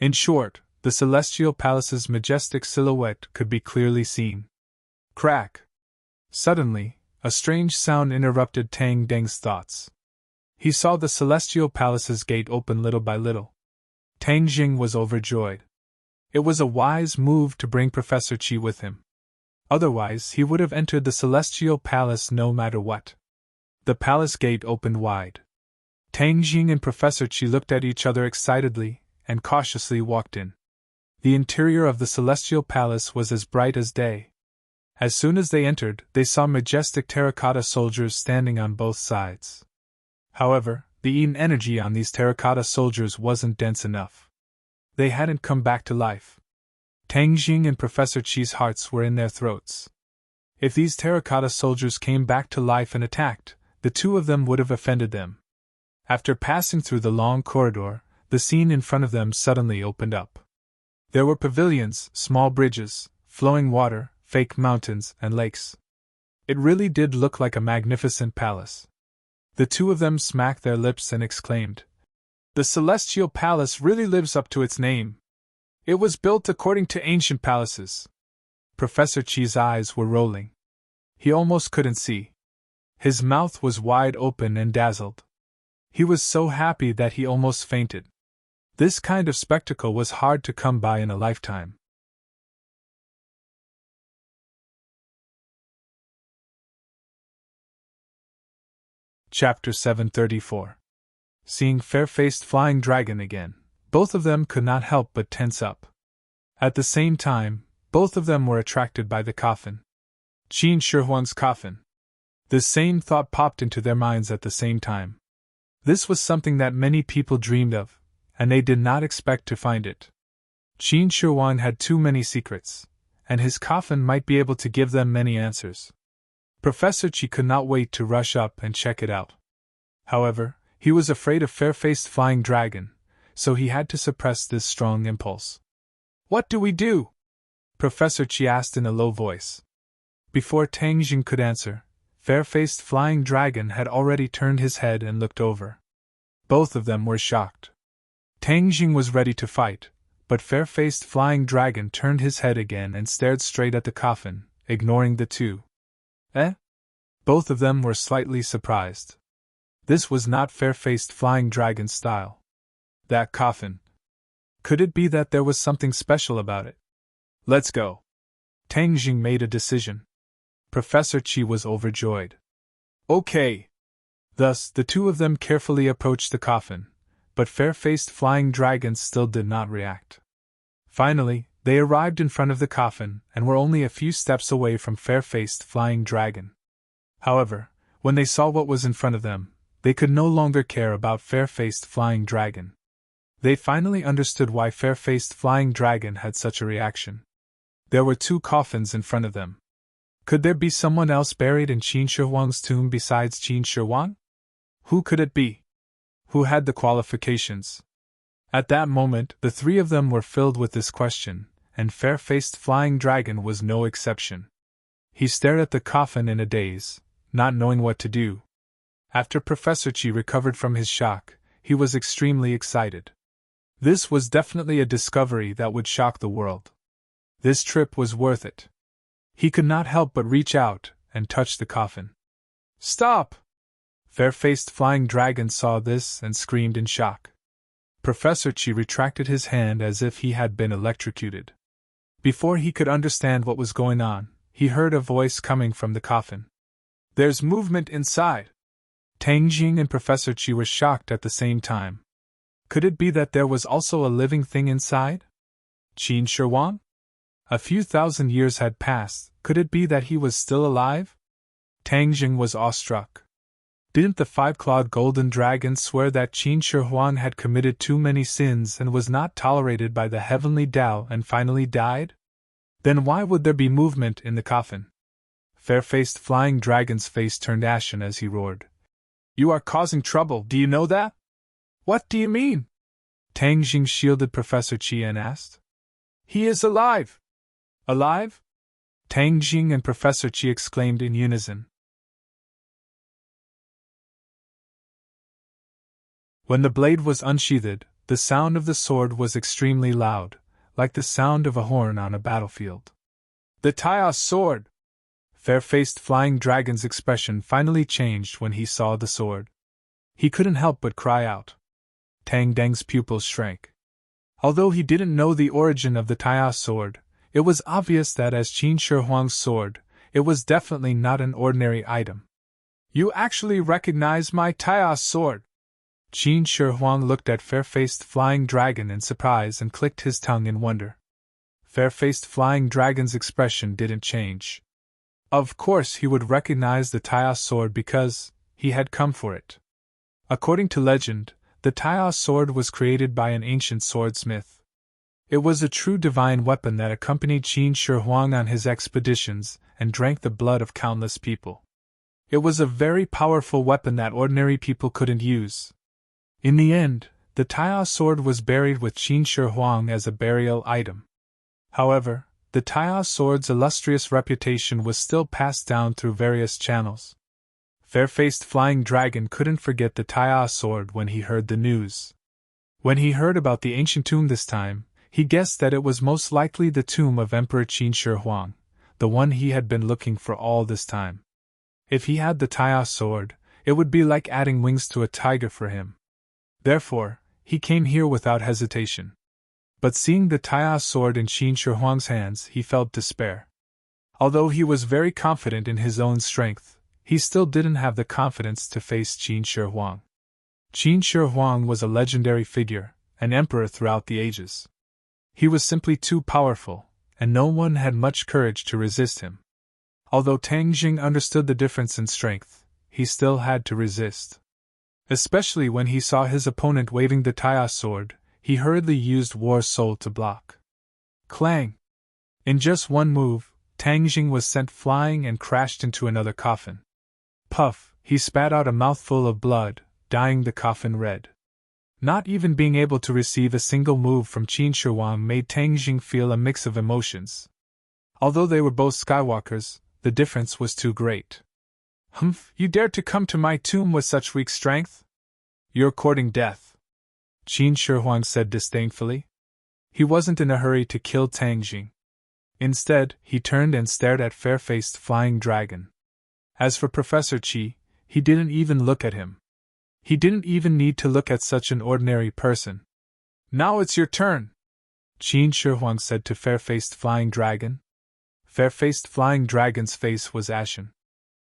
In short, the Celestial Palace's majestic silhouette could be clearly seen. Crack! Suddenly, a strange sound interrupted Tang Deng's thoughts. He saw the Celestial Palace's gate open little by little. Tang Jing was overjoyed. It was a wise move to bring Professor Chi with him. Otherwise, he would have entered the Celestial Palace no matter what. The palace gate opened wide. Tang Jing and Professor Chi looked at each other excitedly and cautiously walked in. The interior of the Celestial Palace was as bright as day. As soon as they entered, they saw majestic terracotta soldiers standing on both sides. However, the Yin energy on these terracotta soldiers wasn't dense enough. They hadn't come back to life. Tang Jing and Professor Chi's hearts were in their throats. If these terracotta soldiers came back to life and attacked, the two of them would have offended them. After passing through the long corridor, the scene in front of them suddenly opened up. There were pavilions, small bridges, flowing water, fake mountains, and lakes. It really did look like a magnificent palace. The two of them smacked their lips and exclaimed, The Celestial Palace really lives up to its name. It was built according to ancient palaces. Professor Chi's eyes were rolling. He almost couldn't see. His mouth was wide open and dazzled. He was so happy that he almost fainted. This kind of spectacle was hard to come by in a lifetime. Chapter 734. Seeing fair-faced flying dragon again, both of them could not help but tense up. At the same time, both of them were attracted by the coffin. Qin Shihuang's coffin. The same thought popped into their minds at the same time. This was something that many people dreamed of, and they did not expect to find it. Qin Shihuang had too many secrets, and his coffin might be able to give them many answers. Professor Chi could not wait to rush up and check it out. However, he was afraid of fair-faced flying dragon, so he had to suppress this strong impulse. What do we do? Professor Chi asked in a low voice. Before Tang Jing could answer, fair-faced flying dragon had already turned his head and looked over. Both of them were shocked. Tang Jing was ready to fight, but fair-faced flying dragon turned his head again and stared straight at the coffin, ignoring the two. Eh? Both of them were slightly surprised. This was not fair-faced flying dragon's style. That coffin. Could it be that there was something special about it? Let's go. Tang Jing made a decision. Professor Chi was overjoyed. Okay. Thus, the two of them carefully approached the coffin, but fair-faced flying dragon still did not react. Finally, they arrived in front of the coffin and were only a few steps away from fair-faced flying dragon. However, when they saw what was in front of them, they could no longer care about fair-faced flying dragon. They finally understood why fair-faced flying dragon had such a reaction. There were two coffins in front of them. Could there be someone else buried in Qin Shihuang's tomb besides Qin Shihuang? Who could it be? Who had the qualifications? At that moment, the three of them were filled with this question, and fair-faced flying dragon was no exception. He stared at the coffin in a daze, not knowing what to do. After Professor Chi recovered from his shock, he was extremely excited. This was definitely a discovery that would shock the world. This trip was worth it. He could not help but reach out and touch the coffin. "Stop!" Fair-faced flying dragon saw this and screamed in shock. Professor Chi retracted his hand as if he had been electrocuted. Before he could understand what was going on, he heard a voice coming from the coffin. "There's movement inside!" Tang Jing and Professor Chi were shocked at the same time. Could it be that there was also a living thing inside? Qin Shi Huang? A few thousand years had passed, could it be that he was still alive? Tang Jing was awestruck. Didn't the five-clawed golden dragon swear that Qin Shi Huang had committed too many sins and was not tolerated by the heavenly Tao and finally died? Then why would there be movement in the coffin? Fair-faced flying dragon's face turned ashen as he roared. "You are causing trouble, do you know that?" "What do you mean?" Tang Jing shielded Professor Chi and asked. "He is alive!" "Alive?" Tang Jing and Professor Chi exclaimed in unison. When the blade was unsheathed, the sound of the sword was extremely loud, like the sound of a horn on a battlefield. "The Tai's sword!" Fair-faced flying dragon's expression finally changed when he saw the sword. He couldn't help but cry out. Tang Deng's pupils shrank. Although he didn't know the origin of the Tai's sword, it was obvious that as Qin Shi Huang's sword, it was definitely not an ordinary item. "You actually recognize my Tai's sword?" Qin Shi Huang looked at fair-faced flying dragon in surprise and clicked his tongue in wonder. Fair-faced flying dragon's expression didn't change. Of course he would recognize the Tai's sword because he had come for it. According to legend, the Tai's sword was created by an ancient swordsmith. It was a true divine weapon that accompanied Qin Shi Huang on his expeditions and drank the blood of countless people. It was a very powerful weapon that ordinary people couldn't use. In the end, the Tai's sword was buried with Qin Shi Huang as a burial item. However, the Tai's sword's illustrious reputation was still passed down through various channels. Fair-faced flying dragon couldn't forget the Tai's sword when he heard the news. When he heard about the ancient tomb this time, he guessed that it was most likely the tomb of Emperor Qin Shi Huang, the one he had been looking for all this time. If he had the Tai's sword, it would be like adding wings to a tiger for him. Therefore, he came here without hesitation. But seeing the Tai's sword in Qin Shi Huang's hands, he felt despair. Although he was very confident in his own strength, he still didn't have the confidence to face Qin Shi Huang. Qin Shi Huang was a legendary figure, an emperor throughout the ages. He was simply too powerful, and no one had much courage to resist him. Although Tang Jing understood the difference in strength, he still had to resist. Especially when he saw his opponent waving the Tai's sword, he hurriedly used War Soul to block. Clang! In just one move, Tang Jing was sent flying and crashed into another coffin. Puff! He spat out a mouthful of blood, dyeing the coffin red. Not even being able to receive a single move from Qin Shi Huang made Tang Jing feel a mix of emotions. Although they were both Skywalkers, the difference was too great. "Humph, you dared to come to my tomb with such weak strength? You're courting death," Qin Shi Huang said disdainfully. He wasn't in a hurry to kill Tang Jing. Instead, he turned and stared at fair-faced flying dragon. As for Professor Chi, he didn't even look at him. He didn't even need to look at such an ordinary person. "Now it's your turn," Qin Shi Huang said to fair-faced flying dragon. Fair-faced flying dragon's face was ashen.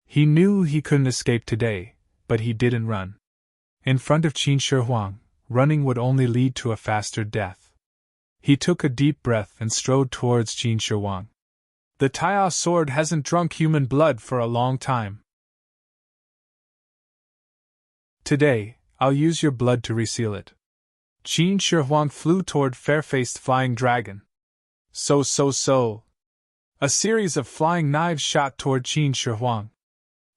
He knew he couldn't escape today, but he didn't run. In front of Qin Shi Huang, running would only lead to a faster death. He took a deep breath and strode towards Qin Shi Huang. "The Tai's sword hasn't drunk human blood for a long time. Today, I'll use your blood to reseal it." Qin Shi Huang flew toward fair-faced flying dragon. So. A series of flying knives shot toward Qin Shi Huang.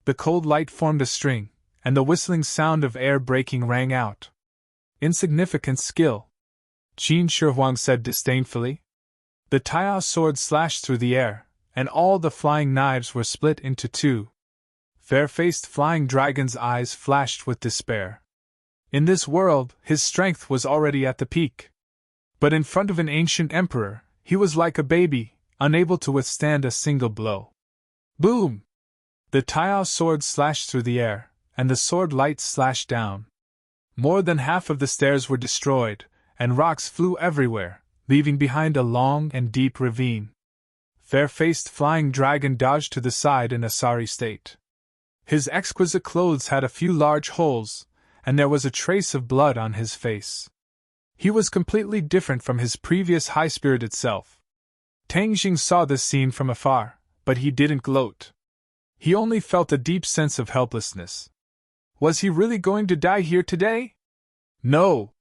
The cold light formed a string, and the whistling sound of air breaking rang out. "Insignificant skill," Qin Shi Huang said disdainfully. The Tai's sword slashed through the air, and all the flying knives were split into two. Fair-faced flying dragon's eyes flashed with despair. In this world, his strength was already at the peak. But in front of an ancient emperor, he was like a baby, unable to withstand a single blow. Boom! The Taiyao sword slashed through the air, and the sword light slashed down. More than half of the stairs were destroyed, and rocks flew everywhere, leaving behind a long and deep ravine. Fair-faced flying dragon dodged to the side in a sorry state. His exquisite clothes had a few large holes, and there was a trace of blood on his face. He was completely different from his previous high-spirited self. Tang Jing saw this scene from afar, but he didn't gloat. He only felt a deep sense of helplessness. Was he really going to die here today? No!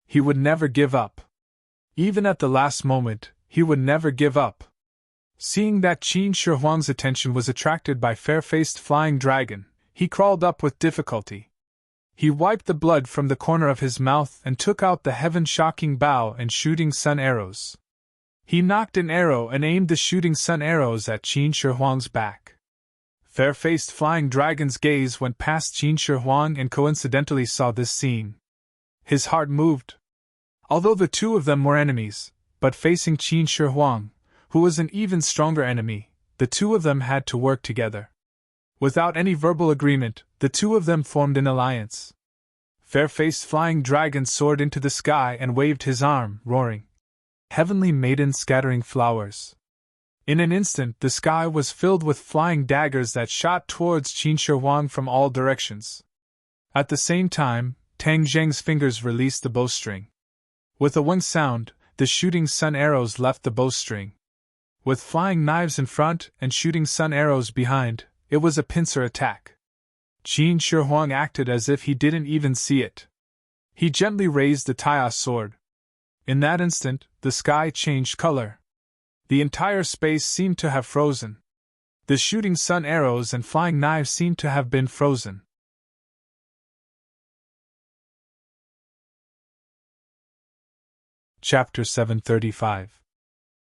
He would never give up. Even at the last moment, he would never give up. Seeing that Qin Shi Huang's attention was attracted by fair-faced flying dragon, he crawled up with difficulty. He wiped the blood from the corner of his mouth and took out the heaven-shocking bow and shooting sun arrows. He knocked an arrow and aimed the shooting sun arrows at Qin Shi Huang's back. Fair-faced flying dragon's gaze went past Qin Shi Huang and coincidentally saw this scene. His heart moved. Although the two of them were enemies, but facing Qin Shi Huang, who was an even stronger enemy, the two of them had to work together. Without any verbal agreement, the two of them formed an alliance. Fair-faced flying dragon soared into the sky and waved his arm, roaring, "Heavenly maiden scattering flowers." In an instant the sky was filled with flying daggers that shot towards Qin Shi Huang from all directions. At the same time, Tang Zheng's fingers released the bowstring. With a one sound, the shooting sun arrows left the bowstring. With flying knives in front and shooting sun arrows behind, it was a pincer attack. Qin Shi Huang acted as if he didn't even see it. He gently raised the Taiyao sword. In that instant, the sky changed color. The entire space seemed to have frozen. The shooting sun arrows and flying knives seemed to have been frozen. Chapter 735.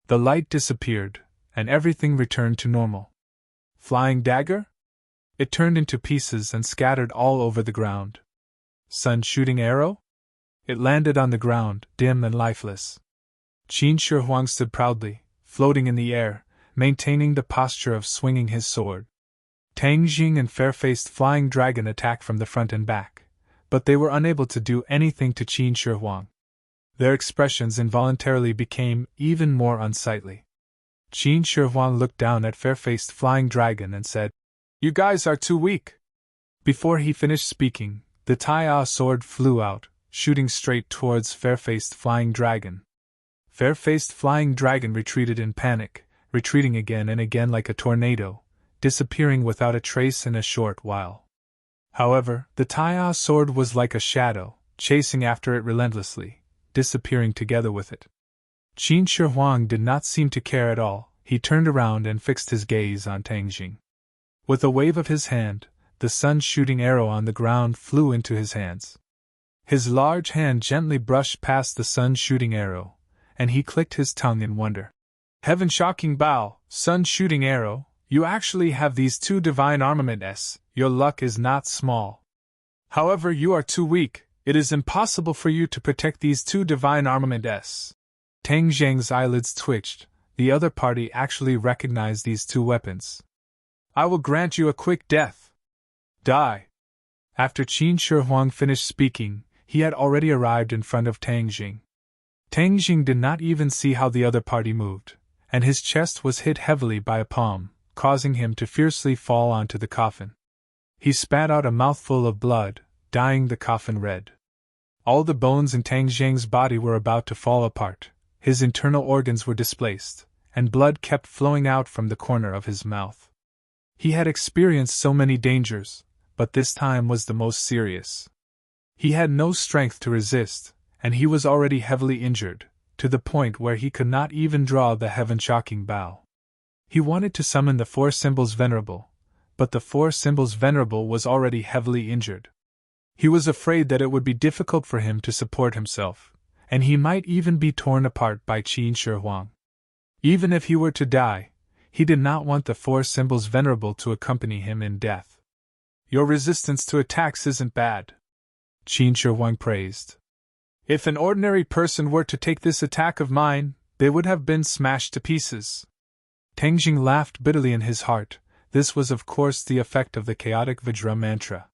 The light disappeared, and everything returned to normal. Flying dagger? It turned into pieces and scattered all over the ground. Sun-shooting arrow? It landed on the ground, dim and lifeless. Qin Shi Huang stood proudly, floating in the air, maintaining the posture of swinging his sword. Tang Jing and fair-faced flying dragon attacked from the front and back, but they were unable to do anything to Qin Shi Huang. Their expressions involuntarily became even more unsightly. Qin Shi Huang looked down at fair-faced flying dragon and said, "You guys are too weak." Before he finished speaking, the Taiyao sword flew out, shooting straight towards fair-faced flying dragon. Fair-faced flying dragon retreated in panic, retreating again and again like a tornado, disappearing without a trace in a short while. However, the Taiyao sword was like a shadow, chasing after it relentlessly, disappearing together with it. Qin Shi Huang did not seem to care at all. He turned around and fixed his gaze on Tang Jing. With a wave of his hand, the sun-shooting arrow on the ground flew into his hands. His large hand gently brushed past the sun-shooting arrow, and he clicked his tongue in wonder. "Heaven-shocking bow, sun-shooting arrow, you actually have these two divine armaments. Your luck is not small. However, you are too weak. It is impossible for you to protect these two divine armaments." Tang Zheng's eyelids twitched. The other party actually recognized these two weapons. "I will grant you a quick death. Die." After Qin Shi Huang finished speaking, he had already arrived in front of Tang Jing. Tang Jing did not even see how the other party moved, and his chest was hit heavily by a palm, causing him to fiercely fall onto the coffin. He spat out a mouthful of blood, dyeing the coffin red. All the bones in Tang Jing's body were about to fall apart. His internal organs were displaced, and blood kept flowing out from the corner of his mouth. He had experienced so many dangers, but this time was the most serious. He had no strength to resist, and he was already heavily injured, to the point where he could not even draw the heaven-shocking bow. He wanted to summon the four symbols venerable, but the four symbols venerable was already heavily injured. He was afraid that it would be difficult for him to support himself, and he might even be torn apart by Qin Shi Huang. Even if he were to die, he did not want the four symbols venerable to accompany him in death. Your resistance to attacks isn't bad," Qin Shi Huang praised. "If an ordinary person were to take this attack of mine, they would have been smashed to pieces." Tang Jing laughed bitterly in his heart. This was of course the effect of the chaotic Vajra mantra.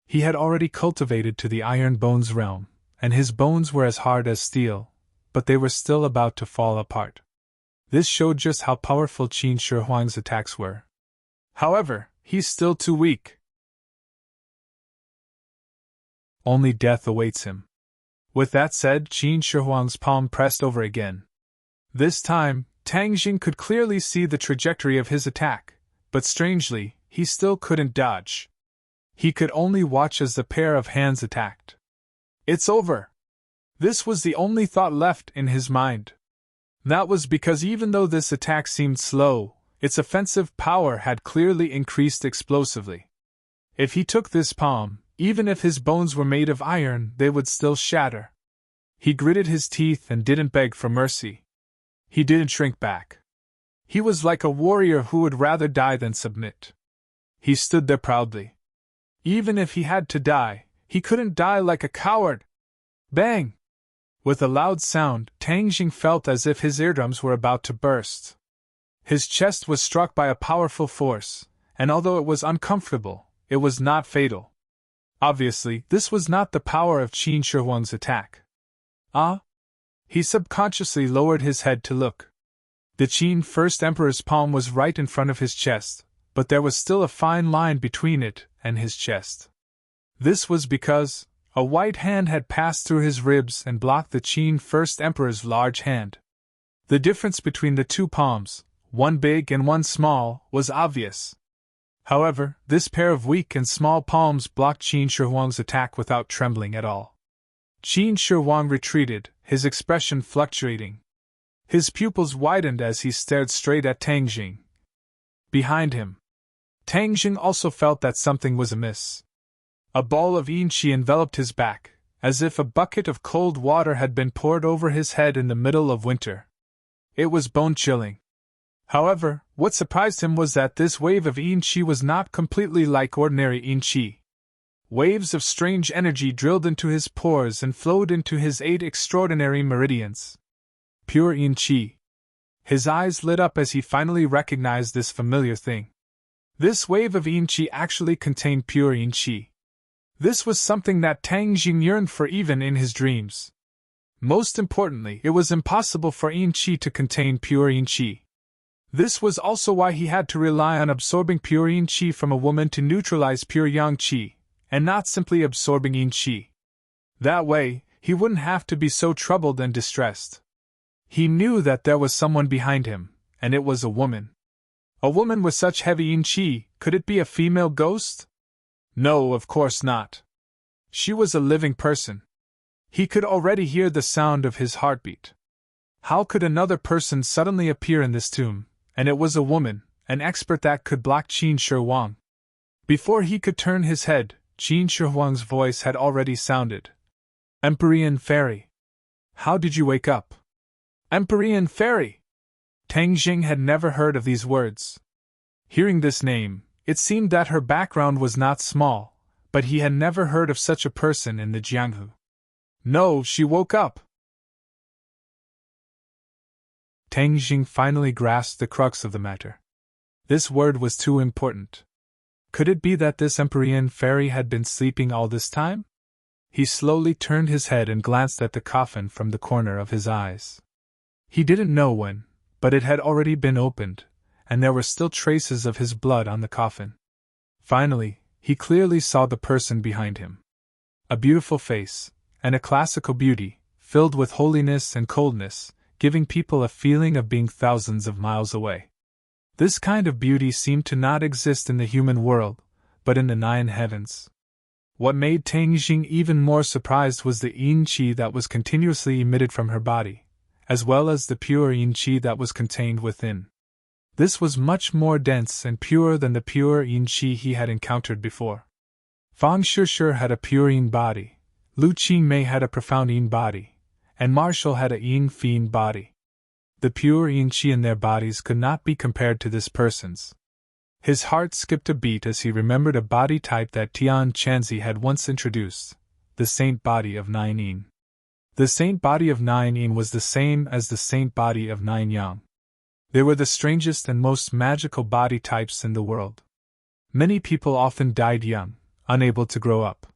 He had already cultivated to the iron bones realm, and his bones were as hard as steel, but they were still about to fall apart. This showed just how powerful Qin Shi Huang's attacks were. However, he's still too weak. Only death awaits him. With that said, Qin Shi Huang's palm pressed over again. This time, Tang Jing could clearly see the trajectory of his attack, but strangely, he still couldn't dodge. He could only watch as the pair of hands attacked. It's over! This was the only thought left in his mind. That was because even though this attack seemed slow, its offensive power had clearly increased explosively. If he took this palm, even if his bones were made of iron, they would still shatter. He gritted his teeth and didn't beg for mercy. He didn't shrink back. He was like a warrior who would rather die than submit. He stood there proudly. Even if he had to die, he couldn't die like a coward. Bang! With a loud sound, Tang Jing felt as if his eardrums were about to burst. His chest was struck by a powerful force, and although it was uncomfortable, it was not fatal. Obviously, this was not the power of Qin Shi Huang's attack. Ah? He subconsciously lowered his head to look. The Qin First Emperor's palm was right in front of his chest, but there was still a fine line between it and his chest. This was because a white hand had passed through his ribs and blocked the Qin First Emperor's large hand. The difference between the two palms, one big and one small, was obvious. However, this pair of weak and small palms blocked Qin Shi Huang's attack without trembling at all. Qin Shi Huang retreated, his expression fluctuating. His pupils widened as he stared straight at Tang Jing. Behind him, Tang Jing also felt that something was amiss. A ball of yin qi enveloped his back, as if a bucket of cold water had been poured over his head in the middle of winter. It was bone-chilling. However, what surprised him was that this wave of yin qi was not completely like ordinary yin qi. Waves of strange energy drilled into his pores and flowed into his 8 extraordinary meridians. Pure yin qi. His eyes lit up as he finally recognized this familiar thing. This wave of yin qi actually contained pure yin qi. This was something that Tang Jing yearned for even in his dreams. Most importantly, it was impossible for yin qi to contain pure yin qi. This was also why he had to rely on absorbing pure yin qi from a woman to neutralize pure yang qi, and not simply absorbing yin qi. That way, he wouldn't have to be so troubled and distressed. He knew that there was someone behind him, and it was a woman. A woman with such heavy yin qi, could it be a female ghost? No, of course not. She was a living person. He could already hear the sound of his heartbeat. How could another person suddenly appear in this tomb? And it was a woman, an expert that could block Qin Shi Huang. Before he could turn his head, Qin Shi Huang's voice had already sounded. Empyrean Fairy. How did you wake up? Empyrean Fairy! Tang Jing had never heard of these words. Hearing this name, it seemed that her background was not small, but he had never heard of such a person in the Jianghu. No, she woke up. Tang Jing finally grasped the crux of the matter. This word was too important. Could it be that this Empyrean Fairy had been sleeping all this time? He slowly turned his head and glanced at the coffin from the corner of his eyes. He didn't know when, but it had already been opened, and there were still traces of his blood on the coffin. Finally, he clearly saw the person behind him. A beautiful face, and a classical beauty, filled with holiness and coldness, giving people a feeling of being thousands of miles away. This kind of beauty seemed to not exist in the human world, but in the 9 heavens. What made Tang Jing even more surprised was the yin qi that was continuously emitted from her body, as well as the pure yin qi that was contained within. This was much more dense and pure than the pure yin qi he had encountered before. Fang Shishir had a pure yin body, Lu Qingmei had a profound yin body, and Marshall had a yin fiend body. The pure yin qi in their bodies could not be compared to this person's. His heart skipped a beat as he remembered a body type that Tian Chanzi had once introduced, the saint body of Nine Yin. The saint body of Nine Yin was the same as the saint body of Nine Yang. They were the strangest and most magical body types in the world. Many people often died young, unable to grow up.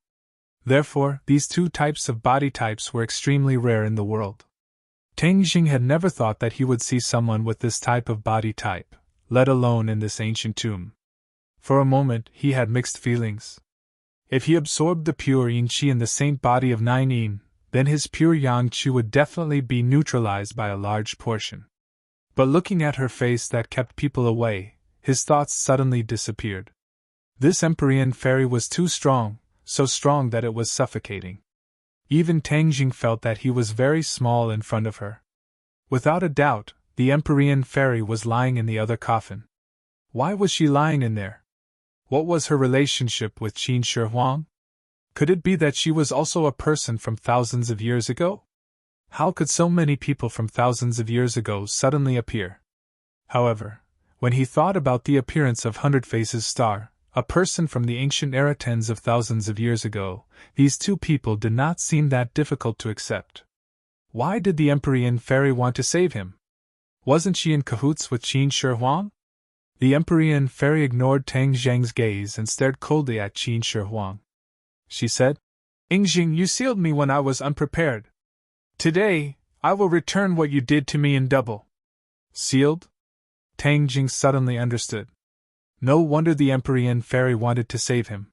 Therefore, these two types of body types were extremely rare in the world. Tang Jing had never thought that he would see someone with this type of body type, let alone in this ancient tomb. For a moment, he had mixed feelings. If he absorbed the pure yin qi in the saint body of Nine Yin, then his pure yang qi would definitely be neutralized by a large portion. But looking at her face that kept people away, his thoughts suddenly disappeared. This Empyrean fairy was too strong, so strong that it was suffocating. Even Tang Jing felt that he was very small in front of her. Without a doubt, the Empyrean fairy was lying in the other coffin. Why was she lying in there? What was her relationship with Qin Shi Huang? Could it be that she was also a person from thousands of years ago? How could so many people from thousands of years ago suddenly appear? However, when he thought about the appearance of Hundred Faces Star, a person from the ancient era tens of thousands of years ago, these two people did not seem that difficult to accept. Why did the Empyrean fairy want to save him? Wasn't she in cahoots with Qin Shi Huang? The Empyrean fairy ignored Tang Zheng's gaze and stared coldly at Qin Shi Huang. She said, "Yingjing, you sealed me when I was unprepared. Today, I will return what you did to me in double." Sealed? Tang Jing suddenly understood. No wonder the Empyrean fairy wanted to save him.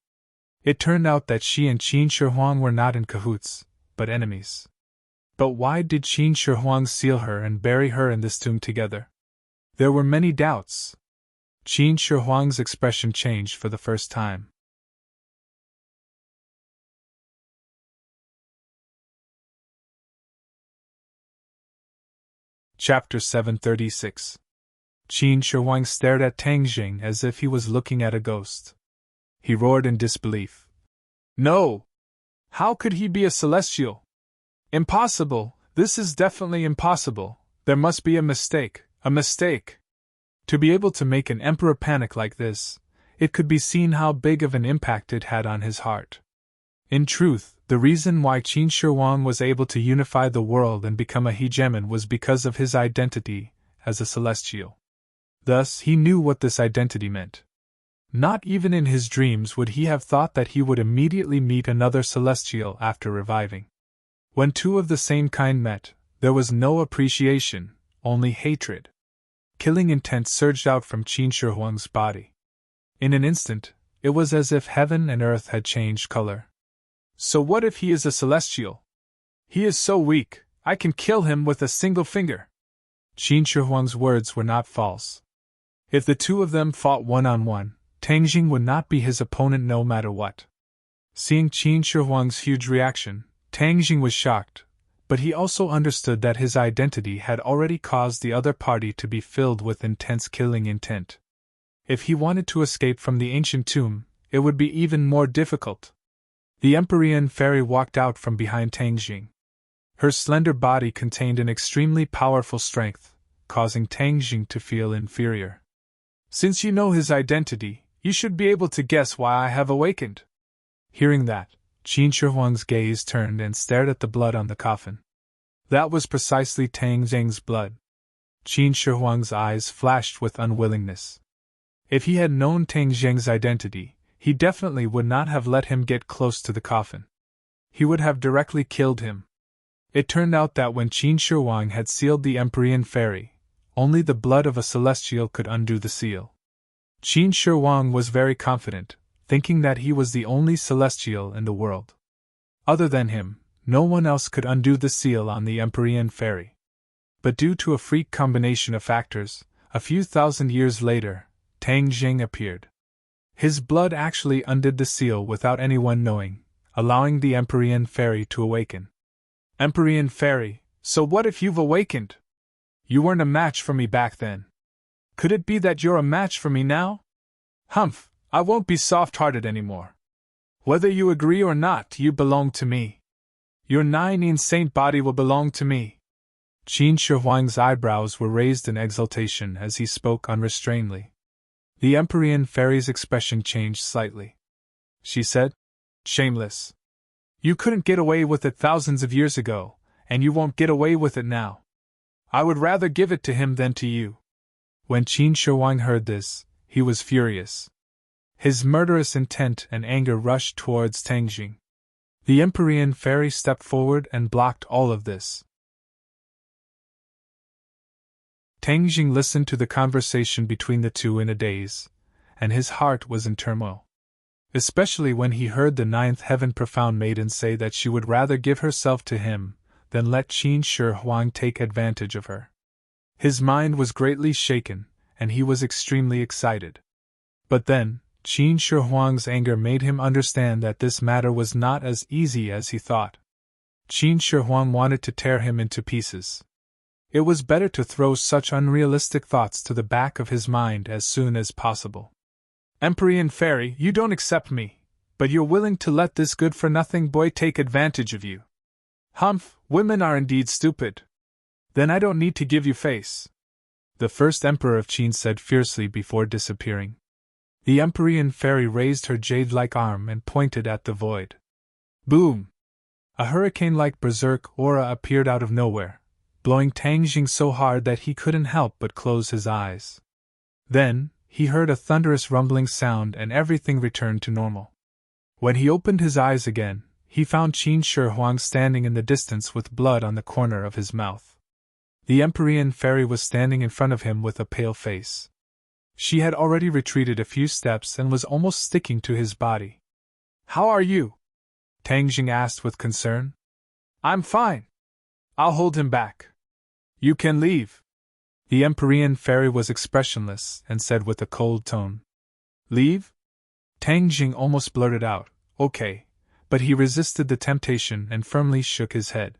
It turned out that she and Qin Shi Huang were not in cahoots, but enemies. But why did Qin Shi Huang seal her and bury her in this tomb together? There were many doubts. Qin Shi Huang's expression changed for the first time. Chapter 736. Qin Shi Huang stared at Tang Jing as if he was looking at a ghost. He roared in disbelief. "No! How could he be a celestial? Impossible! This is definitely impossible. There must be a mistake, a mistake." To be able to make an emperor panic like this, it could be seen how big of an impact it had on his heart. In truth, the reason why Qin Shi Huang was able to unify the world and become a hegemon was because of his identity as a celestial. Thus, he knew what this identity meant. Not even in his dreams would he have thought that he would immediately meet another celestial after reviving. When two of the same kind met, there was no appreciation, only hatred. Killing intent surged out from Qin Shi Huang's body. In an instant, it was as if heaven and earth had changed color. So what if he is a celestial? He is so weak, I can kill him with a single finger. Qin Shi Huang's words were not false. If the two of them fought one-on-one, Tang Jing would not be his opponent no matter what. Seeing Qin Shi Huang's huge reaction, Tang Jing was shocked, but he also understood that his identity had already caused the other party to be filled with intense killing intent. If he wanted to escape from the ancient tomb, it would be even more difficult. The Empyrean fairy walked out from behind Tang Jing. Her slender body contained an extremely powerful strength, causing Tang Jing to feel inferior. "Since you know his identity, you should be able to guess why I have awakened." Hearing that, Qin Shi Huang's gaze turned and stared at the blood on the coffin. That was precisely Tang Jing's blood. Qin Shi Huang's eyes flashed with unwillingness. If he had known Tang Jing's identity, he definitely would not have let him get close to the coffin. He would have directly killed him. It turned out that when Qin Shi Huang had sealed the Empyrean fairy, only the blood of a celestial could undo the seal. Qin Shi Huang was very confident, thinking that he was the only celestial in the world. Other than him, no one else could undo the seal on the Empyrean fairy. But due to a freak combination of factors, a few thousand years later, Tang Jing appeared. His blood actually undid the seal without anyone knowing, allowing the Empyrean fairy to awaken. "Empyrean fairy, so what if you've awakened? You weren't a match for me back then. Could it be that you're a match for me now? Humph, I won't be soft-hearted anymore. Whether you agree or not, you belong to me. Your Nine saint body will belong to me." Qin Shi Huang's eyebrows were raised in exultation as he spoke unrestrainedly. The Empyrean fairy's expression changed slightly. She said, "Shameless. You couldn't get away with it thousands of years ago, and you won't get away with it now. I would rather give it to him than to you." When Qin Shi Huang heard this, he was furious. His murderous intent and anger rushed towards Tang Jing. The Empyrean fairy stepped forward and blocked all of this. Tang Jing listened to the conversation between the two in a daze, and his heart was in turmoil. Especially when he heard the ninth heaven profound maiden say that she would rather give herself to him than let Qin Shi Huang take advantage of her. His mind was greatly shaken, and he was extremely excited. But then, Qin Shi Huang's anger made him understand that this matter was not as easy as he thought. Qin Shi Huang wanted to tear him into pieces. It was better to throw such unrealistic thoughts to the back of his mind as soon as possible. "Empyrean fairy, you don't accept me, but you're willing to let this good-for-nothing boy take advantage of you. Humph, women are indeed stupid. Then I don't need to give you face," the first emperor of Qin said fiercely before disappearing. The Empyrean fairy raised her jade-like arm and pointed at the void. Boom! A hurricane-like berserk aura appeared out of nowhere, blowing Tang Jing so hard that he couldn't help but close his eyes. Then, he heard a thunderous rumbling sound and everything returned to normal. When he opened his eyes again, he found Qin Shi Huang standing in the distance with blood on the corner of his mouth. The Empyrean fairy was standing in front of him with a pale face. She had already retreated a few steps and was almost sticking to his body. "How are you?" Tang Jing asked with concern. "I'm fine. I'll hold him back. You can leave." The Empyrean fairy was expressionless and said with a cold tone. "Leave?" Tang Jing almost blurted out, "Okay," but he resisted the temptation and firmly shook his head.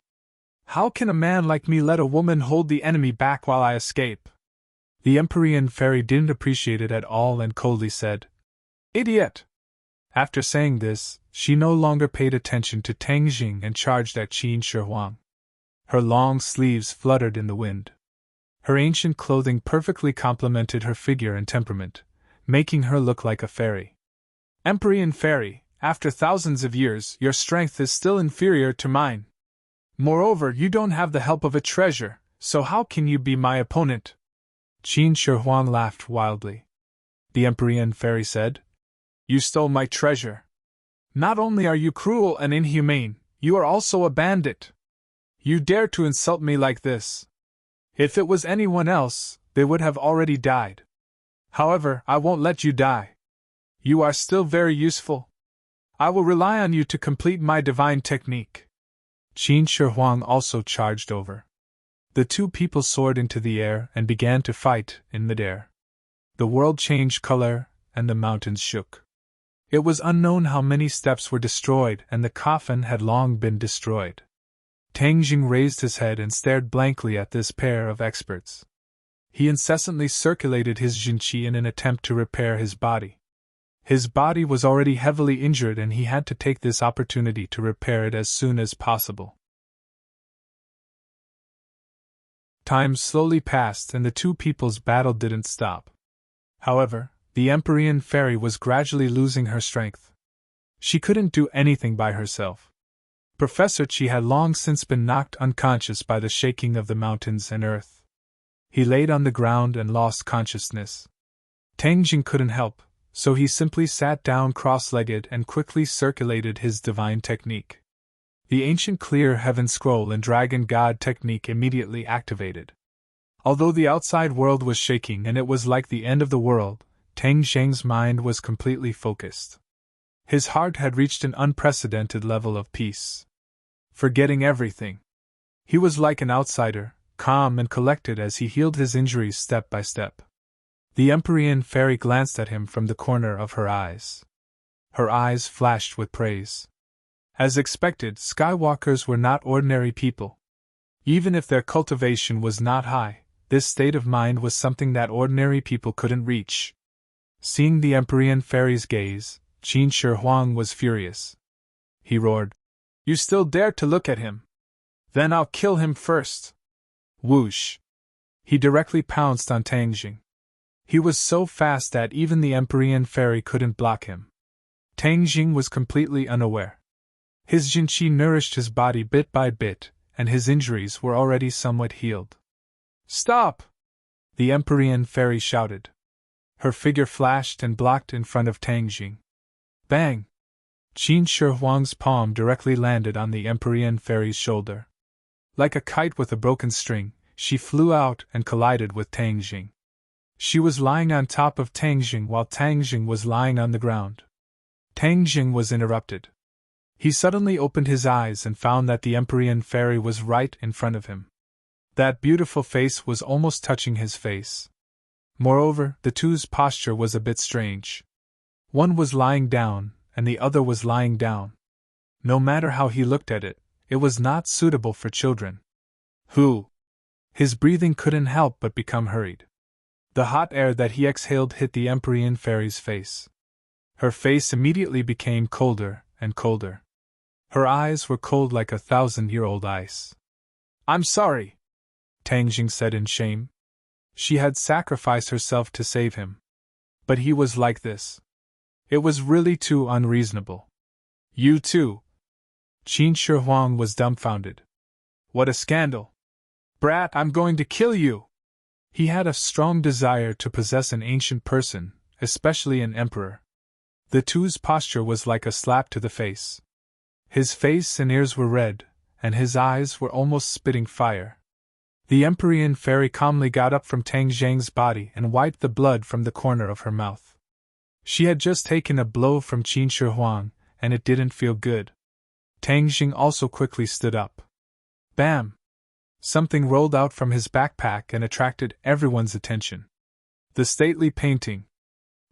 "How can a man like me let a woman hold the enemy back while I escape?" The Empyrean fairy didn't appreciate it at all and coldly said, "Idiot!" After saying this, she no longer paid attention to Tang Jing and charged at Qin Shi Huang. Her long sleeves fluttered in the wind. Her ancient clothing perfectly complemented her figure and temperament, making her look like a fairy. "Empyrean fairy, after thousands of years, your strength is still inferior to mine. Moreover, you don't have the help of a treasure, so how can you be my opponent?" Qin Shi Huang laughed wildly. The Empyrean fairy said, "You stole my treasure. Not only are you cruel and inhumane, you are also a bandit. You dare to insult me like this. If it was anyone else, they would have already died. However, I won't let you die. You are still very useful. I will rely on you to complete my divine technique." Qin Shi Huang also charged over. The two people soared into the air and began to fight in midair. The world changed color, and the mountains shook. It was unknown how many steps were destroyed, and the coffin had long been destroyed. Tang Jing raised his head and stared blankly at this pair of experts. He incessantly circulated his Jinqi in an attempt to repair his body. His body was already heavily injured and he had to take this opportunity to repair it as soon as possible. Time slowly passed and the two people's battle didn't stop. However, the Empyrean fairy was gradually losing her strength. She couldn't do anything by herself. Professor Qi had long since been knocked unconscious by the shaking of the mountains and earth. He laid on the ground and lost consciousness. Tang Jing couldn't help, so he simply sat down cross-legged and quickly circulated his divine technique. The ancient clear heaven scroll and dragon god technique immediately activated. Although the outside world was shaking and it was like the end of the world, Tang Jing's mind was completely focused. His heart had reached an unprecedented level of peace. Forgetting everything, he was like an outsider, calm and collected as he healed his injuries step by step. The Empyrean fairy glanced at him from the corner of her eyes. Her eyes flashed with praise. As expected, Skywalkers were not ordinary people. Even if their cultivation was not high, this state of mind was something that ordinary people couldn't reach. Seeing the Empyrean fairy's gaze, Qin Shi Huang was furious. He roared, "You still dare to look at him? Then I'll kill him first!" Whoosh! He directly pounced on Tang Jing. He was so fast that even the Empyrean fairy couldn't block him. Tang Jing was completely unaware. His Jinqi nourished his body bit by bit, and his injuries were already somewhat healed. "Stop!" the Empyrean fairy shouted. Her figure flashed and blocked in front of Tang Jing. Bang! Qin Shi Huang's palm directly landed on the Empyrean fairy's shoulder. Like a kite with a broken string, she flew out and collided with Tang Jing. She was lying on top of Tang Jing while Tang Jing was lying on the ground. Tang Jing was interrupted. He suddenly opened his eyes and found that the Empyrean fairy was right in front of him. That beautiful face was almost touching his face. Moreover, the two's posture was a bit strange. One was lying down, and the other was lying down. No matter how he looked at it, it was not suitable for children. Who? His breathing couldn't help but become hurried. The hot air that he exhaled hit the Empyrean fairy's face. Her face immediately became colder and colder. Her eyes were cold like 1,000-year-old ice. "I'm sorry," Tang Jing said in shame. She had sacrificed herself to save him. But he was like this. It was really too unreasonable. "You too?" Qin Shi Huang was dumbfounded. "What a scandal! Brat, I'm going to kill you!" He had a strong desire to possess an ancient person, especially an emperor. The two's posture was like a slap to the face. His face and ears were red, and his eyes were almost spitting fire. The Empyrean fairy calmly got up from Tang Jing's body and wiped the blood from the corner of her mouth. She had just taken a blow from Qin Shi Huang, and it didn't feel good. Tang Jing also quickly stood up. Bam! Something rolled out from his backpack and attracted everyone's attention. The stately painting.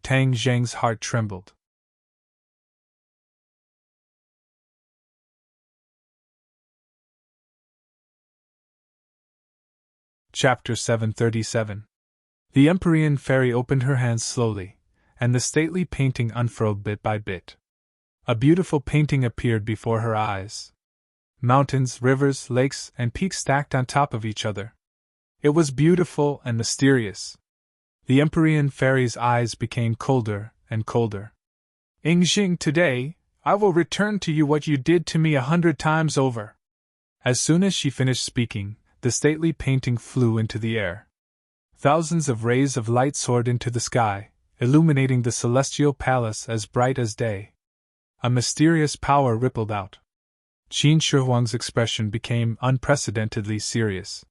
Tang Jing's heart trembled. Chapter 737. The Empyrean fairy opened her hands slowly, and the stately painting unfurled bit by bit. A beautiful painting appeared before her eyes. Mountains, rivers, lakes, and peaks stacked on top of each other. It was beautiful and mysterious. The Empyrean fairy's eyes became colder and colder. "Yingjing, today, I will return to you what you did to me 100 times over." As soon as she finished speaking, the stately painting flew into the air. Thousands of rays of light soared into the sky, illuminating the celestial palace as bright as day. A mysterious power rippled out. Qin Shi Huang's expression became unprecedentedly serious.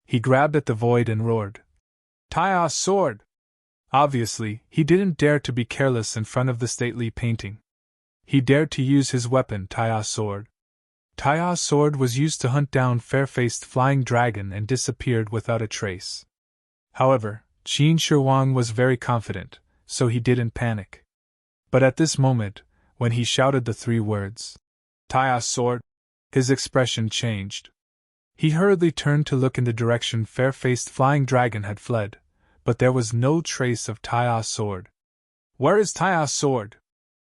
He grabbed at the void and roared, "Taia's sword!" Obviously, he didn't dare to be careless in front of the stately painting. He dared to use his weapon, Taia's sword. Taia's sword was used to hunt down fair-faced flying dragon and disappeared without a trace. However, Qin Shi Huang was very confident, so he didn't panic. But at this moment, when he shouted the 3 words, "Taia's sword," his expression changed. He hurriedly turned to look in the direction fair-faced flying dragon had fled, but there was no trace of Taia's sword. "Where is Taia's sword?"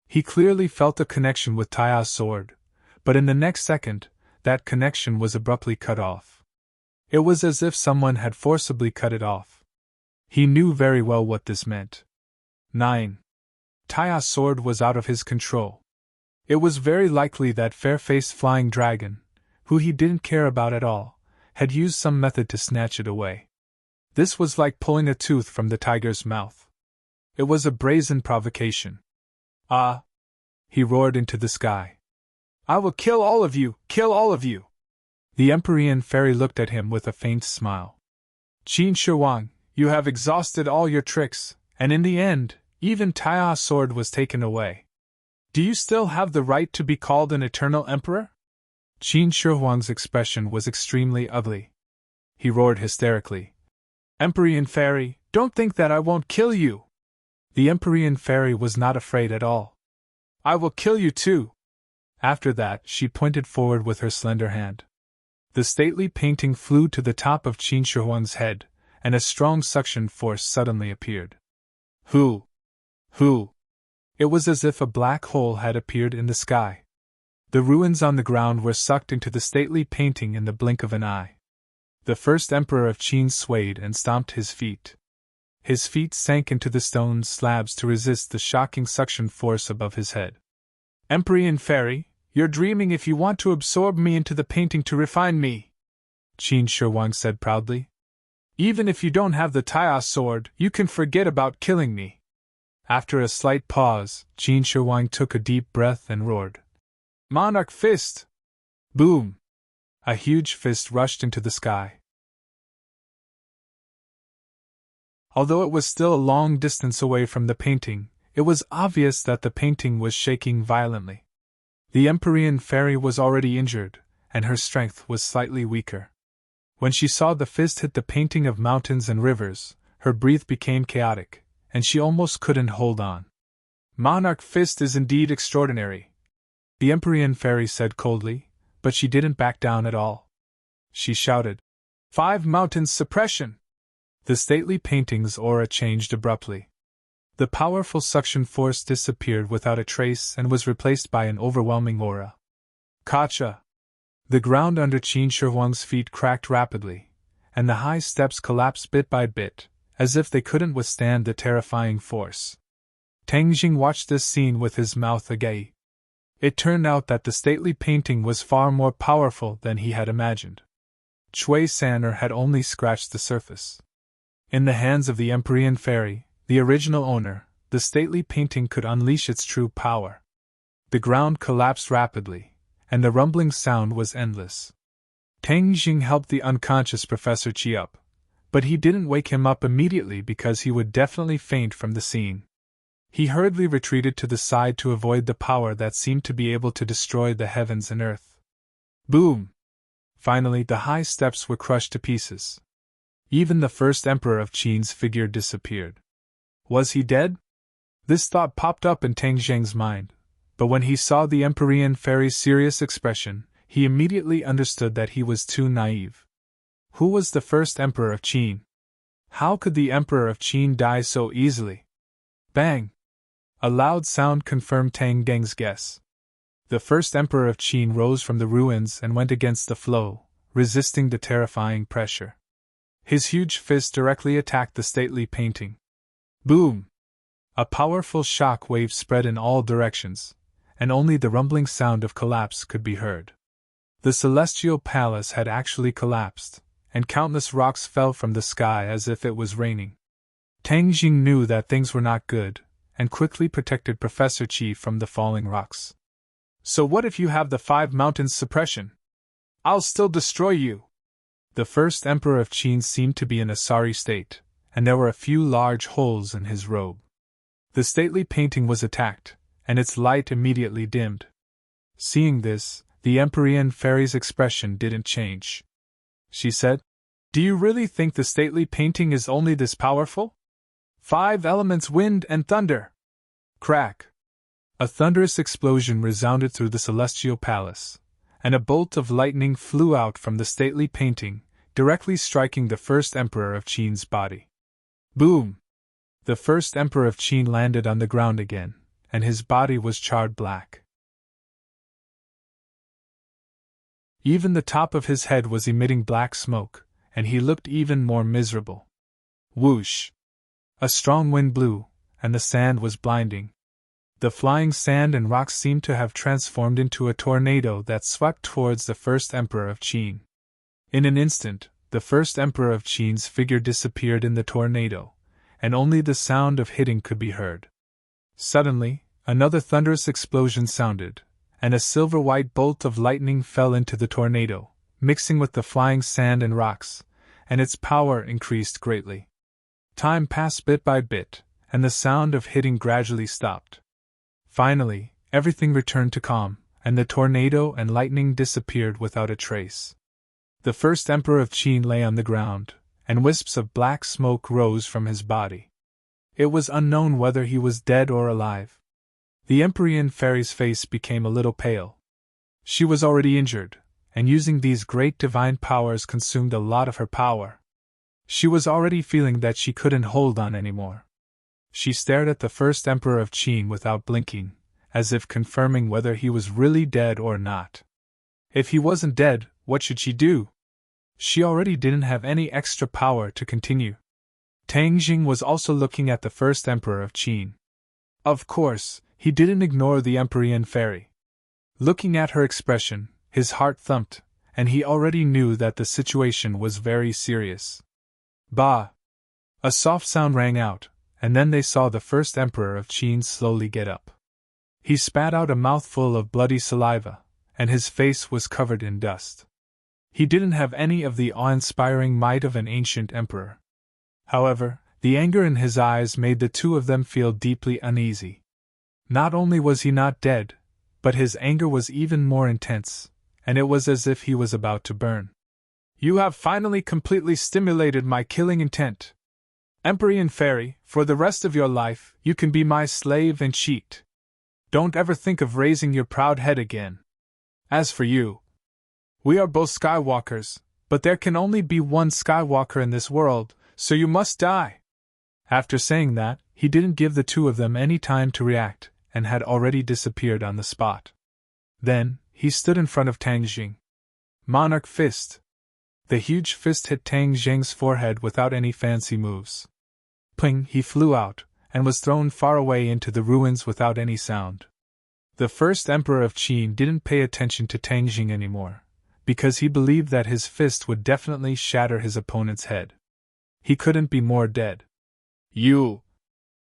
He clearly felt a connection with Taia's sword, but in the next second, that connection was abruptly cut off. It was as if someone had forcibly cut it off. He knew very well what this meant. 9. Taia's sword was out of his control. It was very likely that fair-faced flying dragon, who he didn't care about at all, had used some method to snatch it away. This was like pulling a tooth from the tiger's mouth. It was a brazen provocation. "Ah!" he roared into the sky. "I will kill all of you, kill all of you!" The Empyrean fairy looked at him with a faint smile. "Qin Shi Huang, you have exhausted all your tricks, and in the end, even Taia's sword was taken away. Do you still have the right to be called an eternal emperor?" Qin Shi Huang's expression was extremely ugly. He roared hysterically, "Empyrean fairy, don't think that I won't kill you!" The Empyrean fairy was not afraid at all. "I will kill you too!" After that, she pointed forward with her slender hand. The stately painting flew to the top of Qin Shi Huang's head, and a strong suction force suddenly appeared. Who? It was as if a black hole had appeared in the sky. The ruins on the ground were sucked into the stately painting in the blink of an eye. The first emperor of Qin swayed and stomped his feet. His feet sank into the stone slabs to resist the shocking suction force above his head. Empyrean Fairy, you're dreaming if you want to absorb me into the painting to refine me, Qin Shi Huang said proudly. Even if you don't have the Taiya sword, you can forget about killing me. After a slight pause, Qin Shi Huang took a deep breath and roared. Monarch Fist! Boom! A huge fist rushed into the sky. Although it was still a long distance away from the painting, it was obvious that the painting was shaking violently. The Empyrean Fairy was already injured, and her strength was slightly weaker. When she saw the fist hit the painting of mountains and rivers, her breath became chaotic, and she almost couldn't hold on. Monarch Fist is indeed extraordinary, the Empyrean Fairy said coldly, but she didn't back down at all. She shouted, 5 mountains suppression! The stately painting's aura changed abruptly. The powerful suction force disappeared without a trace and was replaced by an overwhelming aura. Kacha! The ground under Qin Shi Huang's feet cracked rapidly, and the high steps collapsed bit by bit, as if they couldn't withstand the terrifying force. Tang Jing watched this scene with his mouth agape. It turned out that the stately painting was far more powerful than he had imagined. Chui San'er had only scratched the surface. In the hands of the Empyrean Fairy, the original owner, the stately painting could unleash its true power. The ground collapsed rapidly, and the rumbling sound was endless. Tang Jing helped the unconscious Professor Qi up, but he didn't wake him up immediately because he would definitely faint from the scene. He hurriedly retreated to the side to avoid the power that seemed to be able to destroy the heavens and earth. Boom! Finally, the high steps were crushed to pieces. Even the first emperor of Qin's figure disappeared. Was he dead? This thought popped up in Tang Jing's mind, but when he saw the Empyrean Fairy's serious expression, he immediately understood that he was too naive. Who was the first emperor of Qin? How could the emperor of Qin die so easily? Bang! A loud sound confirmed Tang Geng's guess. The first emperor of Qin rose from the ruins and went against the flow, resisting the terrifying pressure. His huge fist directly attacked the stately painting. Boom! A powerful shock wave spread in all directions, and only the rumbling sound of collapse could be heard. The celestial palace had actually collapsed, and countless rocks fell from the sky as if it was raining. Tang Jing knew that things were not good, and quickly protected Professor Qi from the falling rocks. So what if you have the 5 mountains suppression? I'll still destroy you! The first emperor of Qin seemed to be in a sorry state, and there were a few large holes in his robe. The stately painting was attacked, and its light immediately dimmed. Seeing this, the Empyrean Fairy's expression didn't change. She said, Do you really think the stately painting is only this powerful? 5 elements, wind and thunder! Crack! A thunderous explosion resounded through the celestial palace, and a bolt of lightning flew out from the stately painting, directly striking the first emperor of Qin's body. Boom! The first emperor of Qin landed on the ground again, and his body was charred black. Even the top of his head was emitting black smoke, and he looked even more miserable. Whoosh! A strong wind blew, and the sand was blinding. The flying sand and rocks seemed to have transformed into a tornado that swept towards the first emperor of Qin. In an instant, the first emperor of Qin's figure disappeared in the tornado, and only the sound of hitting could be heard. Suddenly, another thunderous explosion sounded, and a silver-white bolt of lightning fell into the tornado, mixing with the flying sand and rocks, and its power increased greatly. Time passed bit by bit, and the sound of hitting gradually stopped. Finally, everything returned to calm, and the tornado and lightning disappeared without a trace. The first emperor of Qin lay on the ground, and wisps of black smoke rose from his body. It was unknown whether he was dead or alive. The Empyrean Fairy's face became a little pale. She was already injured, and using these great divine powers consumed a lot of her power. She was already feeling that she couldn't hold on anymore. She stared at the first emperor of Qin without blinking, as if confirming whether he was really dead or not. If he wasn't dead, what should she do? She already didn't have any extra power to continue. Tang Jing was also looking at the first emperor of Qin. Of course, he didn't ignore the Empyrean fairy. Looking at her expression, his heart thumped, and he already knew that the situation was very serious. Bah! A soft sound rang out, and then they saw the first emperor of Qin slowly get up. He spat out a mouthful of bloody saliva, and his face was covered in dust. He didn't have any of the awe-inspiring might of an ancient emperor. However, the anger in his eyes made the two of them feel deeply uneasy. Not only was he not dead, but his anger was even more intense, and it was as if he was about to burn. You have finally completely stimulated my killing intent. Empyrean fairy, for the rest of your life, you can be my slave and cheat. Don't ever think of raising your proud head again. As for you, we are both Skywalkers, but there can only be one Skywalker in this world, so you must die. After saying that, he didn't give the two of them any time to react, and had already disappeared on the spot. Then, he stood in front of Tang Jing. Monarch Fist. The huge fist hit Tang Jing's forehead without any fancy moves. Ping, he flew out, and was thrown far away into the ruins without any sound. The first emperor of Qin didn't pay attention to Tang Jing anymore, because he believed that his fist would definitely shatter his opponent's head. He couldn't be more dead. You!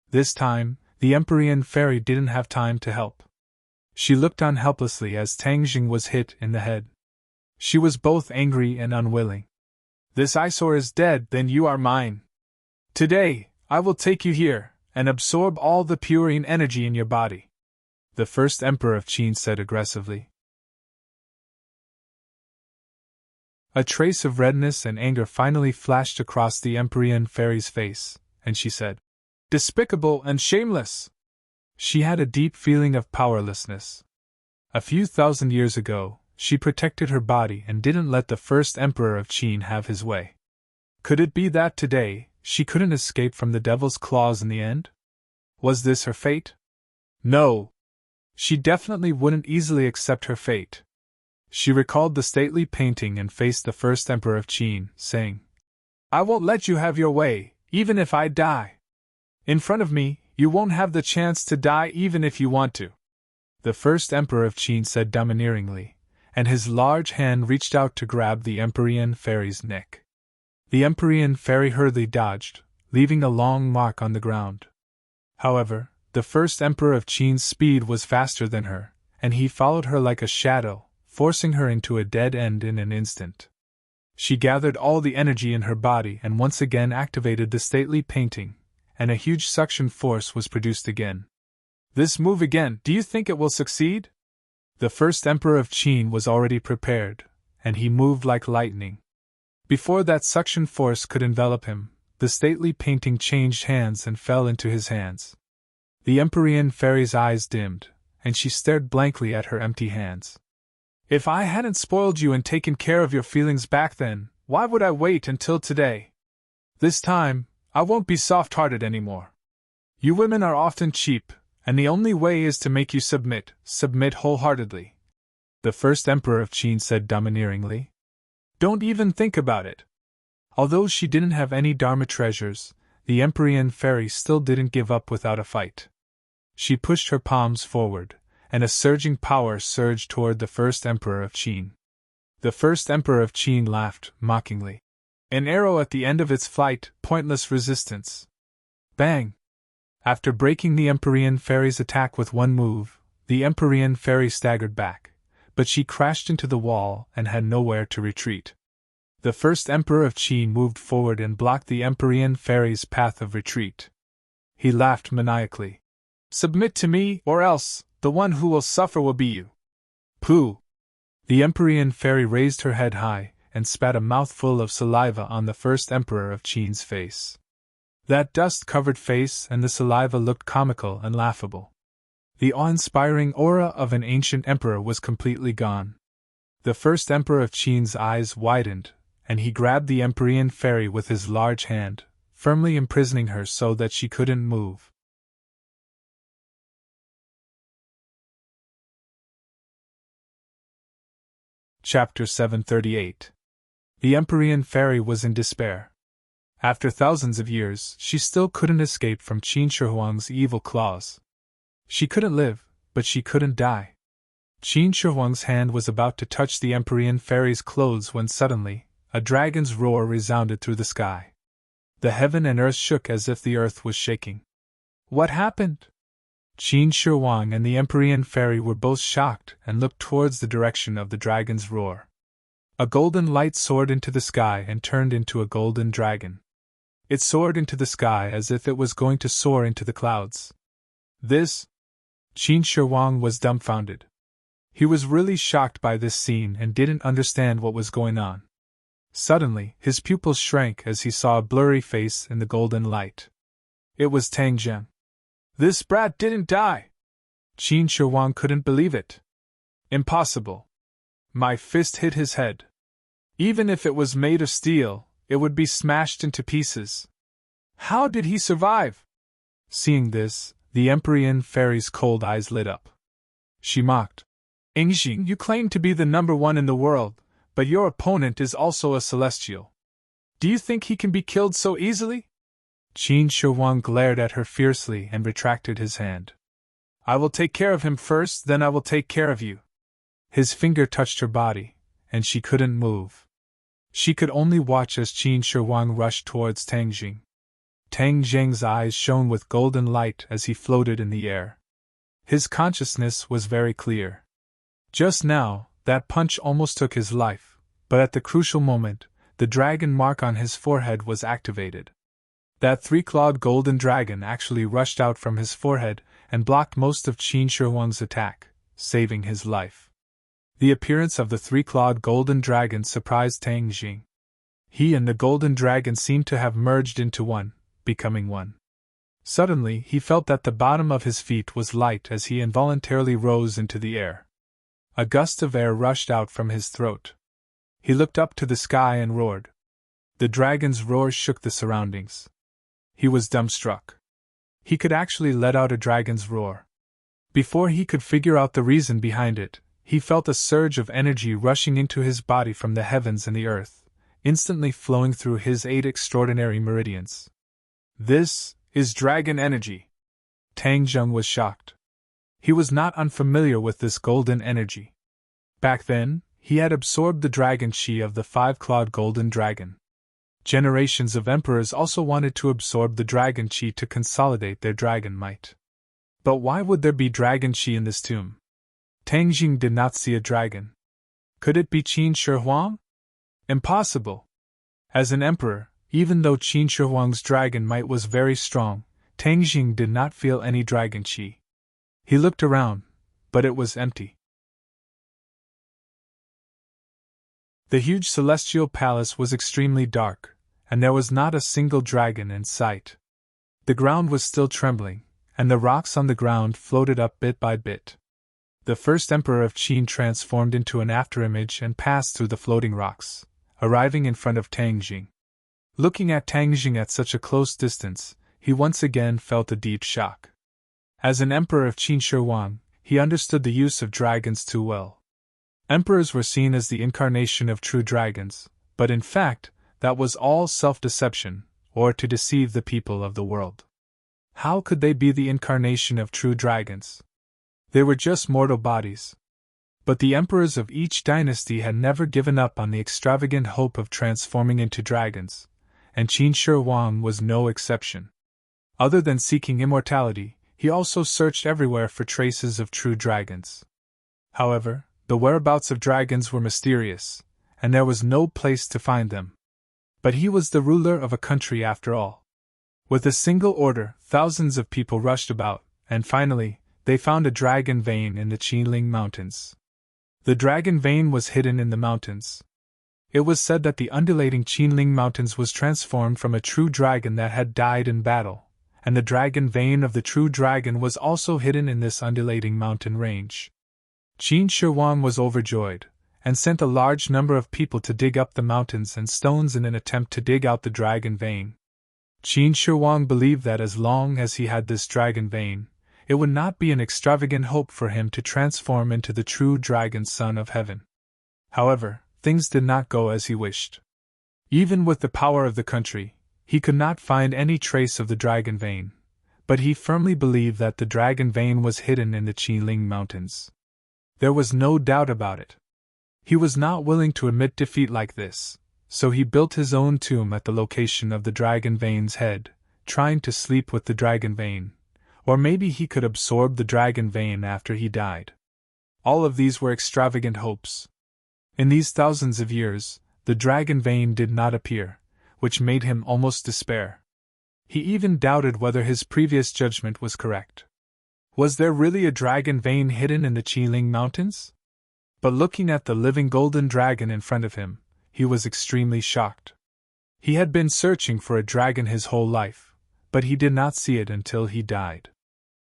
This time, the Empyrean fairy didn't have time to help. She looked on helplessly as Tang Jing was hit in the head. She was both angry and unwilling. This eyesore is dead, then you are mine. Today, I will take you here, and absorb all the purine energy in your body, the first emperor of Qin said aggressively. A trace of redness and anger finally flashed across the Empyrean fairy's face, and she said, Despicable and shameless! She had a deep feeling of powerlessness. A few thousand years ago, she protected her body and didn't let the first emperor of Qin have his way. Could it be that today, she couldn't escape from the devil's claws in the end? Was this her fate? No! She definitely wouldn't easily accept her fate. She recalled the stately painting and faced the first emperor of Qin, saying, I won't let you have your way, even if I die. In front of me, you won't have the chance to die even if you want to. The first emperor of Qin said domineeringly, and his large hand reached out to grab the Empyrean fairy's neck. The Empyrean fairy hurriedly dodged, leaving a long mark on the ground. However, the first emperor of Qin's speed was faster than her, and he followed her like a shadow, forcing her into a dead end in an instant. She gathered all the energy in her body and once again activated the stately painting, and a huge suction force was produced again. This move again, do you think it will succeed? The first emperor of Qin was already prepared, and he moved like lightning. Before that suction force could envelop him, the stately painting changed hands and fell into his hands. The Empyrean fairy's eyes dimmed, and she stared blankly at her empty hands. If I hadn't spoiled you and taken care of your feelings back then, why would I wait until today? This time, I won't be soft-hearted anymore. You women are often cheap, and the only way is to make you submit wholeheartedly. The first emperor of Qin said domineeringly. Don't even think about it. Although she didn't have any Dharma treasures, the Empyrean fairy still didn't give up without a fight. She pushed her palms forward, and a surging power surged toward the first emperor of Qin. The first emperor of Qin laughed mockingly. An arrow at the end of its flight, pointless resistance. Bang! After breaking the Empyrean fairy's attack with one move, the Empyrean fairy staggered back, but she crashed into the wall and had nowhere to retreat. The first emperor of Qin moved forward and blocked the Empyrean fairy's path of retreat. He laughed maniacally. Submit to me, or else, the one who will suffer will be you. Pooh! The Empyrean fairy raised her head high and spat a mouthful of saliva on the first emperor of Qin's face. That dust-covered face and the saliva looked comical and laughable. The awe-inspiring aura of an ancient emperor was completely gone. The first emperor of Qin's eyes widened, and he grabbed the Empyrean fairy with his large hand, firmly imprisoning her so that she couldn't move. Chapter 738. The Empyrean fairy was in despair. After thousands of years, she still couldn't escape from Qin Shi Huang's evil claws. She couldn't live, but she couldn't die. Qin Shi Huang's hand was about to touch the Empyrean fairy's clothes when suddenly, a dragon's roar resounded through the sky. The heaven and earth shook as if the earth was shaking. What happened? Qin Shi Huang and the Empyrean fairy were both shocked and looked towards the direction of the dragon's roar. A golden light soared into the sky and turned into a golden dragon. It soared into the sky as if it was going to soar into the clouds. This? Qin Shi Huang was dumbfounded. He was really shocked by this scene and didn't understand what was going on. Suddenly, his pupils shrank as he saw a blurry face in the golden light. It was Tang Zheng. This brat didn't die! Qin Shi Huang couldn't believe it. Impossible. My fist hit his head. Even if it was made of steel, it would be smashed into pieces. How did he survive? Seeing this, the Empyrean fairy's cold eyes lit up. She mocked. Yingxing, you claim to be the number one in the world, but your opponent is also a celestial. Do you think he can be killed so easily? Qin Shi Huang glared at her fiercely and retracted his hand. I will take care of him first, then I will take care of you. His finger touched her body, and she couldn't move. She could only watch as Qin Shi Huang rushed towards Tang Zheng. Tang Zheng's eyes shone with golden light as he floated in the air. His consciousness was very clear. Just now, that punch almost took his life, but at the crucial moment, the dragon mark on his forehead was activated. That three-clawed golden dragon actually rushed out from his forehead and blocked most of Qin Shi Huang's attack, saving his life. The appearance of the three-clawed golden dragon surprised Tang Zheng. He and the golden dragon seemed to have merged into one, becoming one. Suddenly, he felt that the bottom of his feet was light as he involuntarily rose into the air. A gust of air rushed out from his throat. He looked up to the sky and roared. The dragon's roar shook the surroundings. He was dumbstruck. He could actually let out a dragon's roar. Before he could figure out the reason behind it, he felt a surge of energy rushing into his body from the heavens and the earth, instantly flowing through his 8 extraordinary meridians. This is dragon energy. Tang Zheng was shocked. He was not unfamiliar with this golden energy. Back then, he had absorbed the dragon chi of the 5-clawed golden dragon. Generations of emperors also wanted to absorb the dragon chi to consolidate their dragon might. But why would there be dragon chi in this tomb? Tang Zheng did not see a dragon. Could it be Qin Shi Huang? Impossible. As an emperor, even though Qin Shi Huang's dragon might was very strong, Tang Zheng did not feel any dragon chi. He looked around, but it was empty. The huge celestial palace was extremely dark, and there was not a single dragon in sight. The ground was still trembling, and the rocks on the ground floated up bit by bit. The first emperor of Qin transformed into an afterimage and passed through the floating rocks, arriving in front of Tang Zheng. Looking at Tang Zheng at such a close distance, he once again felt a deep shock. As an emperor of Qin Shi Huang, he understood the use of dragons too well. Emperors were seen as the incarnation of true dragons, but in fact, that was all self-deception, or to deceive the people of the world. How could they be the incarnation of true dragons? They were just mortal bodies. But the emperors of each dynasty had never given up on the extravagant hope of transforming into dragons, and Qin Shi Huang was no exception. Other than seeking immortality, he also searched everywhere for traces of true dragons. However, the whereabouts of dragons were mysterious, and there was no place to find them. But he was the ruler of a country after all. With a single order, thousands of people rushed about, and finally, they found a dragon vein in the Qinling Mountains. The dragon vein was hidden in the mountains. It was said that the undulating Qinling Mountains was transformed from a true dragon that had died in battle, and the dragon vein of the true dragon was also hidden in this undulating mountain range. Qin Shi Huang was overjoyed, and sent a large number of people to dig up the mountains and stones in an attempt to dig out the dragon vein. Qin Shi Huang believed that as long as he had this dragon vein, it would not be an extravagant hope for him to transform into the true dragon son of heaven. However, things did not go as he wished. Even with the power of the country, He could not find any trace of the dragon vein, but he firmly believed that the dragon vein was hidden in the Qiling Mountains. There was no doubt about it. He was not willing to admit defeat like this, so he built his own tomb at the location of the dragon vein's head, trying to sleep with the dragon vein, or maybe he could absorb the dragon vein after he died. All of these were extravagant hopes. In these thousands of years, the dragon vein did not appear, which made him almost despair. He even doubted whether his previous judgment was correct. Was there really a dragon vein hidden in the Qiling Mountains? But looking at the living golden dragon in front of him, he was extremely shocked. He had been searching for a dragon his whole life, but he did not see it until he died.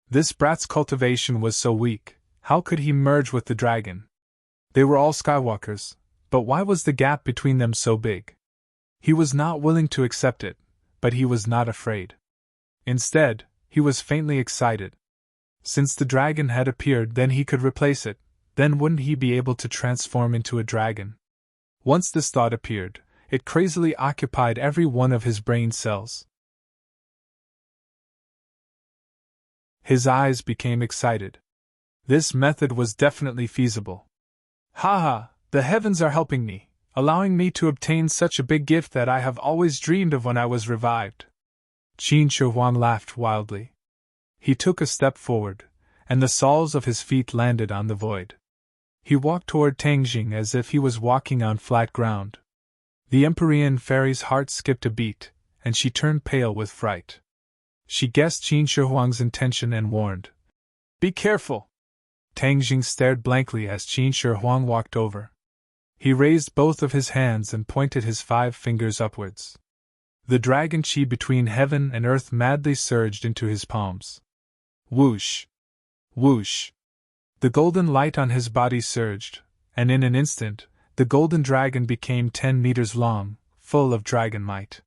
This brat's cultivation was so weak, how could he merge with the dragon? They were all Skywalkers, but why was the gap between them so big? He was not willing to accept it, but he was not afraid. Instead, he was faintly excited. Since the dragon had appeared, then he could replace it, then wouldn't he be able to transform into a dragon? Once this thought appeared, it crazily occupied every one of his brain cells. His eyes became excited. This method was definitely feasible. Haha, the heavens are helping me, allowing me to obtain such a big gift that I have always dreamed of when I was revived. Qin Shi Huang laughed wildly. He took a step forward, and the soles of his feet landed on the void. He walked toward Tang Jing as if he was walking on flat ground. The Empyrean fairy's heart skipped a beat, and she turned pale with fright. She guessed Qin Shi Huang's intention and warned, "Be careful!" Tang Jing stared blankly as Qin Shi Huang walked over. He raised both of his hands and pointed his 5 fingers upwards. The dragon chi between heaven and earth madly surged into his palms. Whoosh! Whoosh! The golden light on his body surged, and in an instant, the golden dragon became 10 meters long, full of dragon might.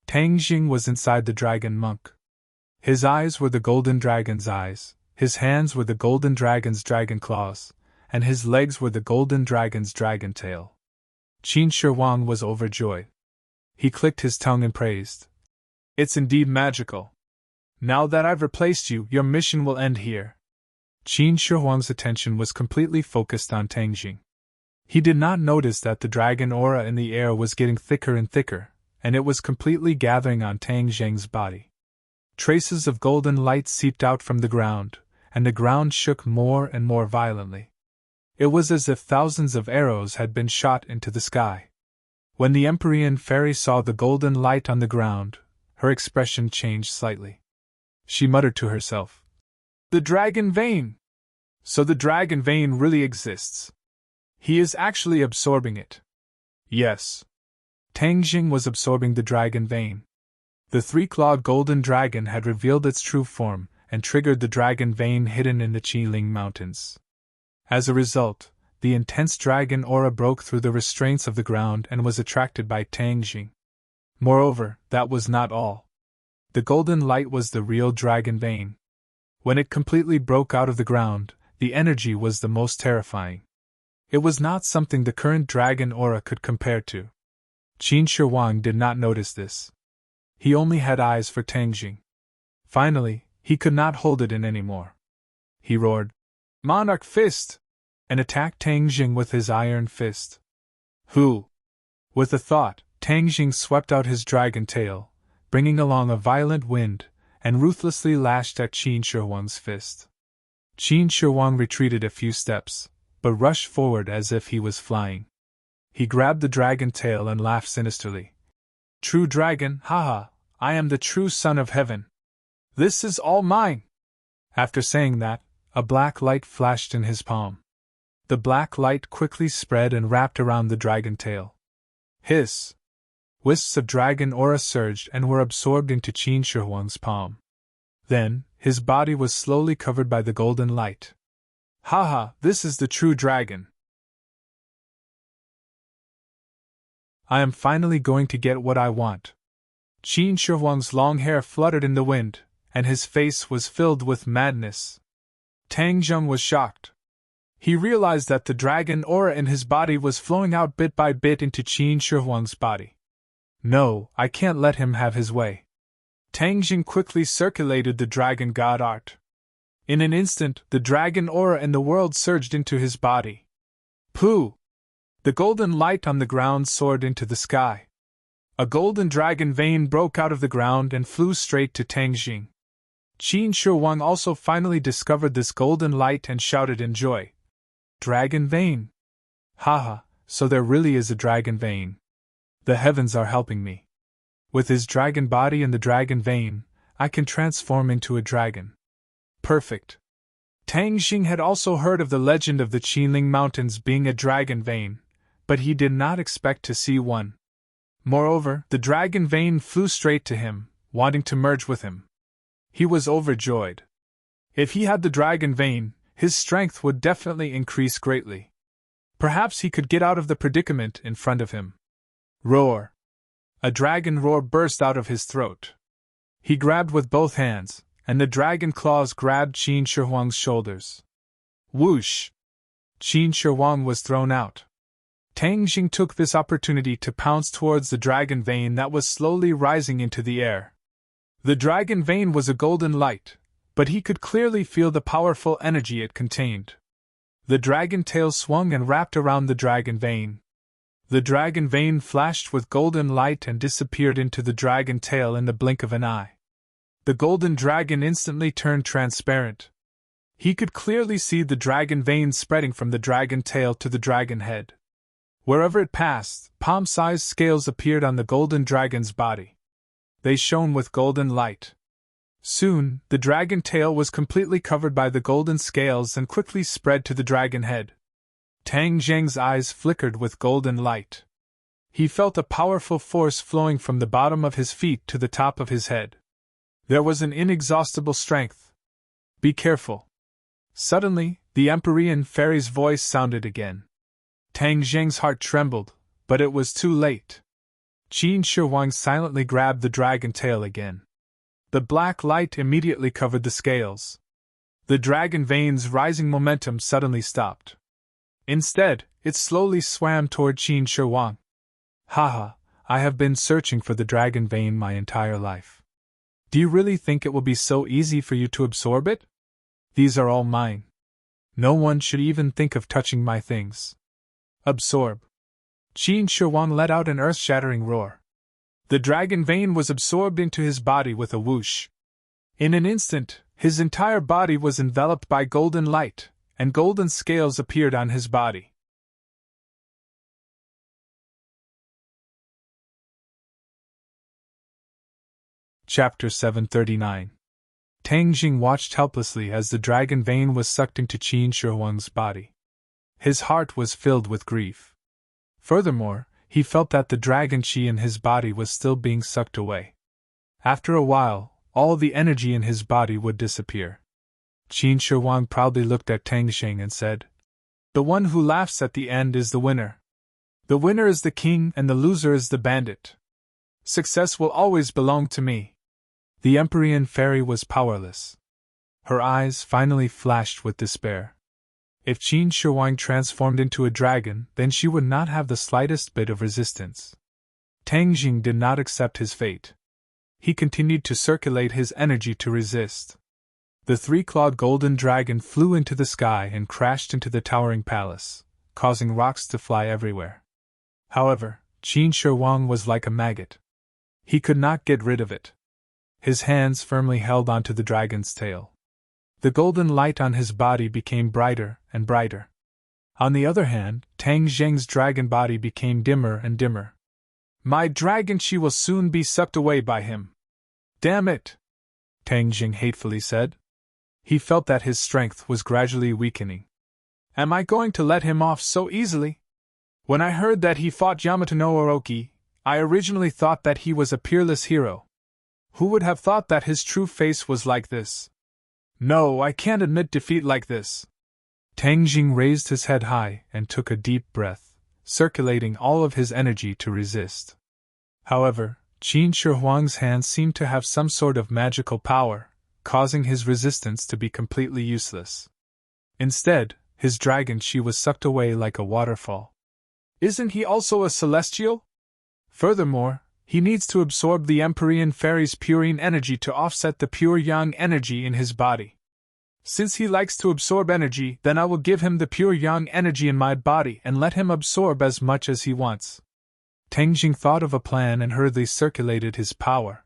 Tang Jing was inside the dragon monk. His eyes were the golden dragon's eyes, his hands were the golden dragon's dragon claws, and his legs were the golden dragon's dragon tail. Qin Shi Huang was overjoyed. He clicked his tongue and praised, "It's indeed magical. Now that I've replaced you, your mission will end here." Qin Shi Huang's attention was completely focused on Tang Jing. He did not notice that the dragon aura in the air was getting thicker and thicker, and it was completely gathering on Tang Jing's body. Traces of golden light seeped out from the ground, and the ground shook more and more violently. It was as if thousands of arrows had been shot into the sky. When the Empyrean fairy saw the golden light on the ground, her expression changed slightly. She muttered to herself, "The dragon vein! So the dragon vein really exists. He is actually absorbing it." Yes. Tang Jing was absorbing the dragon vein. The 3-clawed golden dragon had revealed its true form and triggered the dragon vein hidden in the Qiling Mountains. As a result, the intense dragon aura broke through the restraints of the ground and was attracted by Tang Jing. Moreover, that was not all. The golden light was the real dragon vein. When it completely broke out of the ground, the energy was the most terrifying. It was not something the current dragon aura could compare to. Qin Shi Huang did not notice this. He only had eyes for Tang Jing. Finally, he could not hold it in anymore. He roared, "Monarch Fist!" and attacked Tang Jing with his iron fist. Who? With a thought, Tang Jing swept out his dragon tail, bringing along a violent wind, and ruthlessly lashed at Qin Shi Huang's fist. Qin Shi Huang retreated a few steps, but rushed forward as if he was flying. He grabbed the dragon tail and laughed sinisterly. "True dragon, haha, I am the true son of heaven. This is all mine!" After saying that, a black light flashed in his palm. The black light quickly spread and wrapped around the dragon tail. Hiss! Wisps of dragon aura surged and were absorbed into Qin Shi Huang's palm. Then, his body was slowly covered by the golden light. Haha, this is the true dragon. I am finally going to get what I want. Qin Shi Huang's long hair fluttered in the wind, and his face was filled with madness. Tang Jing was shocked. He realized that the dragon aura in his body was flowing out bit by bit into Qin Shi Huang's body. No, I can't let him have his way. Tang Jing quickly circulated the dragon god art. In an instant, the dragon aura in the world surged into his body. Pooh! The golden light on the ground soared into the sky. A golden dragon vein broke out of the ground and flew straight to Tang Jing. Qin Shi Huang also finally discovered this golden light and shouted in joy. Dragon vein! Haha, so there really is a dragon vein. The heavens are helping me. With his dragon body and the dragon vein, I can transform into a dragon. Perfect. Tang Jing had also heard of the legend of the Qinling Mountains being a dragon vein, but he did not expect to see one. Moreover, the dragon vein flew straight to him, wanting to merge with him. He was overjoyed. If he had the dragon vein, his strength would definitely increase greatly. Perhaps he could get out of the predicament in front of him. Roar! A dragon roar burst out of his throat. He grabbed with both hands, and the dragon claws grabbed Qin Shi Huang's shoulders. Whoosh! Qin Shi Huang was thrown out. Tang Jing took this opportunity to pounce towards the dragon vein that was slowly rising into the air. The dragon vein was a golden light, but he could clearly feel the powerful energy it contained. The dragon tail swung and wrapped around the dragon vein. The dragon vein flashed with golden light and disappeared into the dragon tail in the blink of an eye. The golden dragon instantly turned transparent. He could clearly see the dragon vein spreading from the dragon tail to the dragon head. Wherever it passed, palm-sized scales appeared on the golden dragon's body. They shone with golden light. Soon, the dragon tail was completely covered by the golden scales and quickly spread to the dragon head. Tang Jing's eyes flickered with golden light. He felt a powerful force flowing from the bottom of his feet to the top of his head. There was an inexhaustible strength. Be careful. Suddenly, the Empyrean fairy's voice sounded again. Tang Jing's heart trembled, but it was too late. Qin Shi Huang silently grabbed the dragon tail again. The black light immediately covered the scales. The dragon vein's rising momentum suddenly stopped. Instead, it slowly swam toward Qin Shi Huang. Haha, I have been searching for the dragon vein my entire life. Do you really think it will be so easy for you to absorb it? These are all mine. No one should even think of touching my things. Absorb. Qin Shi Huang let out an earth-shattering roar. The dragon vein was absorbed into his body with a whoosh. In an instant, his entire body was enveloped by golden light, and golden scales appeared on his body. Chapter 739. Tang Jing watched helplessly as the dragon vein was sucked into Qin Shi Huang's body. His heart was filled with grief. Furthermore, he felt that the dragon qi in his body was still being sucked away. After a while, all the energy in his body would disappear. Qin Shi Huang proudly looked at Tang Jing and said, "The one who laughs at the end is the winner. The winner is the king and the loser is the bandit. Success will always belong to me." The Empyrean fairy was powerless. Her eyes finally flashed with despair. If Qin Shi Huang transformed into a dragon, then she would not have the slightest bit of resistance. Tang Jing did not accept his fate. He continued to circulate his energy to resist. The three-clawed golden dragon flew into the sky and crashed into the towering palace, causing rocks to fly everywhere. However, Qin Shi Huang was like a maggot. He could not get rid of it. His hands firmly held onto the dragon's tail. The golden light on his body became brighter and brighter. On the other hand, Tang Jing's dragon body became dimmer and dimmer. My dragon qi will soon be sucked away by him. Damn it! Tang Jing hatefully said. He felt that his strength was gradually weakening. Am I going to let him off so easily? When I heard that he fought Yamato no Orochi, I originally thought that he was a peerless hero. Who would have thought that his true face was like this? No, I can't admit defeat like this. Tang Jing raised his head high and took a deep breath, circulating all of his energy to resist. However, Qin Shi Huang's hands seemed to have some sort of magical power, causing his resistance to be completely useless. Instead, his dragon qi was sucked away like a waterfall. Isn't he also a celestial? Furthermore, He needs to absorb the Empyrean Fairy's purine energy to offset the pure yang energy in his body. Since he likes to absorb energy, then I will give him the pure yang energy in my body and let him absorb as much as he wants. Tang Jing thought of a plan and hurriedly circulated his power.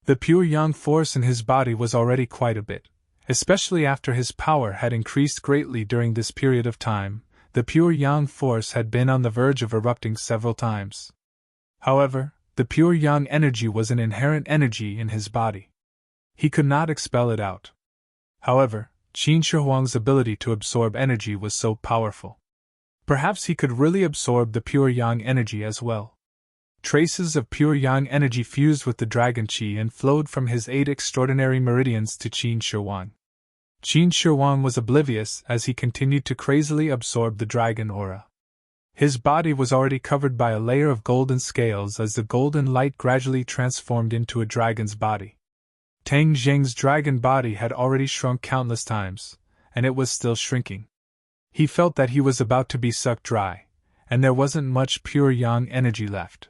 The pure yang force in his body was already quite a bit, especially after his power had increased greatly during this period of time. The pure yang force had been on the verge of erupting several times. However, the pure yang energy was an inherent energy in his body. He could not expel it out. However, Qin Shi Huang's ability to absorb energy was so powerful. Perhaps he could really absorb the pure yang energy as well. Traces of pure yang energy fused with the dragon qi and flowed from his 8 extraordinary meridians to Qin Shi Huang. Qin Shi Huang was oblivious as he continued to crazily absorb the dragon aura. His body was already covered by a layer of golden scales as the golden light gradually transformed into a dragon's body. Tang Jing's dragon body had already shrunk countless times, and it was still shrinking. He felt that he was about to be sucked dry, and there wasn't much pure yang energy left.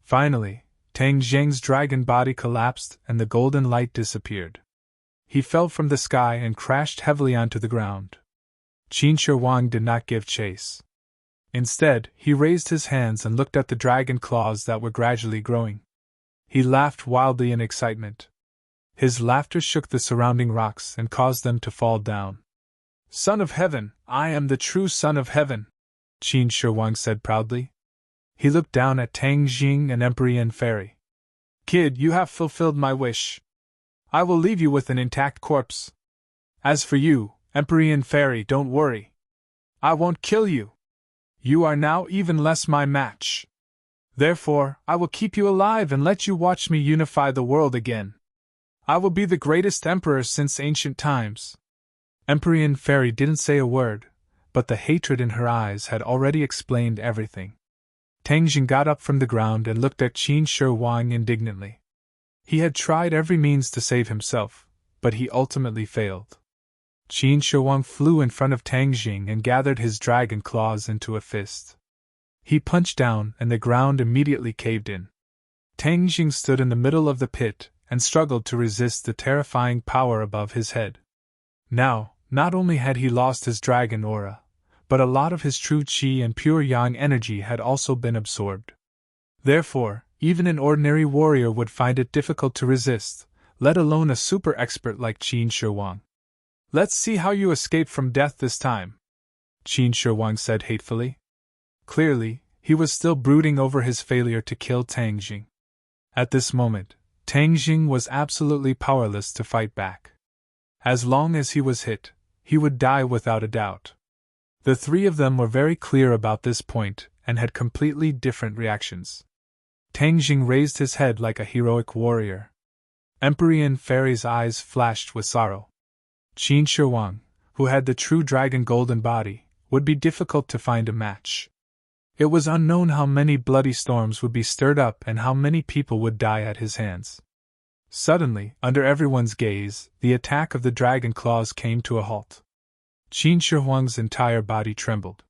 Finally, Tang Jing's dragon body collapsed and the golden light disappeared. He fell from the sky and crashed heavily onto the ground. Qin Shi Huang did not give chase. Instead, he raised his hands and looked at the dragon claws that were gradually growing. He laughed wildly in excitement. His laughter shook the surrounding rocks and caused them to fall down. "Son of Heaven, I am the true Son of Heaven," Qin Shi Huang said proudly. He looked down at Tang Jing and Empyrean Fairy. "Kid, you have fulfilled my wish. I will leave you with an intact corpse. As for you, Empyrean Fairy, don't worry. I won't kill you. You are now even less my match. Therefore, I will keep you alive and let you watch me unify the world again. I will be the greatest emperor since ancient times." Empyrean Fairy didn't say a word, but the hatred in her eyes had already explained everything. Tang Jing got up from the ground and looked at Qin Shi Huang indignantly. He had tried every means to save himself, but he ultimately failed. Qin Shi Huang flew in front of Tang Jing and gathered his dragon claws into a fist. He punched down and the ground immediately caved in. Tang Jing stood in the middle of the pit and struggled to resist the terrifying power above his head. Now, not only had he lost his dragon aura, but a lot of his true qi and pure yang energy had also been absorbed. Therefore, even an ordinary warrior would find it difficult to resist, let alone a super expert like Qin Shi Huang. "Let's see how you escape from death this time," Qin Shi Huang said hatefully. Clearly, he was still brooding over his failure to kill Tang Jing. At this moment, Tang Jing was absolutely powerless to fight back. As long as he was hit, he would die without a doubt. The three of them were very clear about this point and had completely different reactions. Tang Jing raised his head like a heroic warrior. Empyrean Fairy's eyes flashed with sorrow. Qin Shi Huang, who had the true dragon golden body, would be difficult to find a match. It was unknown how many bloody storms would be stirred up and how many people would die at his hands. Suddenly, under everyone's gaze, the attack of the dragon claws came to a halt. Qin Shi Huang's entire body trembled.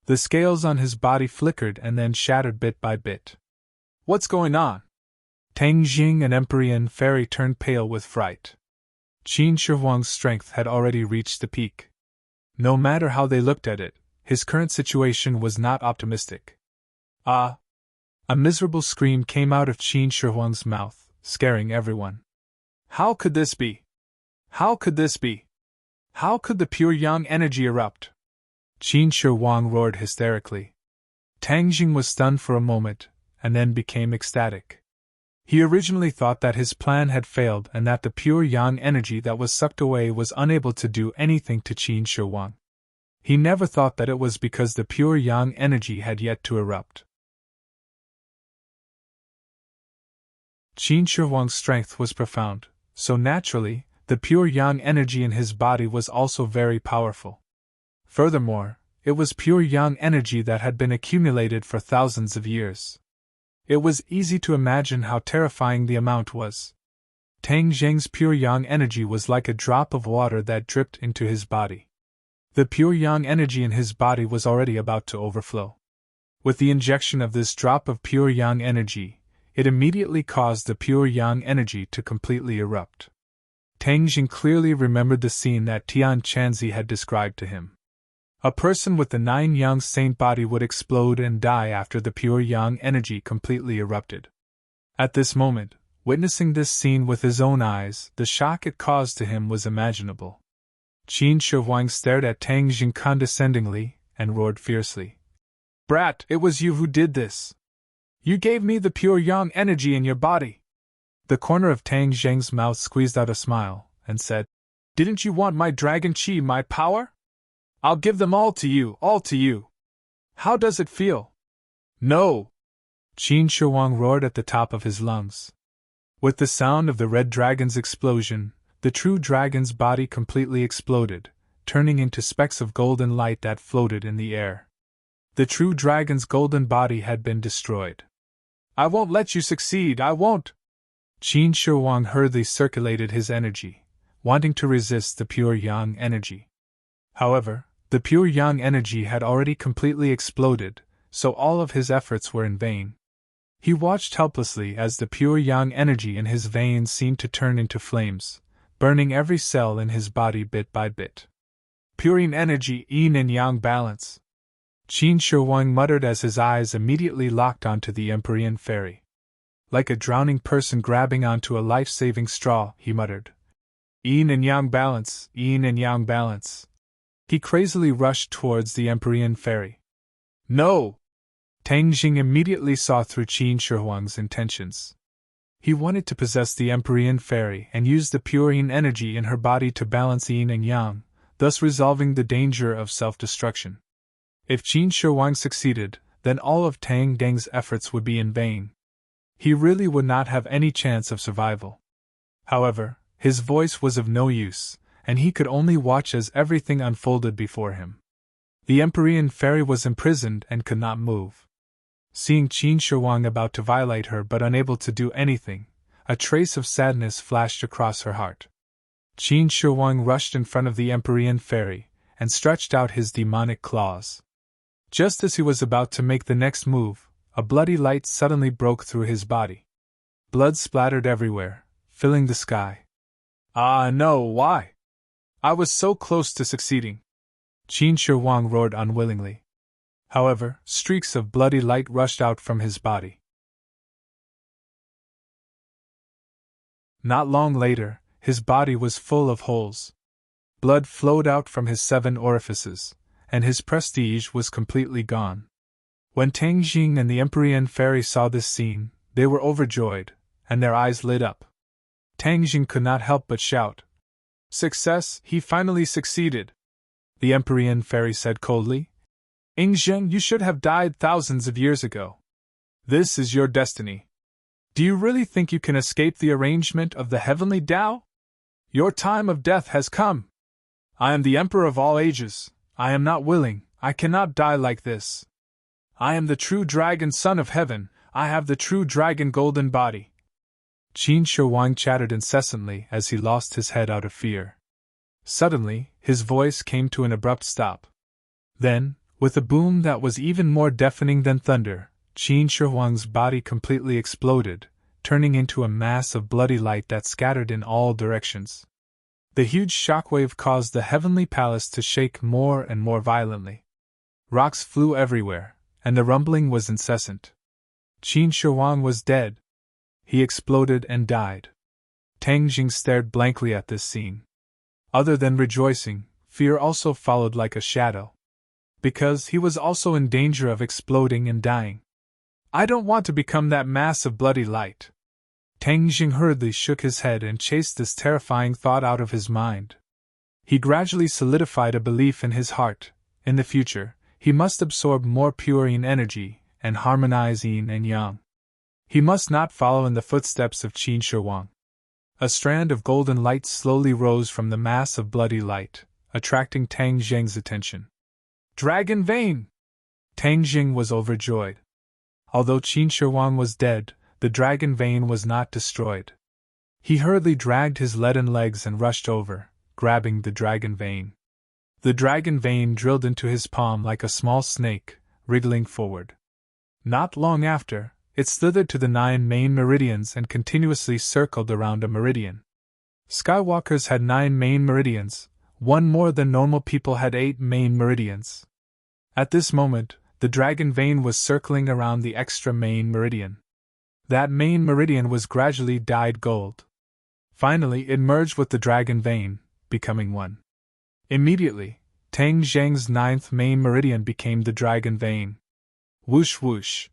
The scales on his body flickered and then shattered bit by bit. "What's going on?" Tang Jing and Empyrean Fairy turned pale with fright. Qin Shi Huang's strength had already reached the peak. No matter how they looked at it, his current situation was not optimistic. "Ah!" A miserable scream came out of Qin Shi Huang's mouth, scaring everyone. "How could this be? How could this be? How could the pure yang energy erupt?" Qin Shi Huang roared hysterically. Tang Jing was stunned for a moment, and then became ecstatic. He originally thought that his plan had failed and that the pure yang energy that was sucked away was unable to do anything to Qin Shi Huang. He never thought that it was because the pure yang energy had yet to erupt. Qin Shi Huang's strength was profound, so naturally, the pure yang energy in his body was also very powerful. Furthermore, it was pure yang energy that had been accumulated for thousands of years. It was easy to imagine how terrifying the amount was. Tang Jing's pure yang energy was like a drop of water that dripped into his body. The pure yang energy in his body was already about to overflow. With the injection of this drop of pure yang energy, it immediately caused the pure yang energy to completely erupt. Tang Jing clearly remembered the scene that Tian Chanzi had described to him. A person with the 9 yang saint body would explode and die after the pure yang energy completely erupted. At this moment, witnessing this scene with his own eyes, the shock it caused to him was imaginable. Qin Shi Huang stared at Tang Jing condescendingly and roared fiercely. "Brat, it was you who did this! You gave me the pure yang energy in your body!" The corner of Tang Jing's mouth squeezed out a smile, and said, "Didn't you want my dragon chi, my power? I'll give them all to you, all to you! How does it feel?" "No!" Qin Shi Huang roared at the top of his lungs. With the sound of the red dragon's explosion, the true dragon's body completely exploded, turning into specks of golden light that floated in the air. The true dragon's golden body had been destroyed. "I won't let you succeed, I won't!" Qin Shi Huang hurriedly circulated his energy, wanting to resist the pure yang energy. However, the pure yang energy had already completely exploded, so all of his efforts were in vain. He watched helplessly as the pure yang energy in his veins seemed to turn into flames, burning every cell in his body bit by bit. "Pure yin energy, yin and yang balance," Qin Shi Huang muttered as his eyes immediately locked onto the Empyrean fairy. Like a drowning person grabbing onto a life-saving straw, he muttered, "Yin and yang balance, yin and yang balance." He crazily rushed towards the Empyrean fairy. "No!" Tang Jing immediately saw through Qin Shi Huang's intentions. He wanted to possess the Empyrean fairy and use the pure yin energy in her body to balance yin and yang, thus resolving the danger of self-destruction. If Qin Shi Huang succeeded, then all of Tang Deng's efforts would be in vain. He really would not have any chance of survival. However, his voice was of no use, and he could only watch as everything unfolded before him. The Empyrean fairy was imprisoned and could not move. Seeing Qin Shi Huang about to violate her but unable to do anything, a trace of sadness flashed across her heart. Qin Shi Huang rushed in front of the Empyrean fairy and stretched out his demonic claws. Just as he was about to make the next move, a bloody light suddenly broke through his body. Blood splattered everywhere, filling the sky. "Ah no, why? I was so close to succeeding!" Qin Shi Huang roared unwillingly. However, streaks of bloody light rushed out from his body. Not long later, his body was full of holes. Blood flowed out from his 7 orifices, and his prestige was completely gone. When Tang Jing and the Empyrean fairy saw this scene, they were overjoyed, and their eyes lit up. Tang Jing could not help but shout, "Success! He finally succeeded!" The Empyrean fairy said coldly, "Ingzhen, you should have died thousands of years ago. This is your destiny. Do you really think you can escape the arrangement of the heavenly Tao? Your time of death has come. I am the Emperor of all ages. I am not willing, I cannot die like this. I am the true dragon son of heaven, I have the true dragon golden body." Qin Shi Huang chattered incessantly as he lost his head out of fear. Suddenly, his voice came to an abrupt stop. Then, with a boom that was even more deafening than thunder, Qin Shi Huang's body completely exploded, turning into a mass of bloody light that scattered in all directions. The huge shockwave caused the heavenly palace to shake more and more violently. Rocks flew everywhere, and the rumbling was incessant. Qin Shi Huang was dead. He exploded and died. Tang Jing stared blankly at this scene. Other than rejoicing, fear also followed like a shadow. Because he was also in danger of exploding and dying. "I don't want to become that mass of bloody light." Tang Jing hurriedly shook his head and chased this terrifying thought out of his mind. He gradually solidified a belief in his heart: in the future, he must absorb more pure yin energy and harmonize yin and yang. He must not follow in the footsteps of Qin Shi Huang. A strand of golden light slowly rose from the mass of bloody light, attracting Tang Jing's attention. "Dragon vein!" Tang Jing was overjoyed. Although Qin Shi Huang was dead, the dragon vein was not destroyed. He hurriedly dragged his leaden legs and rushed over, grabbing the dragon vein. The dragon vein drilled into his palm like a small snake, wriggling forward. Not long after, it slithered to the 9 main meridians and continuously circled around a meridian. Skywalkers had 9 main meridians, one more than normal people had 8 main meridians. At this moment, the dragon vein was circling around the extra main meridian. That main meridian was gradually dyed gold. Finally, it merged with the dragon vein, becoming one. Immediately, Tang Zheng's 9th main meridian became the dragon vein. Whoosh whoosh.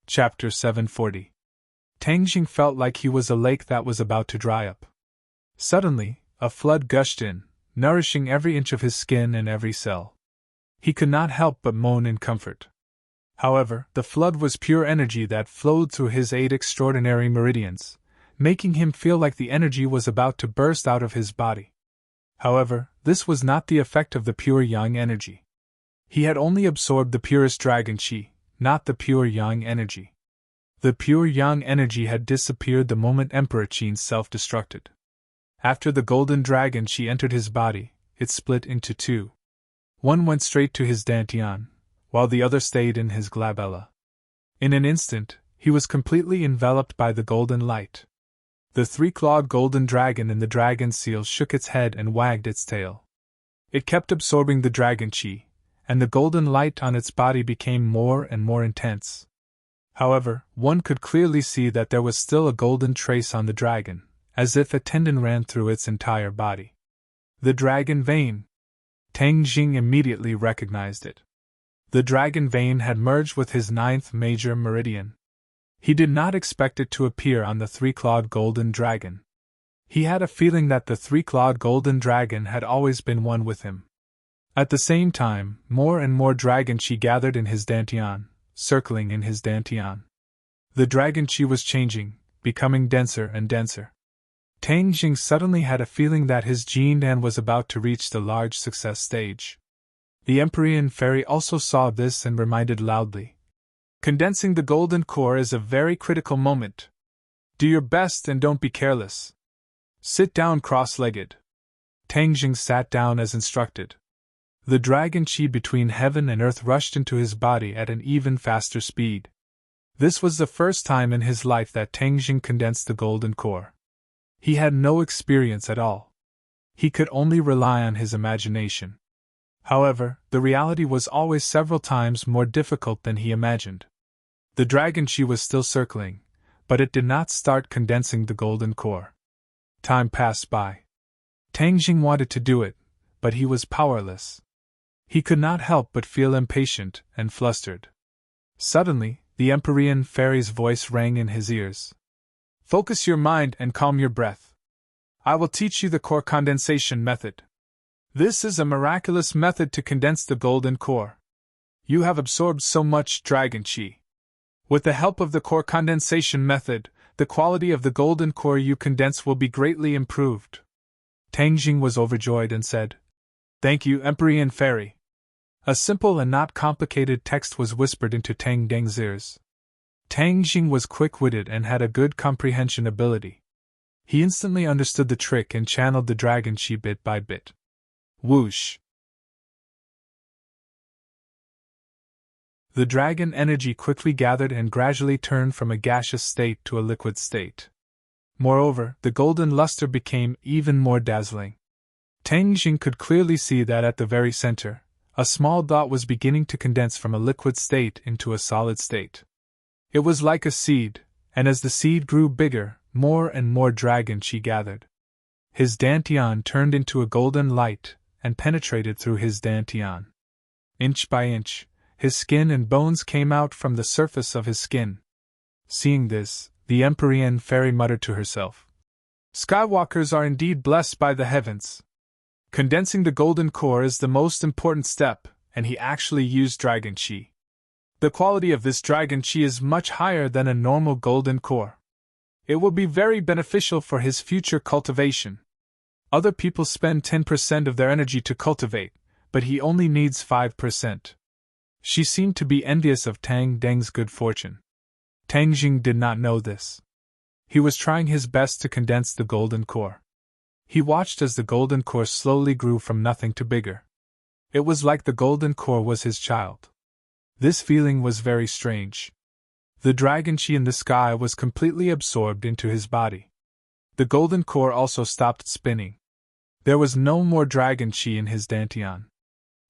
Chapter 740. Tang Jing felt like he was a lake that was about to dry up. Suddenly, a flood gushed in, nourishing every inch of his skin and every cell. He could not help but moan in comfort. However, the flood was pure energy that flowed through his 8 extraordinary meridians, making him feel like the energy was about to burst out of his body. However, this was not the effect of the pure yang energy. He had only absorbed the purest dragon qi, not the pure yang energy. The pure yang energy had disappeared the moment Emperor Qin self-destructed. After the golden dragon qi entered his body, it split into 2. One went straight to his dantian, while the other stayed in his glabella. In an instant, he was completely enveloped by the golden light. The 3-clawed golden dragon in the dragon seal shook its head and wagged its tail. It kept absorbing the dragon qi, and the golden light on its body became more and more intense. However, one could clearly see that there was still a golden trace on the dragon, as if a tendon ran through its entire body. The dragon vein. Tang Jing immediately recognized it. The dragon vein had merged with his 9th major meridian. He did not expect it to appear on the 3-clawed golden dragon. He had a feeling that the 3-clawed golden dragon had always been one with him. At the same time, more and more dragon qi gathered in his dantian, circling in his dantian. The dragon qi was changing, becoming denser and denser. Tang Jing suddenly had a feeling that his Jindan was about to reach the large success stage. The Empyrean fairy also saw this and reminded loudly. Condensing the golden core is a very critical moment. Do your best and don't be careless. Sit down cross-legged. Tang Jing sat down as instructed. The dragon qi between heaven and earth rushed into his body at an even faster speed. This was the first time in his life that Tang Jing condensed the golden core. He had no experience at all. He could only rely on his imagination. However, the reality was always several times more difficult than he imagined. The dragon qi was still circling, but it did not start condensing the golden core. Time passed by. Tang Jing wanted to do it, but he was powerless. He could not help but feel impatient and flustered. Suddenly, the Empyrean fairy's voice rang in his ears. Focus your mind and calm your breath. I will teach you the core condensation method. This is a miraculous method to condense the golden core. You have absorbed so much dragon qi. With the help of the core condensation method, the quality of the golden core you condense will be greatly improved. Tang Jing was overjoyed and said, Thank you, Empyrean Fairy. A simple and not complicated text was whispered into Tang Deng's ears. Tang Jing was quick-witted and had a good comprehension ability. He instantly understood the trick and channeled the dragon qi bit by bit. Whoosh! The dragon energy quickly gathered and gradually turned from a gaseous state to a liquid state. Moreover, the golden luster became even more dazzling. Tang Jing could clearly see that at the very center, a small dot was beginning to condense from a liquid state into a solid state. It was like a seed, and as the seed grew bigger, more and more dragon qi gathered. His dantian turned into a golden light and penetrated through his dantian. Inch by inch, his skin and bones came out from the surface of his skin. Seeing this, the Empyrean fairy muttered to herself. Skywalkers are indeed blessed by the heavens. Condensing the golden core is the most important step, and he actually used dragon qi. The quality of this dragon qi is much higher than a normal golden core. It will be very beneficial for his future cultivation. Other people spend 10% of their energy to cultivate, but he only needs 5%. She seemed to be envious of Tang Deng's good fortune. Tang Jing did not know this. He was trying his best to condense the golden core. He watched as the golden core slowly grew from nothing to bigger. It was like the golden core was his child. This feeling was very strange. The dragon chi in the sky was completely absorbed into his body. The golden core also stopped spinning. There was no more dragon chi in his dantian.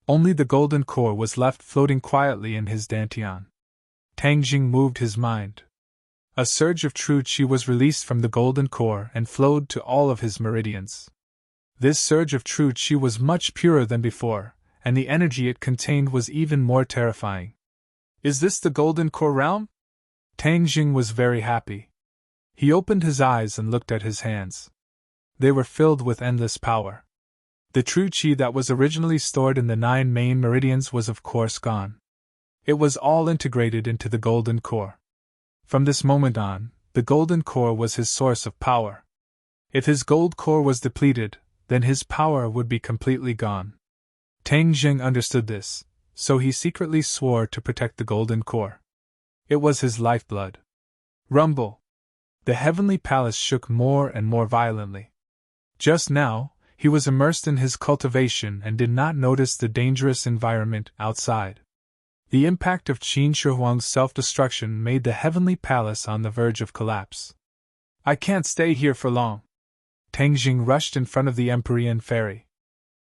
Only the golden core was left floating quietly in his dantian. Tang Jing moved his mind. A surge of true chi was released from the golden core and flowed to all of his meridians. This surge of true chi was much purer than before, and the energy it contained was even more terrifying. Is this the golden core realm? Tang Jing was very happy. He opened his eyes and looked at his hands. They were filled with endless power. The true chi that was originally stored in the 9 main meridians was of course gone. It was all integrated into the golden core. From this moment on, the golden core was his source of power. If his gold core was depleted, then his power would be completely gone. Tang Jing understood this, so he secretly swore to protect the golden core. It was his lifeblood. Rumble! The heavenly palace shook more and more violently. Just now, he was immersed in his cultivation and did not notice the dangerous environment outside. The impact of Qin Shi Huang's self-destruction made the heavenly palace on the verge of collapse. I can't stay here for long. Tang Jing rushed in front of the Empyrean fairy.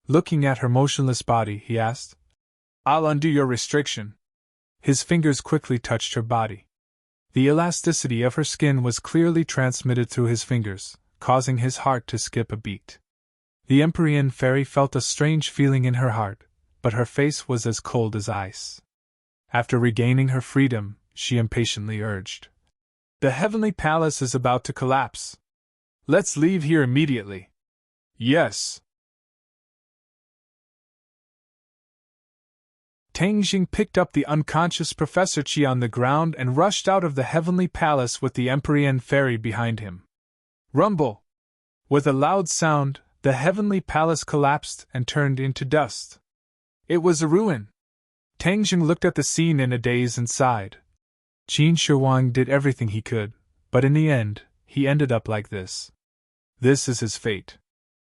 Looking at her motionless body, he asked, I'll undo your restriction. His fingers quickly touched her body. The elasticity of her skin was clearly transmitted through his fingers, causing his heart to skip a beat. The Empyrean fairy felt a strange feeling in her heart, but her face was as cold as ice. After regaining her freedom, she impatiently urged, The heavenly palace is about to collapse. Let's leave here immediately. Yes. Tang Jing picked up the unconscious Professor Qi on the ground and rushed out of the heavenly palace with the Empyrean fairy behind him. Rumble! With a loud sound, the heavenly palace collapsed and turned into dust. It was a ruin. Tang Jing looked at the scene in a daze and sighed. Qin Shi Huang did everything he could, but in the end, he ended up like this. This is his fate.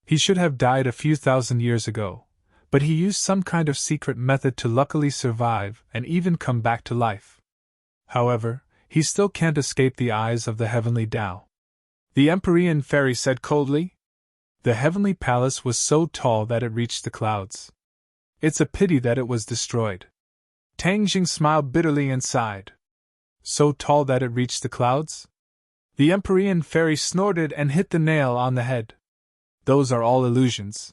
He should have died a few thousand years ago, but he used some kind of secret method to luckily survive and even come back to life. However, he still can't escape the eyes of the heavenly Tao. The Empyrean fairy said coldly. The heavenly palace was so tall that it reached the clouds. It's a pity that it was destroyed. Tang Jing smiled bitterly and sighed. So tall that it reached the clouds? The Empyrean fairy snorted and hit the nail on the head. Those are all illusions.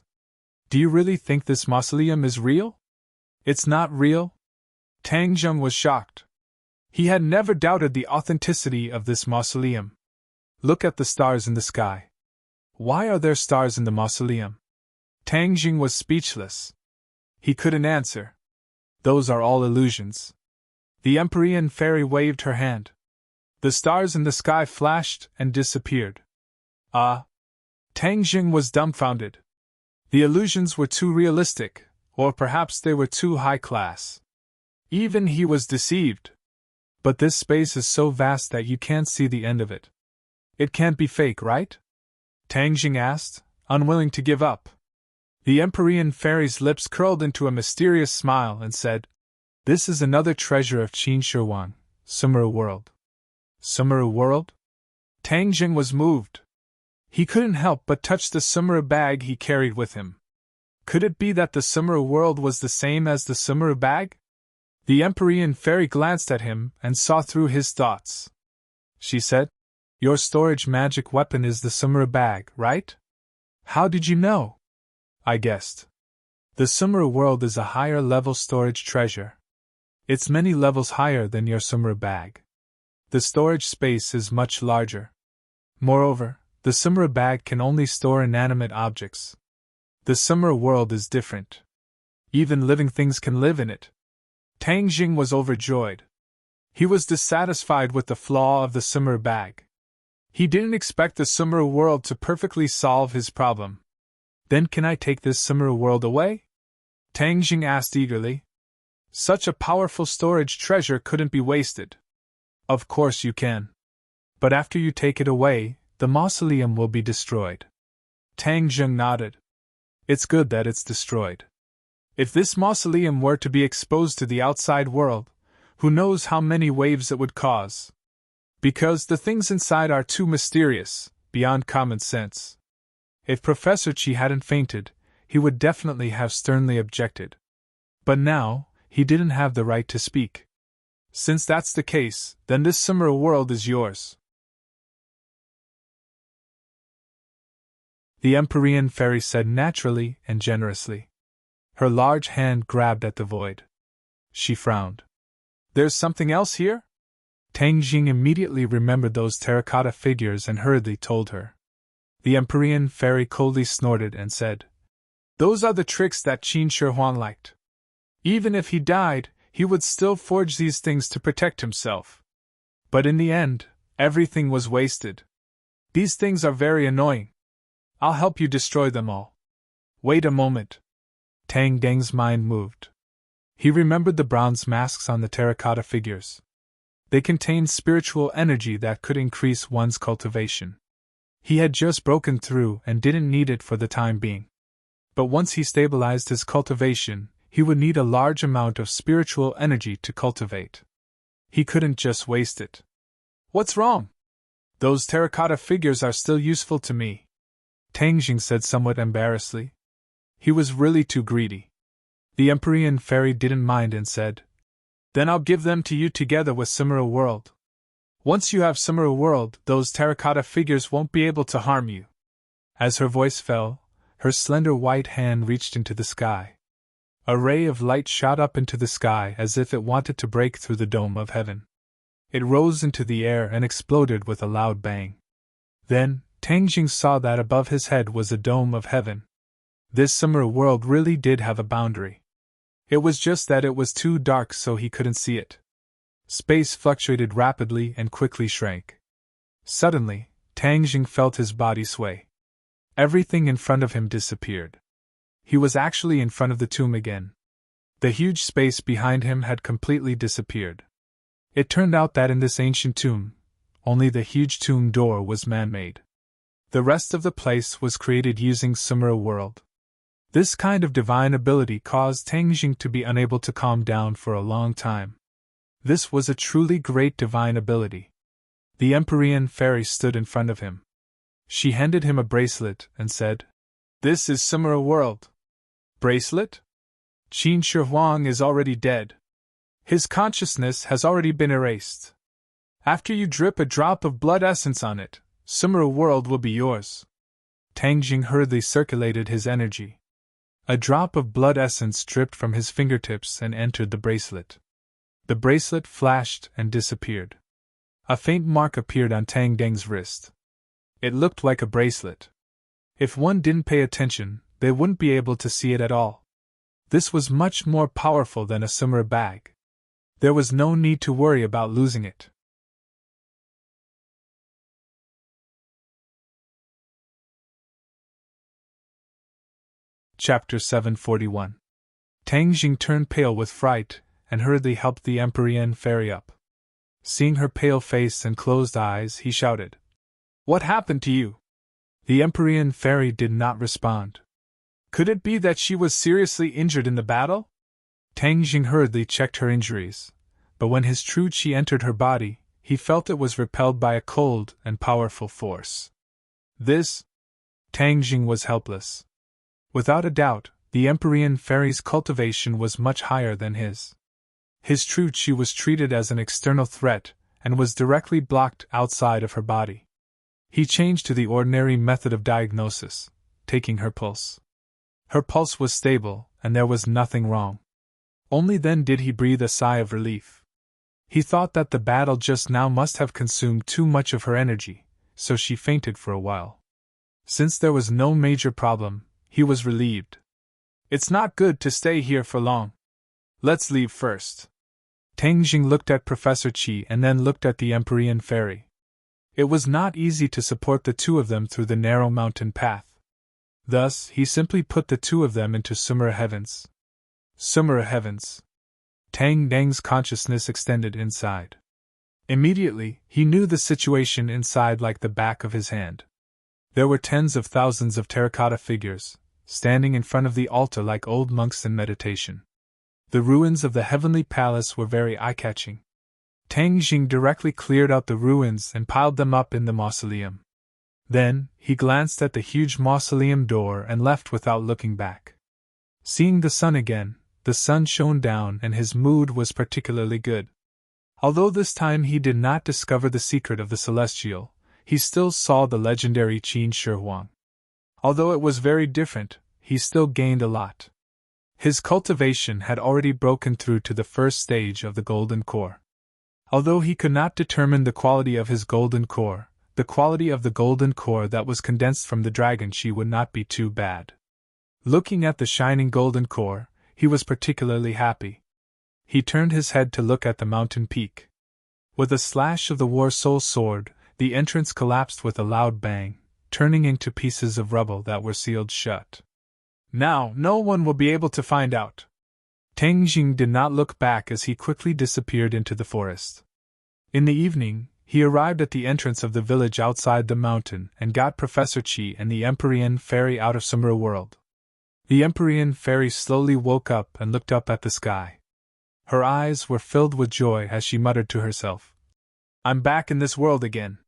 Do you really think this mausoleum is real? It's not real? Tang Jing was shocked. He had never doubted the authenticity of this mausoleum. Look at the stars in the sky. Why are there stars in the mausoleum? Tang Jing was speechless. He couldn't answer. Those are all illusions. The Empyrean fairy waved her hand. The stars in the sky flashed and disappeared. Ah! Tang Jing was dumbfounded. The illusions were too realistic, or perhaps they were too high class. Even he was deceived. But this space is so vast that you can't see the end of it. It can't be fake, right? Tang Jing asked, unwilling to give up. The Empyrean fairy's lips curled into a mysterious smile and said, This is another treasure of Qin Shi Huang, Sumeru World. Sumeru World? Tang Jing was moved. He couldn't help but touch the Sumeru bag he carried with him. Could it be that the Sumeru World was the same as the Sumeru bag? The Empyrean fairy glanced at him and saw through his thoughts. She said, Your storage magic weapon is the Sumeru bag, right? How did you know? I guessed. The Sumeru World is a higher level storage treasure. It's many levels higher than your Sumeru bag. The storage space is much larger. Moreover, the Sumeru bag can only store inanimate objects. The Sumeru World is different. Even living things can live in it. Tang Jing was overjoyed. He was dissatisfied with the flaw of the Sumeru bag. He didn't expect the Sumeru World to perfectly solve his problem. Then can I take this Sumeru World away? Tang Jing asked eagerly. Such a powerful storage treasure couldn't be wasted. Of course you can. But after you take it away, the mausoleum will be destroyed. Tang Jing nodded. It's good that it's destroyed. If this mausoleum were to be exposed to the outside world, who knows how many waves it would cause? Because the things inside are too mysterious, beyond common sense. If Professor Chi hadn't fainted, he would definitely have sternly objected. But now, he didn't have the right to speak. Since that's the case, then this summer world is yours. The Empyrean fairy said naturally and generously. Her large hand grabbed at the void. She frowned. There's something else here? Tang Jing immediately remembered those terracotta figures and hurriedly told her. The Empyrean fairy coldly snorted and said, Those are the tricks that Qin Shi Huang liked. Even if he died, he would still forge these things to protect himself. But in the end, everything was wasted. These things are very annoying. I'll help you destroy them all. Wait a moment. Tang Deng's mind moved. He remembered the bronze masks on the terracotta figures. They contained spiritual energy that could increase one's cultivation. He had just broken through and didn't need it for the time being. But once he stabilized his cultivation, he would need a large amount of spiritual energy to cultivate. He couldn't just waste it. What's wrong? Those terracotta figures are still useful to me, Tang Jing said somewhat embarrassedly. He was really too greedy. The Empyrean fairy didn't mind and said, Then I'll give them to you together with Summer World. Once you have Summer World, those terracotta figures won't be able to harm you. As her voice fell, her slender white hand reached into the sky. A ray of light shot up into the sky as if it wanted to break through the dome of heaven. It rose into the air and exploded with a loud bang. Then, Tang Jing saw that above his head was a dome of heaven. This Summer World really did have a boundary. It was just that it was too dark so he couldn't see it. Space fluctuated rapidly and quickly shrank. Suddenly, Tang Jing felt his body sway. Everything in front of him disappeared. He was actually in front of the tomb again. The huge space behind him had completely disappeared. It turned out that in this ancient tomb, only the huge tomb door was man-made. The rest of the place was created using Summer World. This kind of divine ability caused Tang Jing to be unable to calm down for a long time. This was a truly great divine ability. The Empyrean fairy stood in front of him. She handed him a bracelet and said, This is Summer World. Bracelet? Qin Shi Huang is already dead. His consciousness has already been erased. After you drip a drop of blood essence on it, Summer World will be yours. Tang Jing hurriedly circulated his energy. A drop of blood essence dripped from his fingertips and entered the bracelet. The bracelet flashed and disappeared. A faint mark appeared on Tang Deng's wrist. It looked like a bracelet. If one didn't pay attention, they wouldn't be able to see it at all. This was much more powerful than a summer bag. There was no need to worry about losing it. Chapter 741. Tang Jing turned pale with fright and hurriedly helped the Empyrean fairy up. Seeing her pale face and closed eyes, he shouted, What happened to you? The Empyrean fairy did not respond. Could it be that she was seriously injured in the battle? Tang Jing hurriedly checked her injuries, but when his true qi entered her body, he felt it was repelled by a cold and powerful force. Tang Jing was helpless. Without a doubt, the Empyrean fairy's cultivation was much higher than his. His true qi was treated as an external threat and was directly blocked outside of her body. He changed to the ordinary method of diagnosis, taking her pulse. Her pulse was stable, and there was nothing wrong. Only then did he breathe a sigh of relief. He thought that the battle just now must have consumed too much of her energy, so she fainted for a while. Since there was no major problem, he was relieved. It's not good to stay here for long. Let's leave first. Tang Jing looked at Professor Qi and then looked at the Empyrean fairy. It was not easy to support the two of them through the narrow mountain path. Thus, he simply put the two of them into Summer Heavens. Summer Heavens. Tang Deng's consciousness extended inside. Immediately, he knew the situation inside like the back of his hand. There were tens of thousands of terracotta figures, standing in front of the altar like old monks in meditation. The ruins of the heavenly palace were very eye-catching. Tang Jing directly cleared out the ruins and piled them up in the mausoleum. Then, he glanced at the huge mausoleum door and left without looking back. Seeing the sun again, the sun shone down and his mood was particularly good. Although this time he did not discover the secret of the celestial, he still saw the legendary Qin Shi Huang. Although it was very different, he still gained a lot. His cultivation had already broken through to the first stage of the golden core. Although he could not determine the quality of his golden core, the quality of the golden core that was condensed from the dragon she would not be too bad. Looking at the shining golden core, he was particularly happy. He turned his head to look at the mountain peak. With a slash of the War Soul sword, the entrance collapsed with a loud bang, turning into pieces of rubble that were sealed shut. Now, no one will be able to find out. Tang Jing did not look back as he quickly disappeared into the forest. In the evening, he arrived at the entrance of the village outside the mountain and got Professor Qi and the Empyrean fairy out of Sumra world. The Empyrean fairy slowly woke up and looked up at the sky. Her eyes were filled with joy as she muttered to herself, "I'm back in this world again.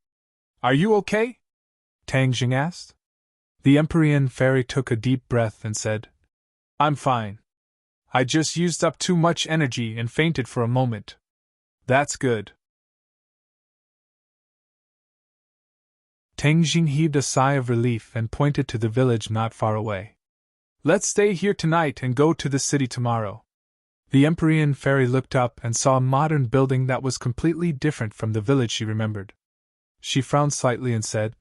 Are you okay?" Tang Jing asked. The Empyrean fairy took a deep breath and said, "I'm fine. I just used up too much energy and fainted for a moment." "That's good." Tang Jing heaved a sigh of relief and pointed to the village not far away. "Let's stay here tonight and go to the city tomorrow." The Empyrean fairy looked up and saw a modern building that was completely different from the village she remembered. She frowned slightly and said,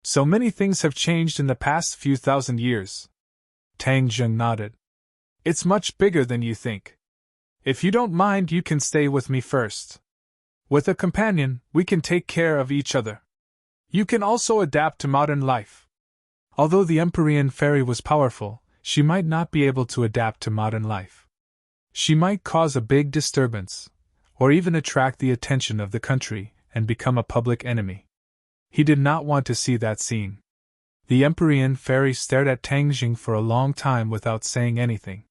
"So many things have changed in the past few thousand years." Tang Jing nodded. "It's much bigger than you think. If you don't mind, you can stay with me first. With a companion, we can take care of each other. You can also adapt to modern life." Although the Empyrean fairy was powerful, she might not be able to adapt to modern life. She might cause a big disturbance, or even attract the attention of the country and become a public enemy. He did not want to see that scene. The Empyrean fairy stared at Tang Jing for a long time without saying anything.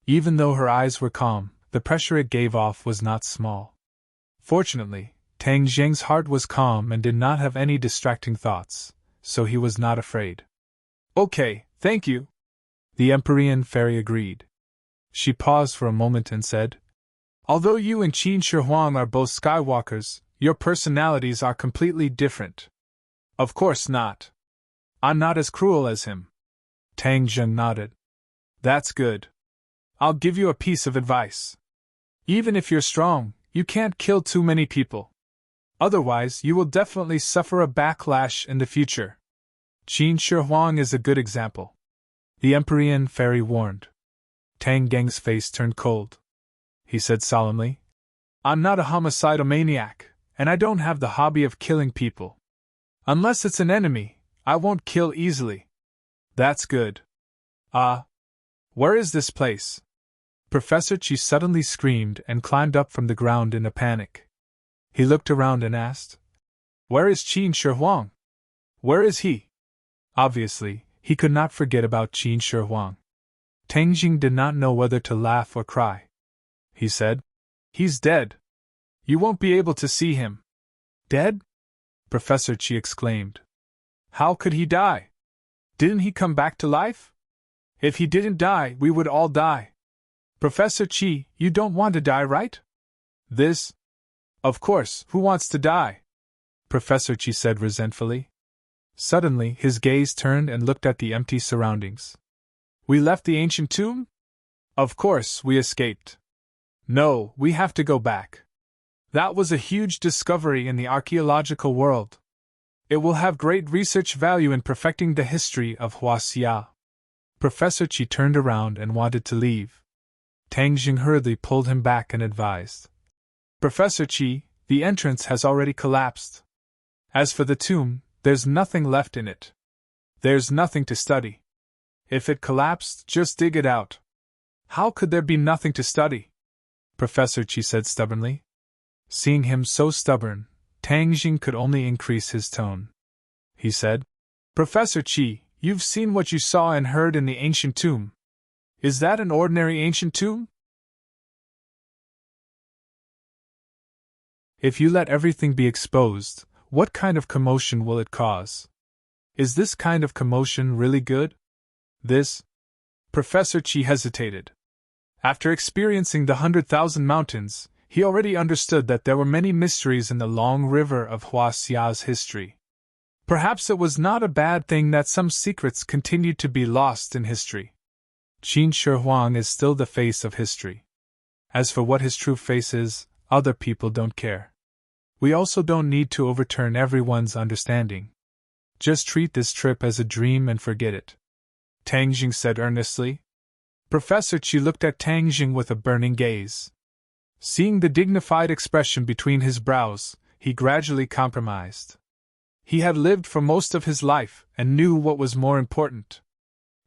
Even though her eyes were calm, the pressure it gave off was not small. Fortunately, Tang Jing's heart was calm and did not have any distracting thoughts, so he was not afraid. "Okay, thank you," the Empyrean fairy agreed. She paused for a moment and said, "Although you and Qin Shi Huang are both Skywalkers, your personalities are completely different." "Of course not. I'm not as cruel as him." Tang Jing nodded. "That's good. I'll give you a piece of advice. Even if you're strong, you can't kill too many people. Otherwise, you will definitely suffer a backlash in the future. Qin Shi Huang is a good example," the Empyrean fairy warned. Tang Geng's face turned cold. He said solemnly, "I'm not a homicidal maniac, and I don't have the hobby of killing people. Unless it's an enemy, I won't kill easily." "That's good. Where is this place?" Professor Qi suddenly screamed and climbed up from the ground in a panic. He looked around and asked, "Where is Qin Shi Huang? Where is he?" Obviously, he could not forget about Qin Shi Huang. Tang Jing did not know whether to laugh or cry. He said, "He's dead. You won't be able to see him." "Dead?" Professor Qi exclaimed. "How could he die? Didn't he come back to life? If he didn't die, we would all die." "Professor Qi, you don't want to die, right?" "This? Of course, who wants to die?" Professor Qi said resentfully. Suddenly, his gaze turned and looked at the empty surroundings. "We left the ancient tomb? Of course, we escaped. No, we have to go back. That was a huge discovery in the archaeological world. It will have great research value in perfecting the history of Huaxia." Professor Qi turned around and wanted to leave. Tang Jing hurriedly pulled him back and advised, "Professor Qi, the entrance has already collapsed. As for the tomb, there's nothing left in it. There's nothing to study. If it collapsed, just dig it out." "How could there be nothing to study?" Professor Qi said stubbornly. Seeing him so stubborn, Tang Jing could only increase his tone. He said, Professor Chi, you've seen what you saw and heard in the ancient tomb. Is that an ordinary ancient tomb? If you let everything be exposed, what kind of commotion will it cause? Is this kind of commotion really good? This? Professor Chi hesitated. After experiencing the 100,000 mountains, he already understood that there were many mysteries in the long river of Huaxia's history. Perhaps it was not a bad thing that some secrets continued to be lost in history. Qin Shi Huang is still the face of history. As for what his true face is, other people don't care. We also don't need to overturn everyone's understanding. Just treat this trip as a dream and forget it. Tang Jing said earnestly. Professor Chi looked at Tang Jing with a burning gaze. Seeing the dignified expression between his brows, he gradually compromised. He had lived for most of his life and knew what was more important.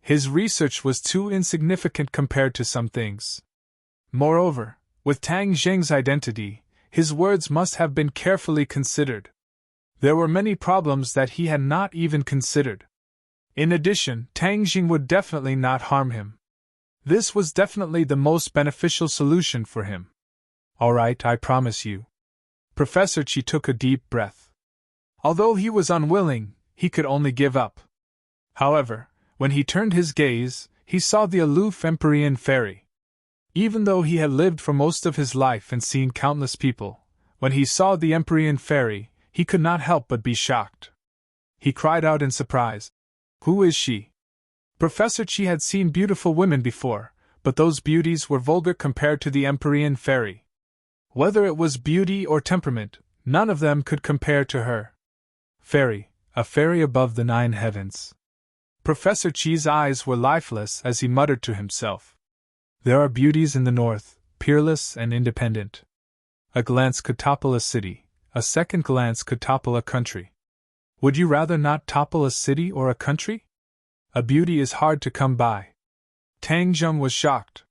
His research was too insignificant compared to some things. Moreover, with Tang Jing's identity, his words must have been carefully considered. There were many problems that he had not even considered. In addition, Tang Jing would definitely not harm him. This was definitely the most beneficial solution for him. All right, I promise you. Professor Chi took a deep breath. Although he was unwilling, he could only give up. However, when he turned his gaze, he saw the aloof Empyrean fairy. Even though he had lived for most of his life and seen countless people, when he saw the Empyrean fairy, he could not help but be shocked. He cried out in surprise, "Who is she?" Professor Chi had seen beautiful women before, but those beauties were vulgar compared to the Empyrean fairy. Whether it was beauty or temperament, none of them could compare to her. Fairy, a fairy above the 9 heavens. Professor Chi's eyes were lifeless as he muttered to himself. There are beauties in the north, peerless and independent. A glance could topple a city, a second glance could topple a country. Would you rather not topple a city or a country? A beauty is hard to come by. Tang Jing was shocked.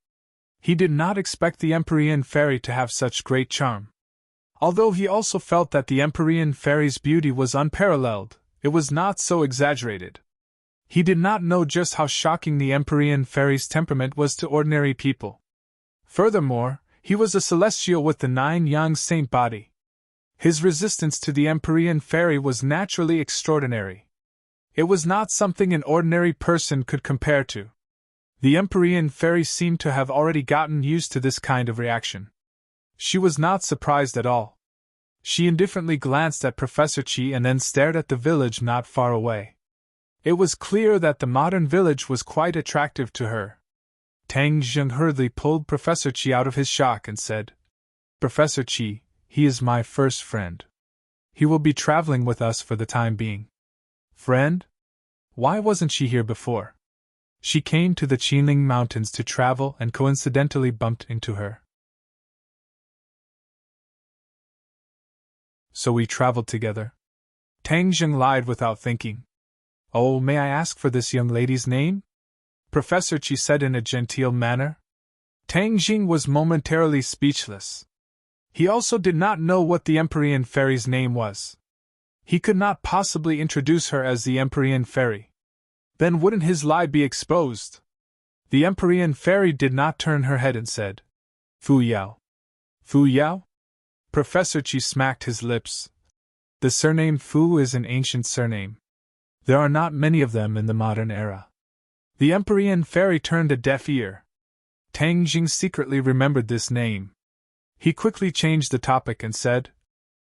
He did not expect the Empyrean fairy to have such great charm. Although he also felt that the Empyrean fairy's beauty was unparalleled, it was not so exaggerated. He did not know just how shocking the Empyrean fairy's temperament was to ordinary people. Furthermore, he was a celestial with the 9 yang saint body. His resistance to the Empyrean fairy was naturally extraordinary. It was not something an ordinary person could compare to. The Empyrean fairy seemed to have already gotten used to this kind of reaction. She was not surprised at all. She indifferently glanced at Professor Chi and then stared at the village not far away. It was clear that the modern village was quite attractive to her. Tang Jing hurriedly pulled Professor Chi out of his shock and said, "Professor Chi, he is my first friend. He will be traveling with us for the time being." Friend? Why wasn't she here before? She came to the Qinling Mountains to travel and coincidentally bumped into her. So we traveled together. Tang Jing lied without thinking. Oh, may I ask for this young lady's name? Professor Chi said in a genteel manner. Tang Jing was momentarily speechless. He also did not know what the Empyrean fairy's name was. He could not possibly introduce her as the Empyrean fairy. Then wouldn't his lie be exposed? The Empyrean fairy did not turn her head and said, "Fu Yao." Fu Yao? Professor Chi smacked his lips. The surname Fu is an ancient surname. There are not many of them in the modern era. The Empyrean fairy turned a deaf ear. Tang Jing secretly remembered this name. He quickly changed the topic and said,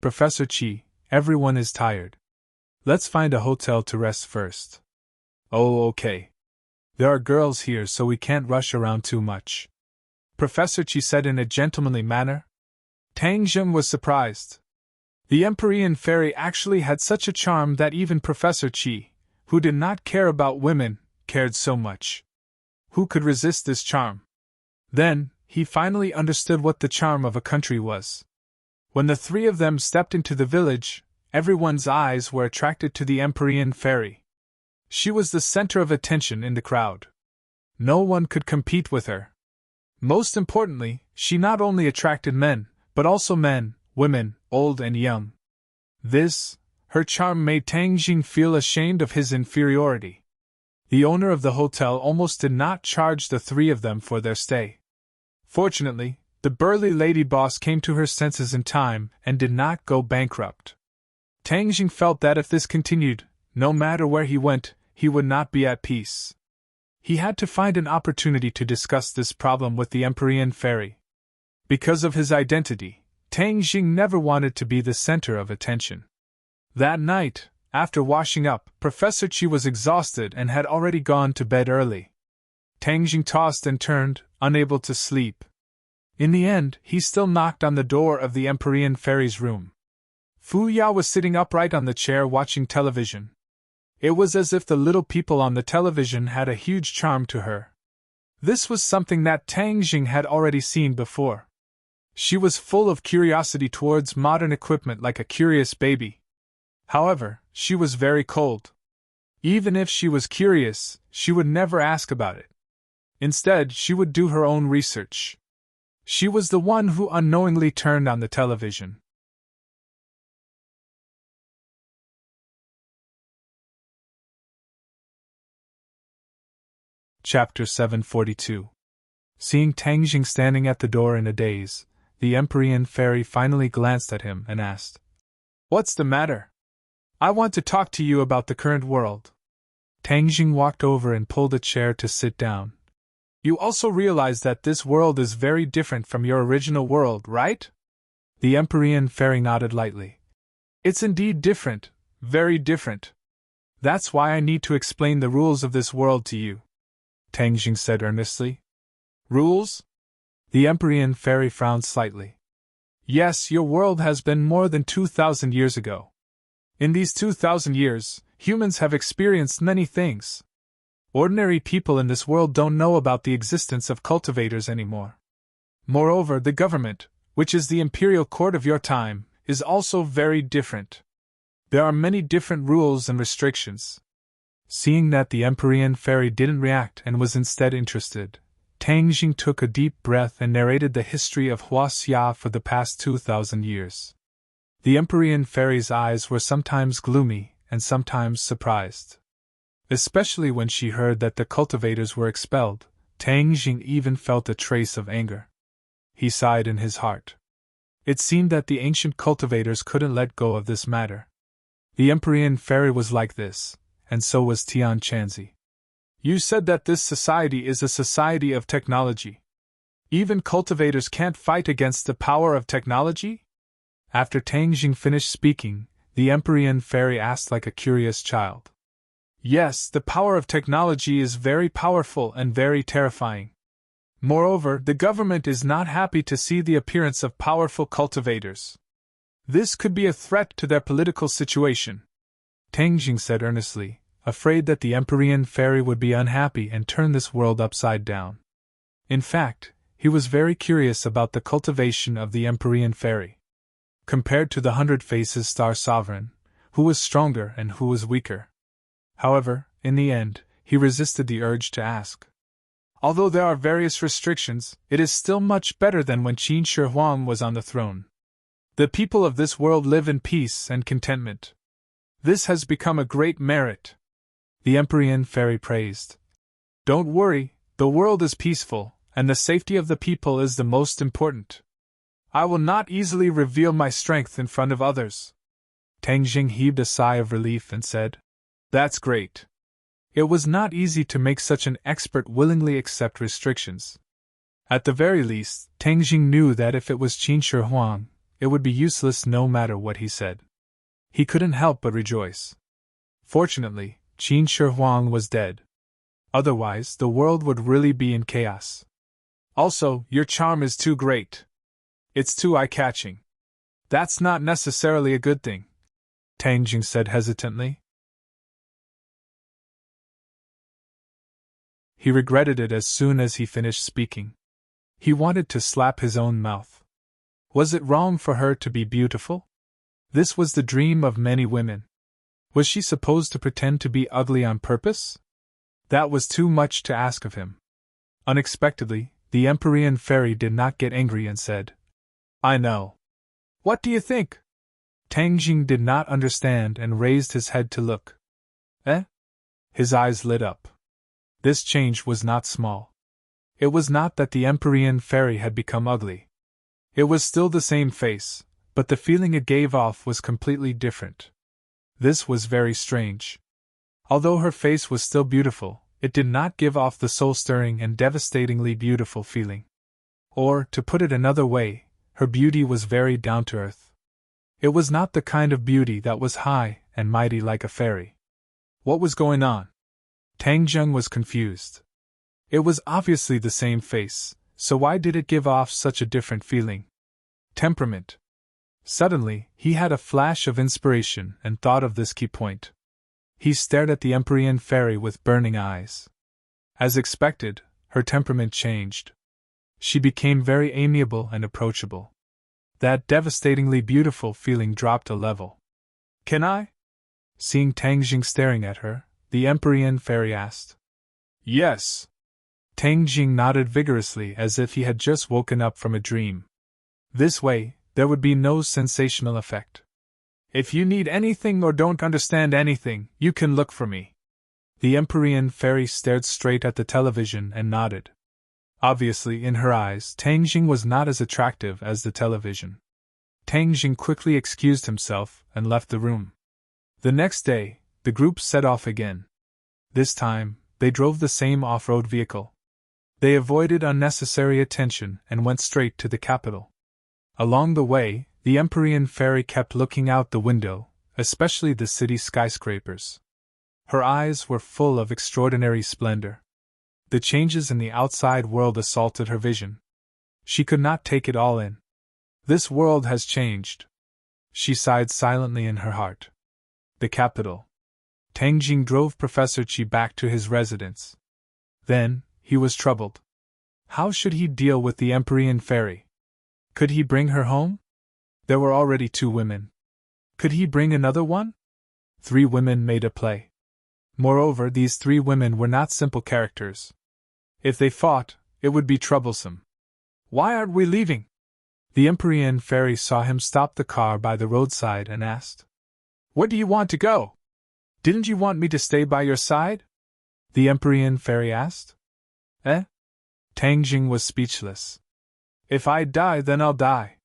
"Professor Chi, everyone is tired. Let's find a hotel to rest first." "Oh, okay. There are girls here so we can't rush around too much," Professor Chi said in a gentlemanly manner. Tang Jing was surprised. The Empyrean fairy actually had such a charm that even Professor Chi, who did not care about women, cared so much. Who could resist this charm? Then, he finally understood what the charm of a country was. When the three of them stepped into the village, everyone's eyes were attracted to the Empyrean fairy. She was the center of attention in the crowd. No one could compete with her. Most importantly, she not only attracted men, but also men, women, old and young. This, Her charm made Tang Jing feel ashamed of his inferiority. The owner of the hotel almost did not charge the three of them for their stay. Fortunately, the burly lady boss came to her senses in time and did not go bankrupt. Tang Jing felt that if this continued, no matter where he went, he would not be at peace. He had to find an opportunity to discuss this problem with the Empyrean fairy. Because of his identity, Tang Jing never wanted to be the center of attention. That night, after washing up, Professor Chi was exhausted and had already gone to bed early. Tang Jing tossed and turned, unable to sleep. In the end, he still knocked on the door of the Empyrean fairy's room. Fu Ya was sitting upright on the chair watching television. It was as if the little people on the television had a huge charm to her. This was something that Tang Jing had already seen before. She was full of curiosity towards modern equipment like a curious baby. However, she was very cold. Even if she was curious, she would never ask about it. Instead, she would do her own research. She was the one who unknowingly turned on the television. Chapter 742. Seeing Tang Jing standing at the door in a daze, the Empyrean fairy finally glanced at him and asked, "What's the matter? I want to talk to you about the current world." Tang Jing walked over and pulled a chair to sit down. "You also realize that this world is very different from your original world, right?" The Empyrean fairy nodded lightly. "It's indeed different, very different. That's why I need to explain the rules of this world to you," Tang Jing said earnestly. "Rules?" The Empyrean fairy frowned slightly. "Yes, your world has been more than 2,000 years ago. In these 2,000 years, humans have experienced many things. Ordinary people in this world don't know about the existence of cultivators anymore. Moreover, the government, which is the imperial court of your time, is also very different. There are many different rules and restrictions." Seeing that the Empyrean fairy didn't react and was instead interested, Tang Jing took a deep breath and narrated the history of Huaxia for the past 2,000 years. The Empyrean fairy's eyes were sometimes gloomy and sometimes surprised. Especially when she heard that the cultivators were expelled, Tang Jing even felt a trace of anger. He sighed in his heart. It seemed that the ancient cultivators couldn't let go of this matter. The Empyrean fairy was like this, and so was Tian Chanzi. "You said that this society is a society of technology. Even cultivators can't fight against the power of technology?" After Tang Jing finished speaking, the Empyrean fairy asked like a curious child. "Yes, the power of technology is very powerful and very terrifying. Moreover, the government is not happy to see the appearance of powerful cultivators. This could be a threat to their political situation," Tang Jing said earnestly, afraid that the Empyrean fairy would be unhappy and turn this world upside down. In fact, he was very curious about the cultivation of the Empyrean fairy. Compared to the 100 Faces Star Sovereign, who was stronger and who was weaker? However, in the end, he resisted the urge to ask. Although there are various restrictions, it is still much better than when Qin Shi Huang was on the throne. The people of this world live in peace and contentment. This has become a great merit," the Empyrean fairy praised. "Don't worry, the world is peaceful, and the safety of the people is the most important. I will not easily reveal my strength in front of others." Tang Jing heaved a sigh of relief and said, "That's great." It was not easy to make such an expert willingly accept restrictions. At the very least, Tang Jing knew that if it was Qin Shi Huang, it would be useless no matter what he said. He couldn't help but rejoice. Fortunately, Qin Shi Huang was dead. Otherwise, the world would really be in chaos. "Also, your charm is too great. It's too eye-catching. That's not necessarily a good thing," Tang Jing said hesitantly. He regretted it as soon as he finished speaking. He wanted to slap his own mouth. Was it wrong for her to be beautiful? This was the dream of many women. Was she supposed to pretend to be ugly on purpose? That was too much to ask of him. Unexpectedly, the Empyrean fairy did not get angry and said, "I know. What do you think?" Tang Jing did not understand and raised his head to look. Eh? His eyes lit up. This change was not small. It was not that the Empyrean fairy had become ugly. It was still the same face, but the feeling it gave off was completely different. This was very strange. Although her face was still beautiful, it did not give off the soul-stirring and devastatingly beautiful feeling. Or, to put it another way, her beauty was very down-to-earth. It was not the kind of beauty that was high and mighty like a fairy. What was going on? Tang Jing was confused. It was obviously the same face, so why did it give off such a different feeling? Temperament. Suddenly, he had a flash of inspiration and thought of this key point. He stared at the Empyrean fairy with burning eyes. As expected, her temperament changed. She became very amiable and approachable. That devastatingly beautiful feeling dropped a level. Can I? Seeing Tang Jing staring at her, the Empyrean fairy asked. Yes. Tang Jing nodded vigorously as if he had just woken up from a dream. This way, there would be no sensational effect. If you need anything or don't understand anything, you can look for me. The Empyrean fairy stared straight at the television and nodded. Obviously, in her eyes, Tang Jing was not as attractive as the television. Tang Jing quickly excused himself and left the room. The next day, the group set off again. This time, they drove the same off-road vehicle. They avoided unnecessary attention and went straight to the capital. Along the way, the Empyrean fairy kept looking out the window, especially the city skyscrapers. Her eyes were full of extraordinary splendor. The changes in the outside world assaulted her vision. She could not take it all in. This world has changed. She sighed silently in her heart. The capital. Tang Jing drove Professor Qi back to his residence. Then, he was troubled. How should he deal with the Empyrean fairy? Could he bring her home? There were already 2 women. Could he bring another one? 3 women made a play. Moreover, these 3 women were not simple characters. If they fought, it would be troublesome. Why aren't we leaving? The Empyrean fairy saw him stop the car by the roadside and asked. Where do you want to go? Didn't you want me to stay by your side? The Empyrean fairy asked. Eh? Tang Jing was speechless. If I die, then I'll die.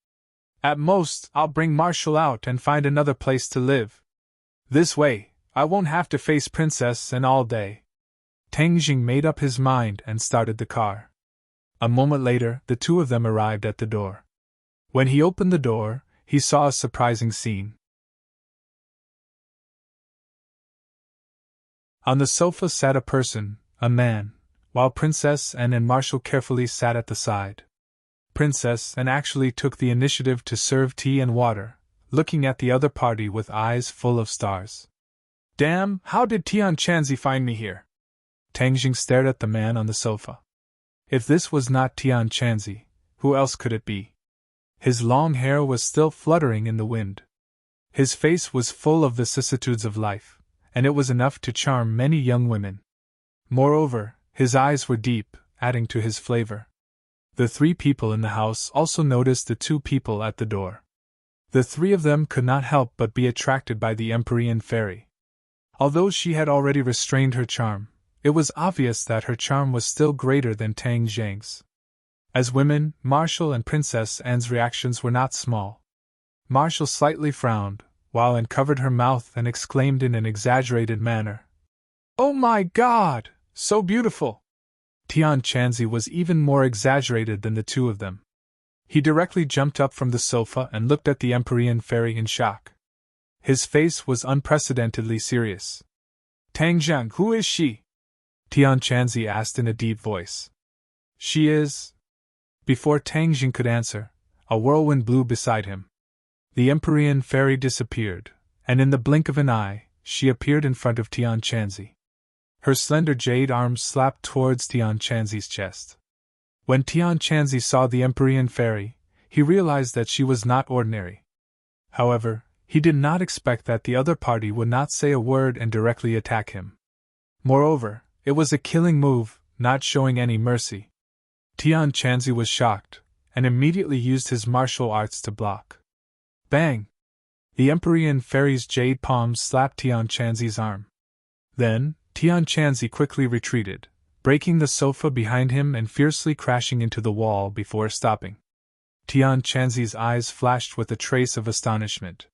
At most, I'll bring Marshall out and find another place to live. This way, I won't have to face Princess and all day. Tang Jing made up his mind and started the car. A moment later, the 2 of them arrived at the door. When he opened the door, he saw a surprising scene. On the sofa sat a person, a man, while Princess Anne and Marshall carefully sat at the side. Princess Anne actually took the initiative to serve tea and water, looking at the other party with eyes full of stars. Damn, how did Tian Chanzi find me here? Tang Jing stared at the man on the sofa. If this was not Tian Chanzi, who else could it be? His long hair was still fluttering in the wind. His face was full of the vicissitudes of life, and it was enough to charm many young women. Moreover, his eyes were deep, adding to his flavor. The 3 people in the house also noticed the 2 people at the door. The 3 of them could not help but be attracted by the Empyrean fairy. Although she had already restrained her charm, it was obvious that her charm was still greater than Tang Jing's. As women, Marshall and Princess Anne's reactions were not small. Marshall slightly frowned, while Anne covered her mouth and exclaimed in an exaggerated manner, "Oh my God, so beautiful!" Tian Chanzi was even more exaggerated than the 2 of them. He directly jumped up from the sofa and looked at the Empyrean fairy in shock. His face was unprecedentedly serious. Tang Jiang, who is she? Tian Chanzi asked in a deep voice. She is... Before Tang Jing could answer, a whirlwind blew beside him. The Empyrean fairy disappeared, and in the blink of an eye, she appeared in front of Tian Chanzi. Her slender jade arms slapped towards Tian Chanzi's chest. When Tian Chanzi saw the Empyrean fairy, he realized that she was not ordinary. However, he did not expect that the other party would not say a word and directly attack him. Moreover, it was a killing move, not showing any mercy. Tian Chanzi was shocked, and immediately used his martial arts to block. Bang! The Empyrean fairy's jade palms slapped Tian Chanzi's arm. Then, Tian Chanzi quickly retreated, breaking the sofa behind him and fiercely crashing into the wall before stopping. Tian Chanzi's eyes flashed with a trace of astonishment.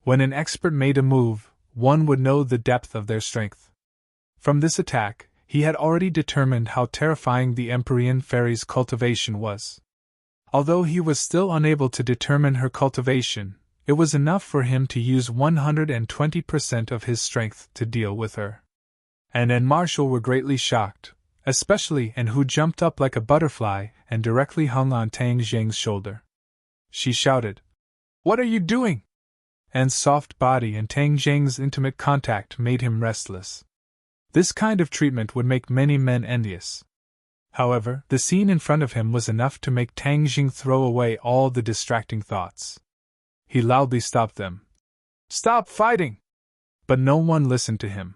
When an expert made a move, one would know the depth of their strength. From this attack, he had already determined how terrifying the Empyrean fairy's cultivation was. Although he was still unable to determine her cultivation, it was enough for him to use 120% of his strength to deal with her. Anne and Marshall were greatly shocked, especially Anne, who jumped up like a butterfly and directly hung on Tang Jing's shoulder. She shouted, "What are you doing?" Anne's soft body and Tang Jing's intimate contact made him restless. This kind of treatment would make many men envious. However, the scene in front of him was enough to make Tang Jing throw away all the distracting thoughts. He loudly stopped them. "Stop fighting!" But no one listened to him.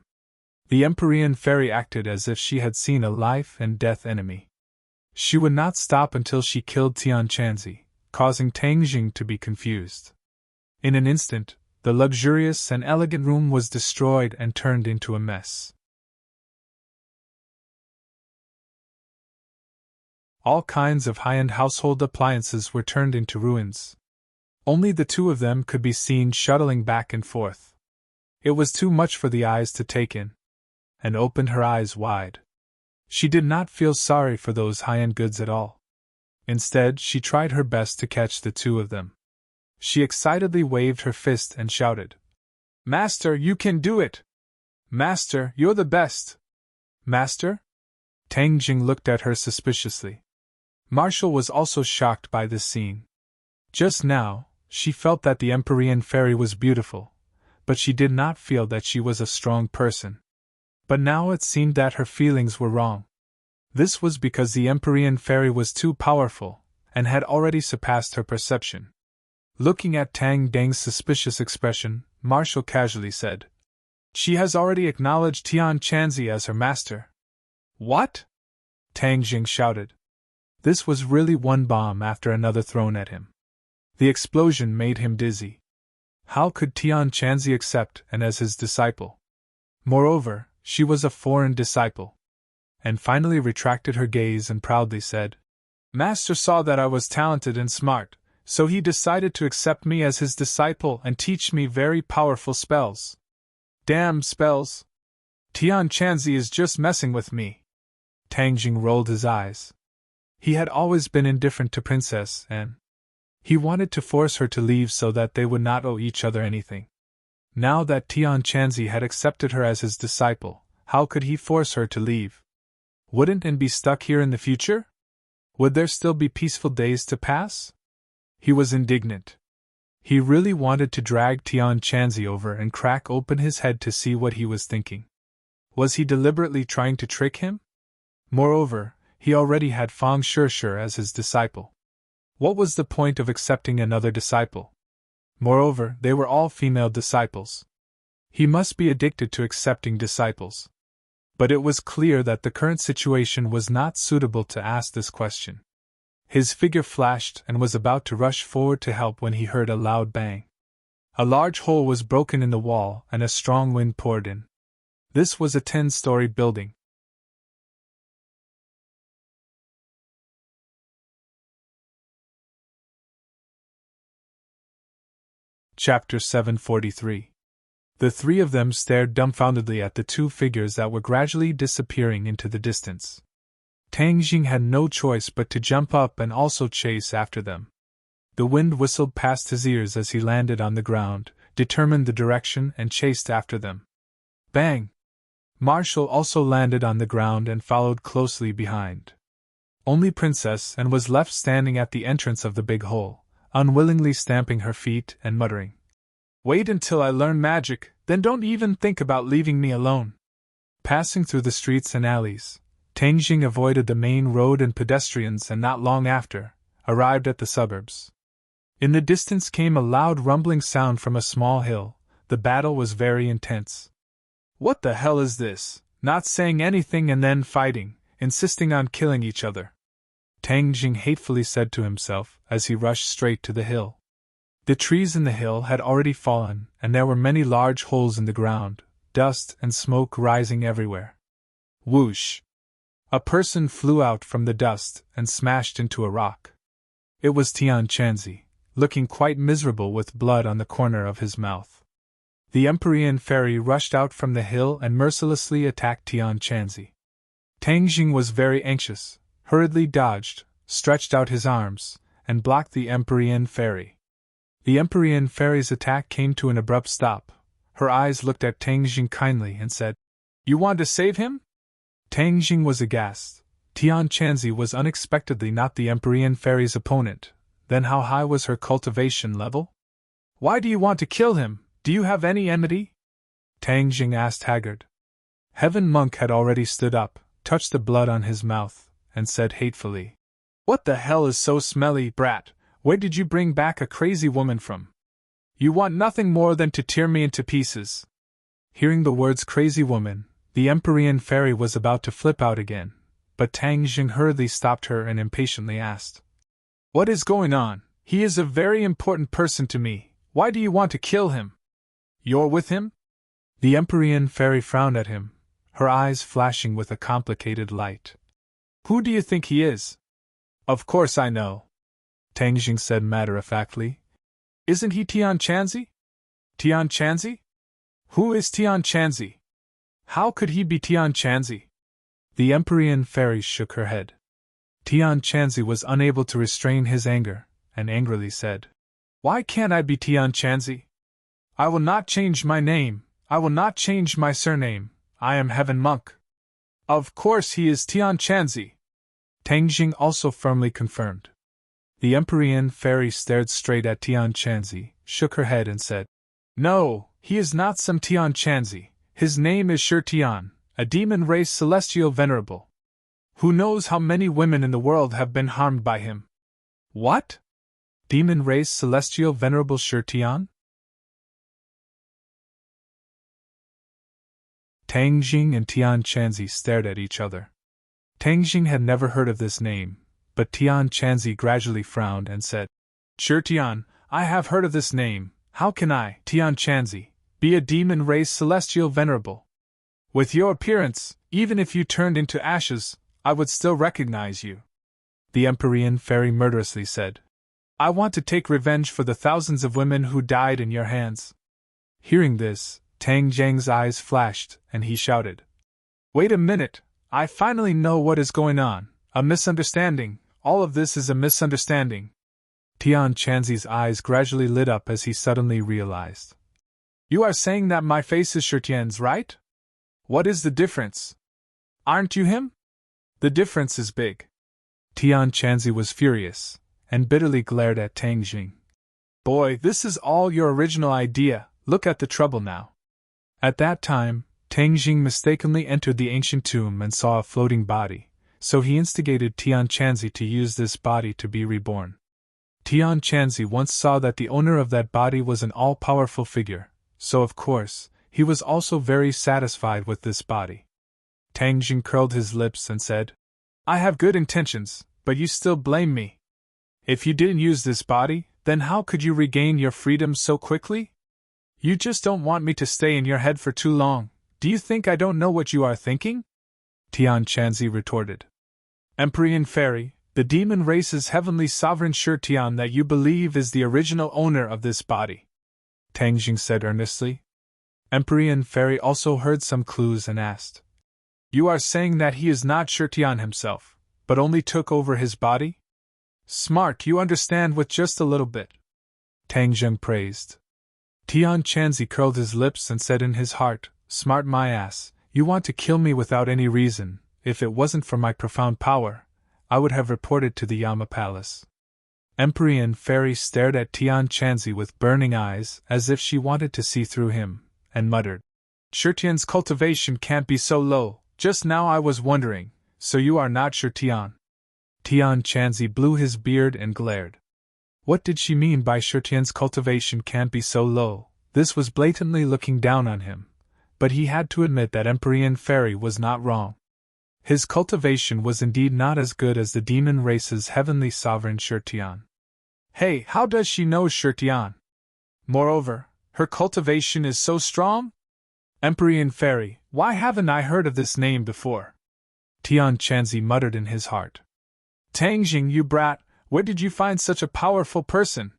The Empyrean fairy acted as if she had seen a life and death enemy. She would not stop until she killed Tian Chanzi, causing Tang Jing to be confused. In an instant, the luxurious and elegant room was destroyed and turned into a mess. All kinds of high-end household appliances were turned into ruins. Only the two of them could be seen shuttling back and forth. It was too much for the eyes to take in. Anne opened her eyes wide. She did not feel sorry for those high-end goods at all. Instead, she tried her best to catch the two of them. She excitedly waved her fist and shouted, "Master, you can do it! Master, you're the best! Master?" Tang Jing looked at her suspiciously. Marshall was also shocked by this scene. Just now, she felt that the Empyrean fairy was beautiful, but she did not feel that she was a strong person. But now it seemed that her feelings were wrong. This was because the Empyrean fairy was too powerful, and had already surpassed her perception. Looking at Tang Deng's suspicious expression, Marshall casually said, "She has already acknowledged Tian Chanzi as her master." "What?" Tang Jing shouted. This was really one bomb after another thrown at him. The explosion made him dizzy. How could Tian Chanzi accept Anne as his disciple? Moreover, she was a foreign disciple. And finally retracted her gaze and proudly said, "Master saw that I was talented and smart, so he decided to accept me as his disciple and teach me very powerful spells. Damn spells! Tian Chanzi is just messing with me." Tang Jing rolled his eyes. He had always been indifferent to Princess Anne. He wanted to force her to leave so that they would not owe each other anything. Now that Tian Chanzi had accepted her as his disciple, how could he force her to leave? Wouldn't Anne be stuck here in the future? Would there still be peaceful days to pass? He was indignant. He really wanted to drag Tian Chanzi over and crack open his head to see what he was thinking. Was he deliberately trying to trick him? Moreover, he already had Fang Shishir as his disciple. What was the point of accepting another disciple? Moreover, they were all female disciples. He must be addicted to accepting disciples. But it was clear that the current situation was not suitable to ask this question. His figure flashed and was about to rush forward to help when he heard a loud bang. A large hole was broken in the wall and a strong wind poured in. This was a 10-story building. Chapter 743. The three of them stared dumbfoundedly at the two figures that were gradually disappearing into the distance. Tang Jing had no choice but to jump up and also chase after them. The wind whistled past his ears as he landed on the ground, determined the direction, and chased after them. Bang! Marshall also landed on the ground and followed closely behind. Only Princess Anne was left standing at the entrance of the big hole, unwillingly stamping her feet and muttering, "Wait until I learn magic, then don't even think about leaving me alone." Passing through the streets and alleys, Tang Jing avoided the main road and pedestrians and not long after, arrived at the suburbs. In the distance came a loud rumbling sound from a small hill. The battle was very intense. "What the hell is this? Not saying anything and then fighting, insisting on killing each other," Tang Jing hatefully said to himself as he rushed straight to the hill. The trees in the hill had already fallen, and there were many large holes in the ground, dust and smoke rising everywhere. Whoosh! A person flew out from the dust and smashed into a rock. It was Tian Chanzi, looking quite miserable with blood on the corner of his mouth. The Empyrean fairy rushed out from the hill and mercilessly attacked Tian Chanzi. Tang Jing was very anxious, hurriedly dodged, stretched out his arms, and blocked the Empyrean fairy. The Empyrean fairy's attack came to an abrupt stop. Her eyes looked at Tang Jing kindly and said, "You want to save him?" Tang Jing was aghast. Tian Chanzi was unexpectedly not the Empyrean fairy's opponent. Then how high was her cultivation level? "Why do you want to kill him? Do you have any enmity?" Tang Jing asked haggard. Heaven Monk had already stood up, touched the blood on his mouth, and said hatefully, "What the hell is so smelly, brat? Where did you bring back a crazy woman from? You want nothing more than to tear me into pieces." Hearing the words crazy woman, the Empyrean fairy was about to flip out again, but Tang Jing hurriedly stopped her and impatiently asked, "What is going on? He is a very important person to me. Why do you want to kill him? You're with him?" The Empyrean fairy frowned at him, her eyes flashing with a complicated light. "Who do you think he is?" "Of course I know," Tang Jing said matter-of-factly. "Isn't he Tian Chanzi?" "Tian Chanzi? Who is Tian Chanzi? How could he be Tian Chanzi?" The Empyrean fairy shook her head. Tian Chanzi was unable to restrain his anger, and angrily said, "Why can't I be Tian Chanzi? I will not change my name, I will not change my surname, I am Heaven Monk." "Of course he is Tian Chanzi," Tang Jing also firmly confirmed. The Empyrean fairy stared straight at Tian Chanzi, shook her head and said, "No, he is not some Tian Chanzi, his name is Sure Tian, a demon race celestial venerable. Who knows how many women in the world have been harmed by him?" "What? Demon race celestial venerable Sure Tian?" Tang Jing and Tian Chanzi stared at each other. Tang Jing had never heard of this name, but Tian Chanzi gradually frowned and said, "Sure Tian, I have heard of this name. How can I, Tian Chanzi, be a demon race celestial venerable? With your appearance, even if you turned into ashes, I would still recognize you." The Empyrean fairy murderously said, "I want to take revenge for the thousands of women who died in your hands." Hearing this, Tang Jing's eyes flashed, and he shouted, "Wait a minute, I finally know what is going on. A misunderstanding, all of this is a misunderstanding." Tian Chanzi's eyes gradually lit up as he suddenly realized. "You are saying that my face is Sure Tian's, right? What is the difference? Aren't you him? The difference is big." Tian Chanzi was furious, and bitterly glared at Tang Jing. "Boy, this is all your original idea, look at the trouble now." At that time, Tang Jing mistakenly entered the ancient tomb and saw a floating body, so he instigated Tian Chanzi to use this body to be reborn. Tian Chanzi once saw that the owner of that body was an all-powerful figure, so of course, he was also very satisfied with this body. Tang Jing curled his lips and said, "I have good intentions, but you still blame me. If you didn't use this body, then how could you regain your freedom so quickly? You just don't want me to stay in your head for too long. Do you think I don't know what you are thinking?" Tian Chanzi retorted. "Empyrean fairy, the demon race's heavenly sovereign Sure Tian that you believe is the original owner of this body," Tang Jing said earnestly. Empyrean fairy also heard some clues and asked, "You are saying that he is not Sure Tian himself, but only took over his body? Smart, you understand with just a little bit," Tang Jing praised. Tian Chanzi curled his lips and said in his heart, "Smart my ass, you want to kill me without any reason. If it wasn't for my profound power, I would have reported to the Yama Palace." Empyrean fairy stared at Tian Chanzi with burning eyes as if she wanted to see through him, and muttered, "Sure Tian's cultivation can't be so low, just now I was wondering, so you are not Sure Tian?" Tian Chanzi blew his beard and glared. What did she mean by Sure Tian's cultivation can't be so low? This was blatantly looking down on him, but he had to admit that Empyrean fairy was not wrong. His cultivation was indeed not as good as the demon race's heavenly sovereign Sure Tian. "Hey, how does she know Sure Tian?" Moreover, her cultivation is so strong? Empyrean Fairy, why haven't I heard of this name before? Tian Chanzi muttered in his heart. Tang Jing, you brat, where did you find such a powerful person?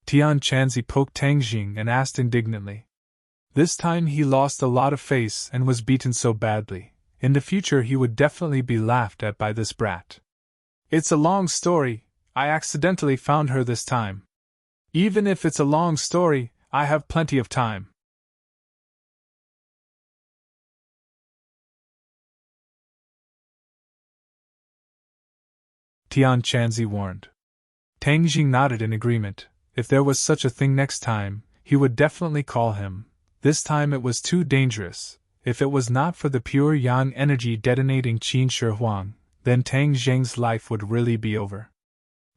Tian Chanzi poked Tang Jing and asked indignantly. This time he lost a lot of face and was beaten so badly. In the future he would definitely be laughed at by this brat. It's a long story, I accidentally found her this time. Even if it's a long story, I have plenty of time. Tian Chanzi warned. Tang Jing nodded in agreement. If there was such a thing next time, he would definitely call him. This time it was too dangerous. If it was not for the pure yang energy detonating Qin Shi Huang, then Tang Jing's life would really be over.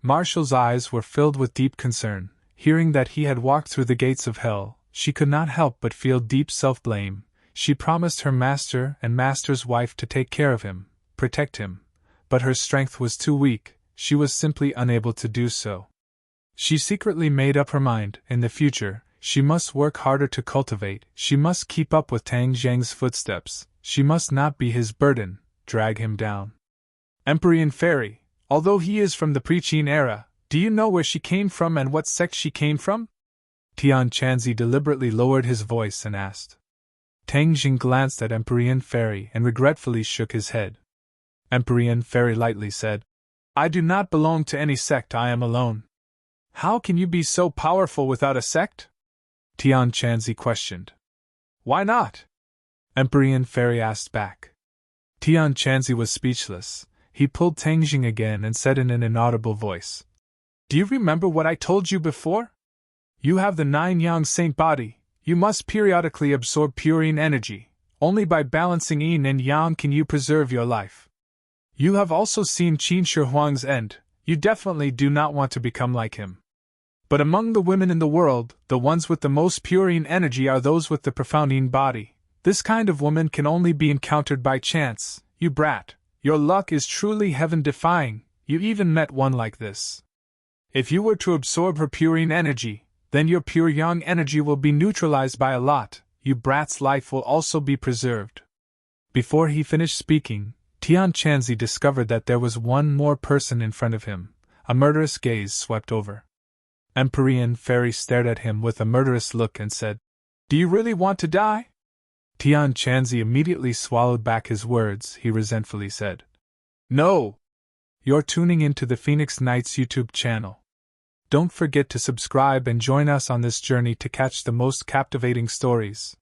Marshall's eyes were filled with deep concern. Hearing that he had walked through the gates of hell, she could not help but feel deep self-blame. She promised her master and master's wife to take care of him, protect him, but her strength was too weak, she was simply unable to do so. She secretly made up her mind, in the future, she must work harder to cultivate, she must keep up with Tang Zheng's footsteps, she must not be his burden, drag him down. Empyrean Fairy, although he is from the pre-Qin era, do you know where she came from and what sect she came from? Tian Chanzi deliberately lowered his voice and asked. Tang Jing glanced at Empyrean Fairy and regretfully shook his head. Empyrean Fairy lightly said, I do not belong to any sect, I am alone. How can you be so powerful without a sect? Tian Chanzi questioned. Why not? Empyrean Fairy asked back. Tian Chanzi was speechless. He pulled Tang Jing again and said in an inaudible voice, Do you remember what I told you before? You have the 9 yang saint body, you must periodically absorb purine energy. Only by balancing yin and yang can you preserve your life. You have also seen Qin Shi Huang's end, you definitely do not want to become like him. But among the women in the world, the ones with the most purine energy are those with the profound yin body. This kind of woman can only be encountered by chance, you brat. Your luck is truly heaven-defying, you even met one like this. If you were to absorb her purine energy, then your pure yang energy will be neutralized by a lot, you brat's life will also be preserved. Before he finished speaking, Tian Chanzi discovered that there was one more person in front of him. A murderous gaze swept over. Empyrean Fairy stared at him with a murderous look and said, Do you really want to die? Tian Chanzi immediately swallowed back his words. He resentfully said, No! You're tuning into the Phoenix Knights YouTube channel. Don't forget to subscribe and join us on this journey to catch the most captivating stories.